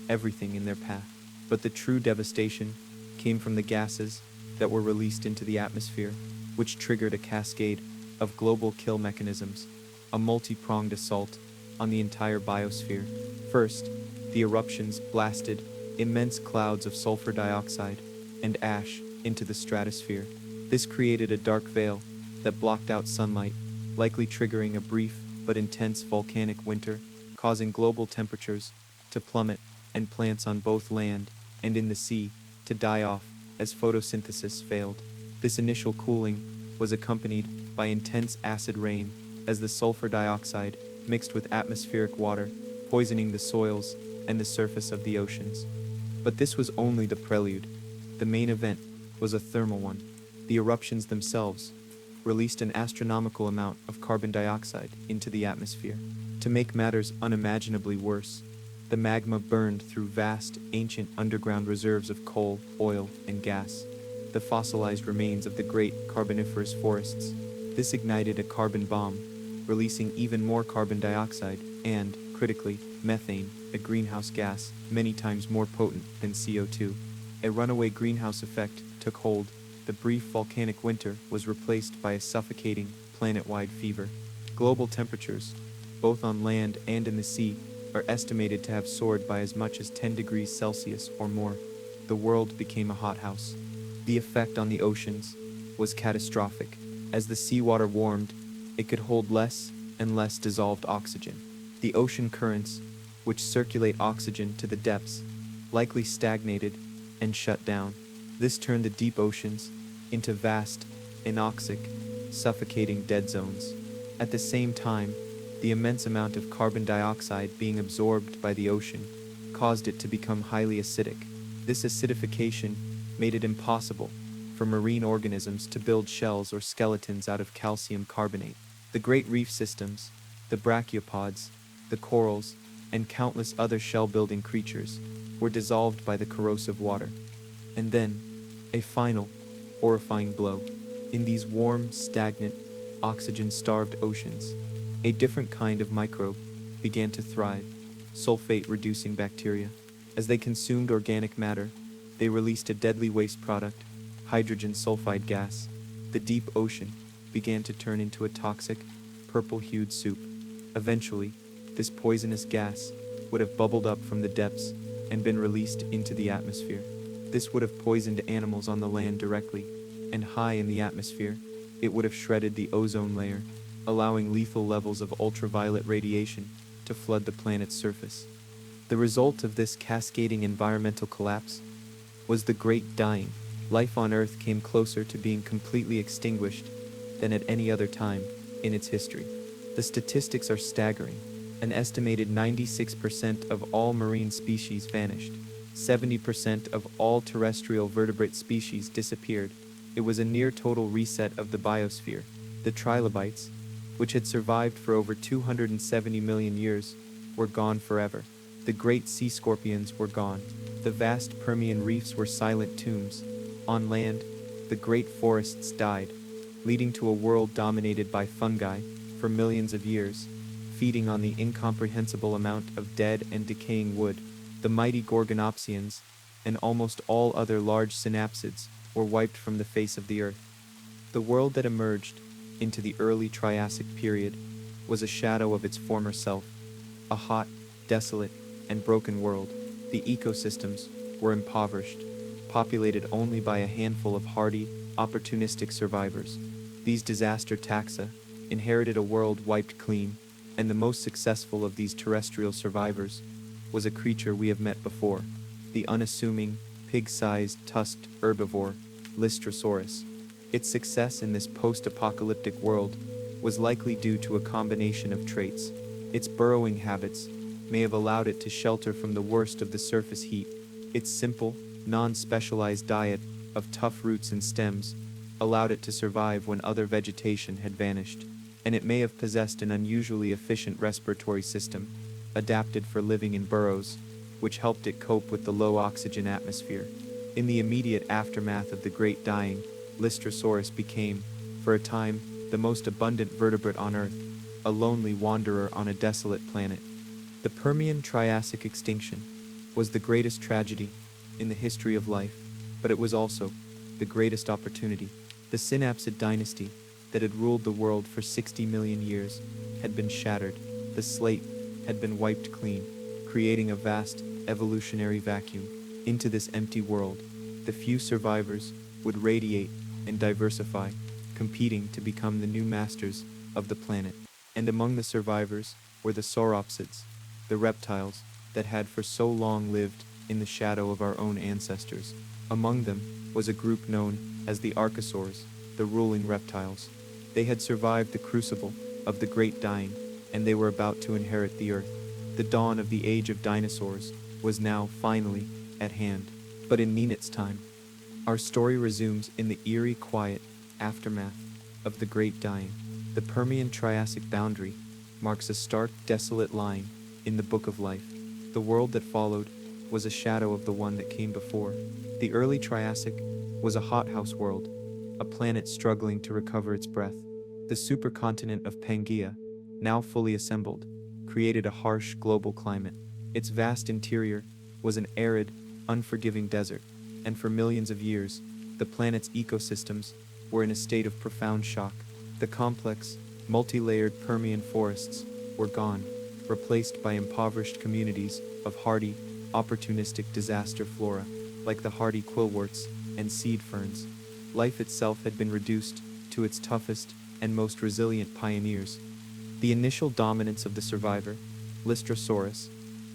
everything in their path. But the true devastation came from the gases that were released into the atmosphere, which triggered a cascade of global kill mechanisms, a multi-pronged assault on the entire biosphere. First, the eruptions blasted immense clouds of sulfur dioxide and ash into the stratosphere. This created a dark veil that blocked out sunlight, likely triggering a brief but intense volcanic winter, causing global temperatures to plummet and plants on both land and in the sea to die off as photosynthesis failed. This initial cooling was accompanied by intense acid rain as the sulfur dioxide mixed with atmospheric water, poisoning the soils and the surface of the oceans. But this was only the prelude. The main event was a thermal one. The eruptions themselves released an astronomical amount of carbon dioxide into the atmosphere. To make matters unimaginably worse, the magma burned through vast, ancient underground reserves of coal, oil, and gas, the fossilized remains of the great Carboniferous forests. This ignited a carbon bomb, releasing even more carbon dioxide and, critically, methane, a greenhouse gas many times more potent than CO2. A runaway greenhouse effect took hold. The brief volcanic winter was replaced by a suffocating, planet-wide fever. Global temperatures, both on land and in the sea, are estimated to have soared by as much as 10 degrees Celsius or more. The world became a hothouse. The effect on the oceans was catastrophic. As the seawater warmed, it could hold less and less dissolved oxygen. The ocean currents, which circulate oxygen to the depths, likely stagnated and shut down. This turned the deep oceans into vast, anoxic, suffocating dead zones. At the same time, the immense amount of carbon dioxide being absorbed by the ocean caused it to become highly acidic. This acidification made it impossible for marine organisms to build shells or skeletons out of calcium carbonate. The great reef systems, the brachiopods, the corals, and countless other shell-building creatures were dissolved by the corrosive water. And then, a final, horrifying blow. In these warm, stagnant, oxygen-starved oceans, a different kind of microbe began to thrive, sulfate-reducing bacteria. As they consumed organic matter, they released a deadly waste product, hydrogen sulfide gas. The deep ocean began to turn into a toxic, purple-hued soup. Eventually, this poisonous gas would have bubbled up from the depths and been released into the atmosphere. This would have poisoned animals on the land directly, and high in the atmosphere, it would have shredded the ozone layer, allowing lethal levels of ultraviolet radiation to flood the planet's surface. The result of this cascading environmental collapse was the Great Dying. Life on Earth came closer to being completely extinguished than at any other time in its history. The statistics are staggering. An estimated 96% of all marine species vanished. 70% of all terrestrial vertebrate species disappeared. It was a near total reset of the biosphere. The trilobites, which had survived for over 270 million years, were gone forever. The great sea scorpions were gone. The vast Permian reefs were silent tombs. On land, the great forests died, leading to a world dominated by fungi for millions of years, feeding on the incomprehensible amount of dead and decaying wood. The mighty Gorgonopsians and almost all other large synapsids were wiped from the face of the earth. The world that emerged into the early Triassic period was a shadow of its former self, a hot, desolate, and broken world. The ecosystems were impoverished, populated only by a handful of hardy, opportunistic survivors. These disaster taxa inherited a world wiped clean, and the most successful of these terrestrial survivors was a creature we have met before, the unassuming, pig-sized, tusked herbivore, Lystrosaurus. Its success in this post-apocalyptic world was likely due to a combination of traits. Its burrowing habits may have allowed it to shelter from the worst of the surface heat. Its simple, non-specialized diet of tough roots and stems allowed it to survive when other vegetation had vanished. And it may have possessed an unusually efficient respiratory system, adapted for living in burrows, which helped it cope with the low oxygen atmosphere. In the immediate aftermath of the Great Dying, Lystrosaurus became, for a time, the most abundant vertebrate on Earth, a lonely wanderer on a desolate planet. The Permian-Triassic extinction was the greatest tragedy in the history of life, but it was also the greatest opportunity. The Synapsid dynasty that had ruled the world for 60 million years had been shattered. The slate had been wiped clean, creating a vast evolutionary vacuum. Into this empty world, the few survivors would radiate and diversify, competing to become the new masters of the planet. And among the survivors were the sauropsids, the reptiles that had for so long lived in the shadow of our own ancestors. Among them was a group known as the Archosaurs, the ruling reptiles. They had survived the crucible of the Great Dying, and they were about to inherit the Earth. The dawn of the age of dinosaurs was now, finally, at hand. But in Nenet's time, our story resumes in the eerie, quiet aftermath of the Great Dying. The Permian-Triassic boundary marks a stark, desolate line in the Book of Life. The world that followed was a shadow of the one that came before. The early Triassic was a hothouse world, a planet struggling to recover its breath. The supercontinent of Pangaea, now fully assembled, created a harsh global climate. Its vast interior was an arid, unforgiving desert, and for millions of years, the planet's ecosystems were in a state of profound shock. The complex, multi-layered Permian forests were gone, replaced by impoverished communities of hardy, opportunistic disaster flora, like the hardy quillworts and seed ferns. Life itself had been reduced to its toughest and most resilient pioneers. The initial dominance of the survivor, Lystrosaurus,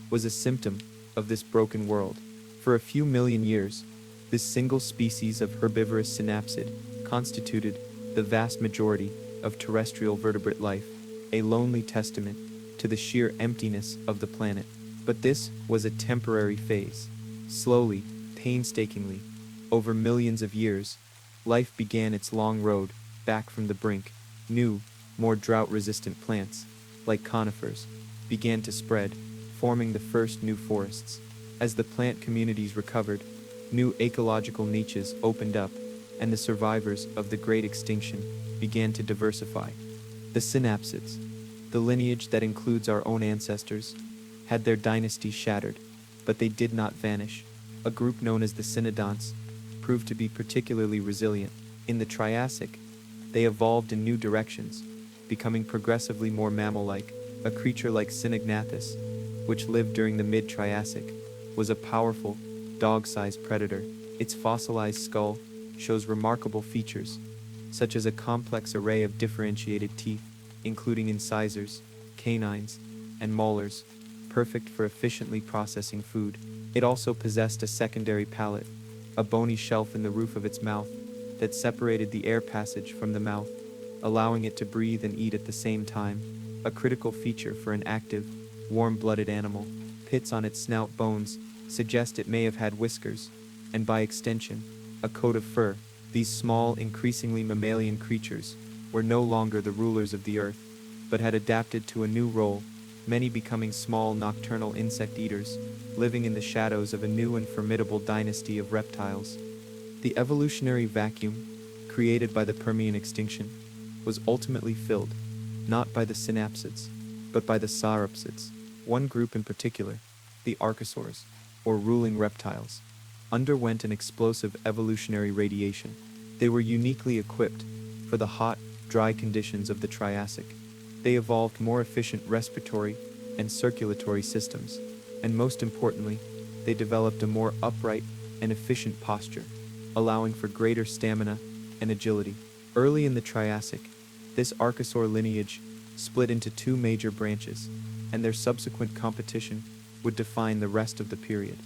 was a symptom of this broken world. For a few million years, this single species of herbivorous synapsid constituted the vast majority of terrestrial vertebrate life, a lonely testament to the sheer emptiness of the planet. But this was a temporary phase. Slowly, painstakingly, over millions of years, life began its long road back from the brink. New, more drought-resistant plants, like conifers, began to spread, forming the first new forests. As the plant communities recovered, new ecological niches opened up, and the survivors of the Great Extinction began to diversify. The synapsids, the lineage that includes our own ancestors, had their dynasty shattered, but they did not vanish. A group known as the cynodonts proved to be particularly resilient. In the Triassic, they evolved in new directions, becoming progressively more mammal-like. A creature like Cynaegnathus, which lived during the mid-Triassic, was a powerful, dog-sized predator. Its fossilized skull shows remarkable features, such as a complex array of differentiated teeth, including incisors, canines, and molars, perfect for efficiently processing food. It also possessed a secondary palate, a bony shelf in the roof of its mouth that separated the air passage from the mouth, allowing it to breathe and eat at the same time, a critical feature for an active, warm-blooded animal. Pits on its snout bones suggest it may have had whiskers, and by extension, a coat of fur. These small, increasingly mammalian creatures were no longer the rulers of the earth, but had adapted to a new role, many becoming small nocturnal insect eaters, living in the shadows of a new and formidable dynasty of reptiles. The evolutionary vacuum, created by the Permian extinction, was ultimately filled, not by the synapsids, but by the sauropsids. One group in particular, the archosaurs, or ruling reptiles, underwent an explosive evolutionary radiation. They were uniquely equipped for the hot, dry conditions of the Triassic. They evolved more efficient respiratory and circulatory systems, and most importantly, they developed a more upright and efficient posture, allowing for greater stamina and agility. Early in the Triassic, this archosaur lineage split into two major branches, and their subsequent competition would define the rest of the period.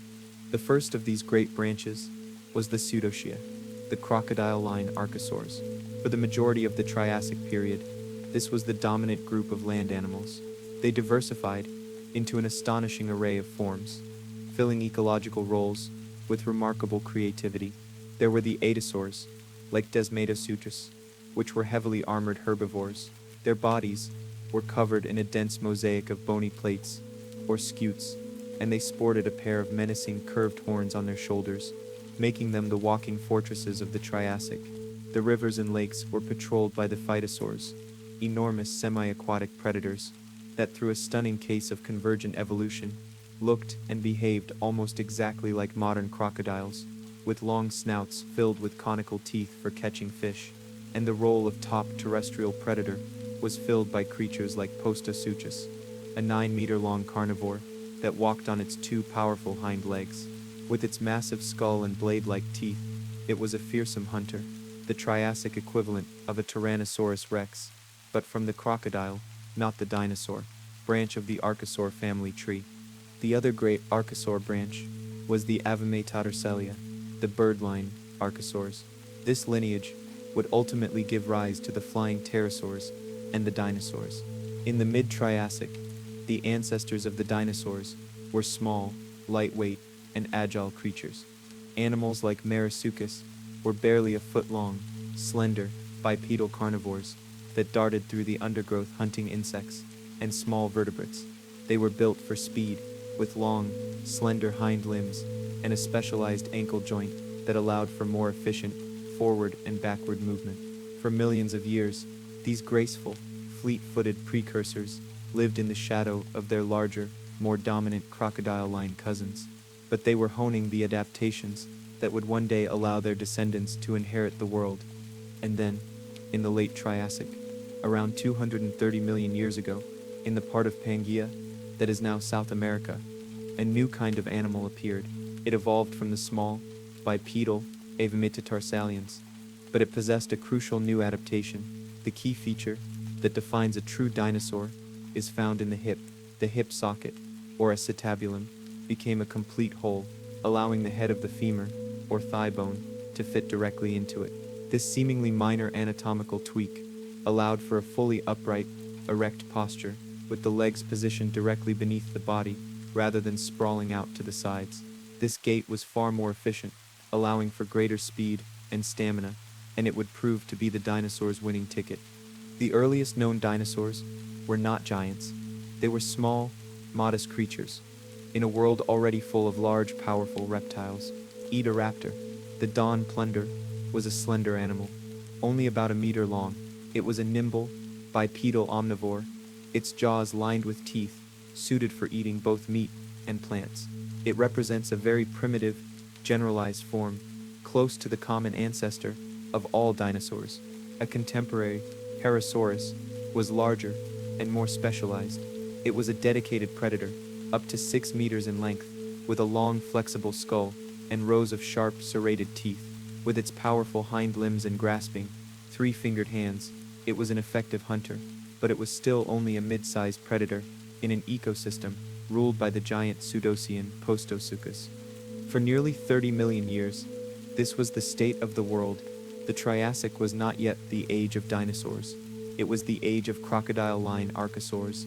The first of these great branches was the Pseudotia, the crocodile-line archosaurs. For the majority of the Triassic period, this was the dominant group of land animals. They diversified into an astonishing array of forms, filling ecological roles with remarkable creativity. There were the Adasaurs, like Desmatosuchus, which were heavily armored herbivores. Their bodies were covered in a dense mosaic of bony plates, or scutes, and they sported a pair of menacing curved horns on their shoulders, making them the walking fortresses of the Triassic. The rivers and lakes were patrolled by the Phytosaurs, enormous semi-aquatic predators that, through a stunning case of convergent evolution, looked and behaved almost exactly like modern crocodiles, with long snouts filled with conical teeth for catching fish. And the role of top terrestrial predator was filled by creatures like Postosuchus, a 9-meter-long carnivore that walked on its two powerful hind legs. With its massive skull and blade-like teeth, it was a fearsome hunter, the Triassic equivalent of a Tyrannosaurus Rex, but from the crocodile, not the dinosaur, branch of the Archosaur family tree. The other great Archosaur branch was the Avamatatarsalia, the bird-line Archosaurs. This lineage would ultimately give rise to the flying pterosaurs and the dinosaurs. In the mid-Triassic, the ancestors of the dinosaurs were small, lightweight, and agile creatures. Animals like Marsuchus were barely a foot long, slender, bipedal carnivores that darted through the undergrowth hunting insects and small vertebrates. They were built for speed, with long, slender hind limbs and a specialized ankle joint that allowed for more efficient forward and backward movement. For millions of years, These graceful, fleet-footed precursors lived in the shadow of their larger, more dominant crocodile-line cousins, but they were honing the adaptations that would one day allow their descendants to inherit the world. And then, in the late Triassic, around 230 million years ago, in the part of Pangaea that is now South America, a new kind of animal appeared. It evolved from the small, bipedal avometatarsallians, but it possessed a crucial new adaptation. The key feature that defines a true dinosaur is found in the hip. The hip socket, or acetabulum, became a complete hole, allowing the head of the femur, or thigh bone, to fit directly into it. This seemingly minor anatomical tweak allowed for a fully upright, erect posture, with the legs positioned directly beneath the body, rather than sprawling out to the sides. This gait was far more efficient, allowing for greater speed and stamina, and it would prove to be the dinosaur's winning ticket. The earliest known dinosaurs were not giants. They were small, modest creatures, in a world already full of large, powerful reptiles. Raptor, the dawn plunder, was a slender animal, only about a meter long. It was a nimble, bipedal omnivore, its jaws lined with teeth, suited for eating both meat and plants. It represents a very primitive, generalized form, close to the common ancestor of all dinosaurs. A contemporary, Parasaurus, was larger and more specialized. It was a dedicated predator, up to 6 meters in length, with a long, flexible skull and rows of sharp, serrated teeth. With its powerful hind limbs and grasping, 3-fingered hands, it was an effective hunter, but it was still only a mid-sized predator in an ecosystem ruled by the giant Pseudocian Postosuchus. For nearly 30 million years, this was the state of the world. The Triassic was not yet the age of dinosaurs. It was the age of crocodile-line archosaurs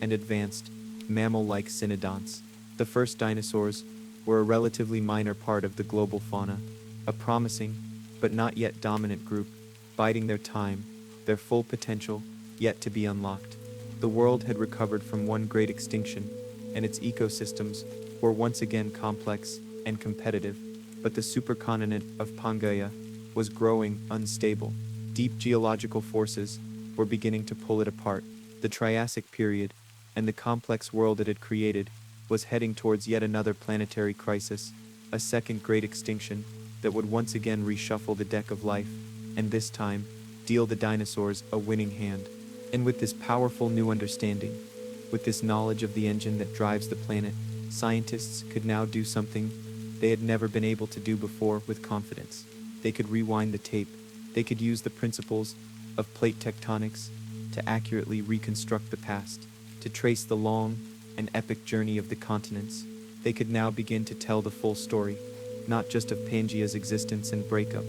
and advanced, mammal-like cynodonts. The first dinosaurs were a relatively minor part of the global fauna, a promising, but not yet dominant group, biding their time, their full potential yet to be unlocked. The world had recovered from one great extinction, and its ecosystems were once again complex and competitive, but the supercontinent of Pangaea was growing unstable. Deep geological forces were beginning to pull it apart. The Triassic period, and the complex world it had created, was heading towards yet another planetary crisis, a second great extinction that would once again reshuffle the deck of life, and this time, deal the dinosaurs a winning hand. And with this powerful new understanding, with this knowledge of the engine that drives the planet, scientists could now do something they had never been able to do before with confidence. They could rewind the tape. They could use the principles of plate tectonics to accurately reconstruct the past, to trace the long and epic journey of the continents. They could now begin to tell the full story, not just of Pangaea's existence and breakup,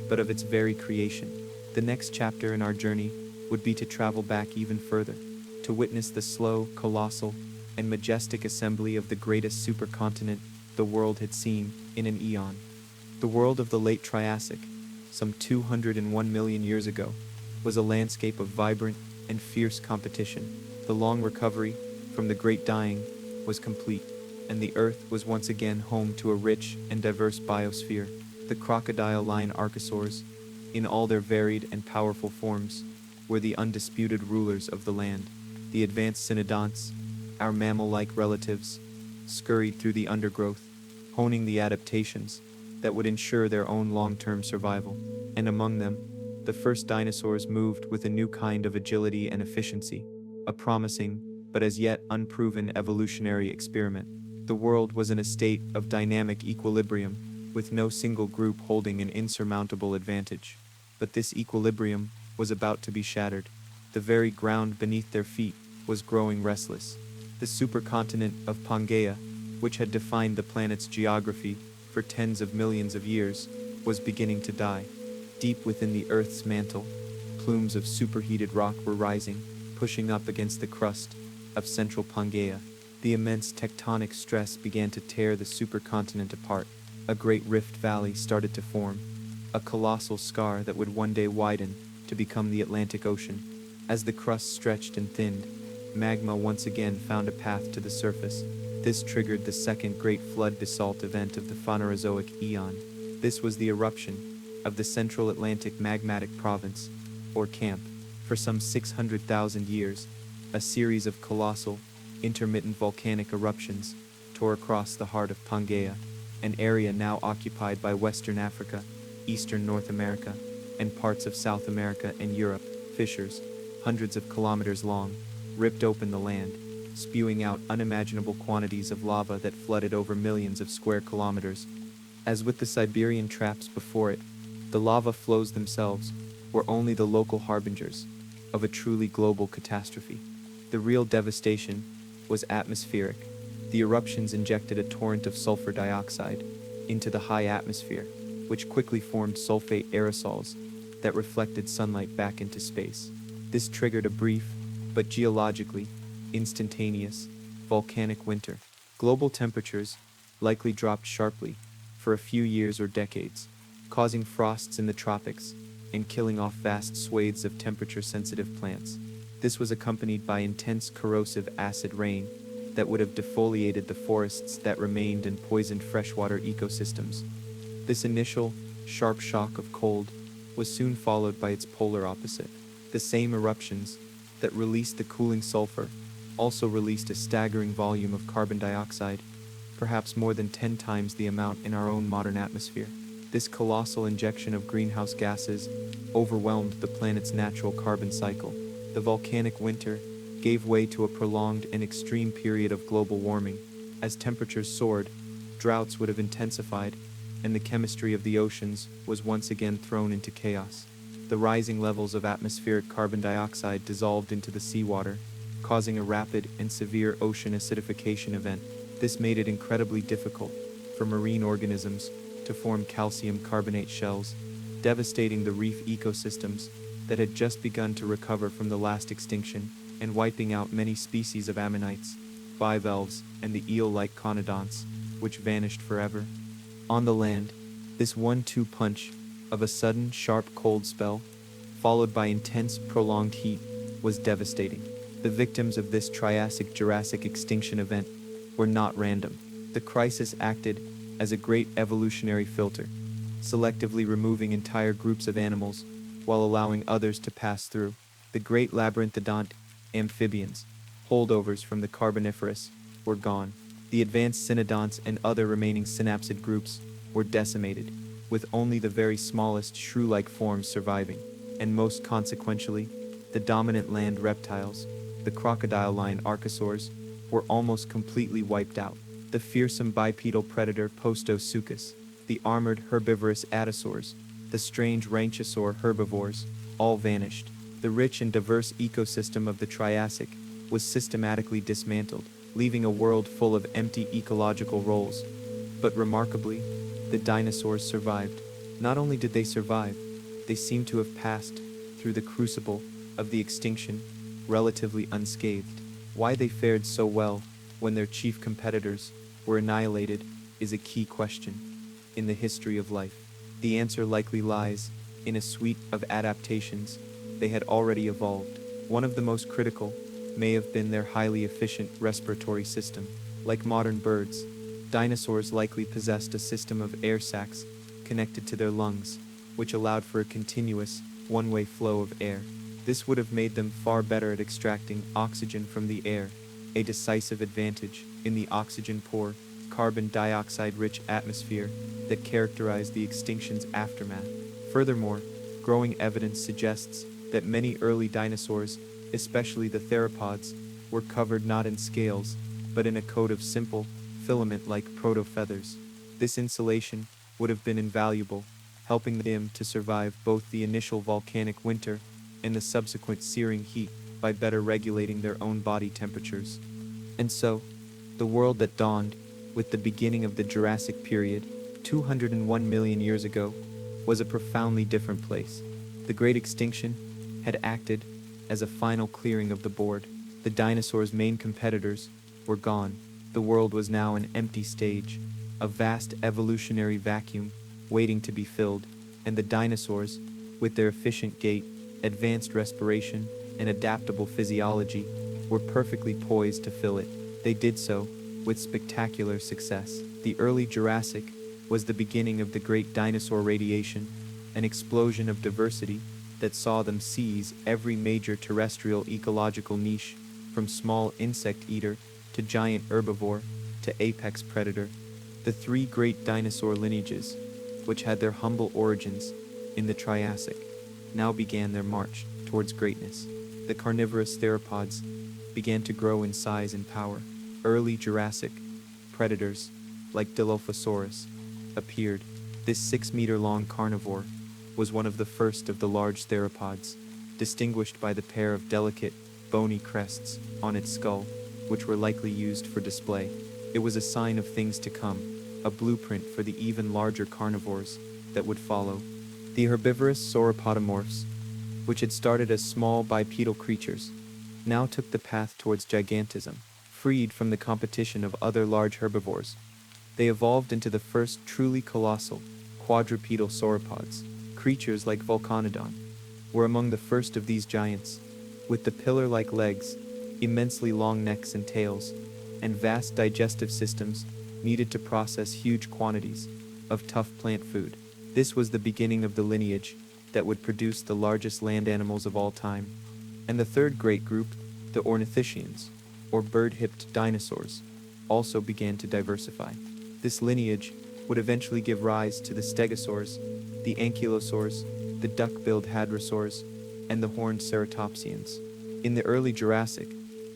but of its very creation. The next chapter in our journey would be to travel back even further, to witness the slow, colossal, and majestic assembly of the greatest supercontinent the world had seen in an eon. The world of the late Triassic, some 201 million years ago, was a landscape of vibrant and fierce competition. The long recovery from the Great Dying was complete, and the Earth was once again home to a rich and diverse biosphere. The crocodile-line archosaurs, in all their varied and powerful forms, were the undisputed rulers of the land. The advanced cynodonts, our mammal-like relatives, scurried through the undergrowth, honing the adaptations that would ensure their own long-term survival. And among them, the first dinosaurs moved with a new kind of agility and efficiency, a promising, but as yet unproven evolutionary experiment. The world was in a state of dynamic equilibrium, with no single group holding an insurmountable advantage. But this equilibrium was about to be shattered. The very ground beneath their feet was growing restless. The supercontinent of Pangaea, which had defined the planet's geography for tens of millions of years, was beginning to die. Deep within the Earth's mantle, plumes of superheated rock were rising, pushing up against the crust of central Pangaea. The immense tectonic stress began to tear the supercontinent apart. A great rift valley started to form, a colossal scar that would one day widen to become the Atlantic Ocean. As the crust stretched and thinned, magma once again found a path to the surface. This triggered the second great flood basalt event of the Phanerozoic eon. This was the eruption of the Central Atlantic Magmatic Province, or CAMP. For some 600,000 years, a series of colossal, intermittent volcanic eruptions tore across the heart of Pangaea, an area now occupied by Western Africa, Eastern North America, and parts of South America and Europe. Fissures, hundreds of kilometers long, ripped open the land, spewing out unimaginable quantities of lava that flooded over millions of square kilometers. As with the Siberian traps before it, the lava flows themselves were only the local harbingers of a truly global catastrophe. The real devastation was atmospheric. The eruptions injected a torrent of sulfur dioxide into the high atmosphere, which quickly formed sulfate aerosols that reflected sunlight back into space. This triggered a brief, but geologically instantaneous, volcanic winter. Global temperatures likely dropped sharply for a few years or decades, causing frosts in the tropics and killing off vast swathes of temperature-sensitive plants. This was accompanied by intense corrosive acid rain that would have defoliated the forests that remained and poisoned freshwater ecosystems. This initial, sharp shock of cold was soon followed by its polar opposite. The same eruptions that released the cooling sulfur also released a staggering volume of carbon dioxide, perhaps more than 10 times the amount in our own modern atmosphere. This colossal injection of greenhouse gases overwhelmed the planet's natural carbon cycle. The volcanic winter gave way to a prolonged and extreme period of global warming. As temperatures soared, droughts would have intensified, and the chemistry of the oceans was once again thrown into chaos. The rising levels of atmospheric carbon dioxide dissolved into the seawater, causing a rapid and severe ocean acidification event. This made it incredibly difficult for marine organisms to form calcium carbonate shells, devastating the reef ecosystems that had just begun to recover from the last extinction, and wiping out many species of ammonites, bivalves, and the eel-like conodonts, which vanished forever. On the land, this 1-2 punch of a sudden, sharp cold spell, followed by intense, prolonged heat, was devastating. The victims of this Triassic-Jurassic extinction event were not random. The crisis acted as a great evolutionary filter, selectively removing entire groups of animals while allowing others to pass through. The great labyrinthodont amphibians, holdovers from the Carboniferous, were gone. The advanced cynodonts and other remaining synapsid groups were decimated, with only the very smallest shrew-like forms surviving. And most consequentially, the dominant land reptiles, the crocodile-line archosaurs, were almost completely wiped out. The fearsome bipedal predator Postosuchus, the armored herbivorous atosaurs, the strange ranchosaur herbivores, all vanished. The rich and diverse ecosystem of the Triassic was systematically dismantled, leaving a world full of empty ecological roles. But remarkably, the dinosaurs survived. Not only did they survive, they seemed to have passed through the crucible of the extinction relatively unscathed. Why they fared so well when their chief competitors were annihilated is a key question in the history of life. The answer likely lies in a suite of adaptations they had already evolved. One of the most critical may have been their highly efficient respiratory system. Like modern birds, dinosaurs likely possessed a system of air sacs connected to their lungs, which allowed for a continuous, one-way flow of air. This would have made them far better at extracting oxygen from the air, a decisive advantage in the oxygen-poor, carbon dioxide-rich atmosphere that characterized the extinction's aftermath. Furthermore, growing evidence suggests that many early dinosaurs, especially the theropods, were covered not in scales, but in a coat of simple, filament-like proto-feathers. This insulation would have been invaluable, helping them to survive both the initial volcanic winter and the subsequent searing heat by better regulating their own body temperatures. And so, the world that dawned with the beginning of the Jurassic period, 201 million years ago, was a profoundly different place. The Great Extinction had acted as a final clearing of the board. The dinosaurs' main competitors were gone. The world was now an empty stage, a vast evolutionary vacuum waiting to be filled, and the dinosaurs, with their efficient gait, advanced respiration, and adaptable physiology, were perfectly poised to fill it. They did so with spectacular success. The early Jurassic was the beginning of the great dinosaur radiation, an explosion of diversity that saw them seize every major terrestrial ecological niche, from small insect eater to giant herbivore to apex predator. The three great dinosaur lineages, which had their humble origins in the Triassic, now began their march towards greatness. The carnivorous theropods began to grow in size and power. Early Jurassic predators, like Dilophosaurus, appeared. This 6-meter-long carnivore was one of the first of the large theropods, distinguished by the pair of delicate, bony crests on its skull, which were likely used for display. It was a sign of things to come, a blueprint for the even larger carnivores that would follow. The herbivorous sauropodomorphs, which had started as small bipedal creatures, now took the path towards gigantism. Freed from the competition of other large herbivores, they evolved into the first truly colossal, quadrupedal sauropods. Creatures like Volcanodon were among the first of these giants, with the pillar-like legs, immensely long necks and tails, and vast digestive systems needed to process huge quantities of tough plant food. This was the beginning of the lineage that would produce the largest land animals of all time. And the third great group, the ornithischians, or bird-hipped dinosaurs, also began to diversify. This lineage would eventually give rise to the stegosaurs, the ankylosaurs, the duck-billed hadrosaurs, and the horned ceratopsians. In the early Jurassic,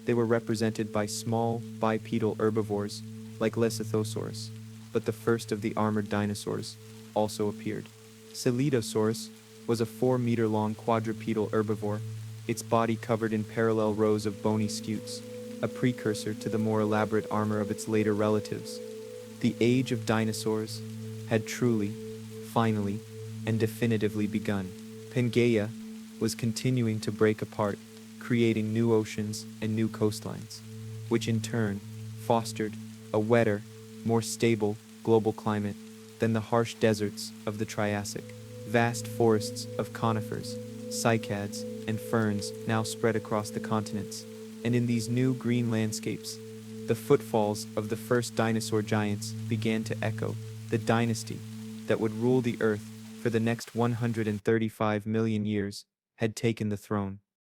they were represented by small, bipedal herbivores like Lecythosaurus, but the first of the armored dinosaurs also appeared. Coelosaurus was a 4-meter-long quadrupedal herbivore, its body covered in parallel rows of bony scutes, a precursor to the more elaborate armor of its later relatives. The age of dinosaurs had truly, finally, and definitively begun. Pangaea was continuing to break apart, creating new oceans and new coastlines, which in turn fostered a wetter, more stable global climate than the harsh deserts of the Triassic. Vast forests of conifers, cycads, and ferns now spread across the continents, and in these new green landscapes, the footfalls of the first dinosaur giants began to echo. The dynasty that would rule the Earth for the next 135 million years had taken the throne.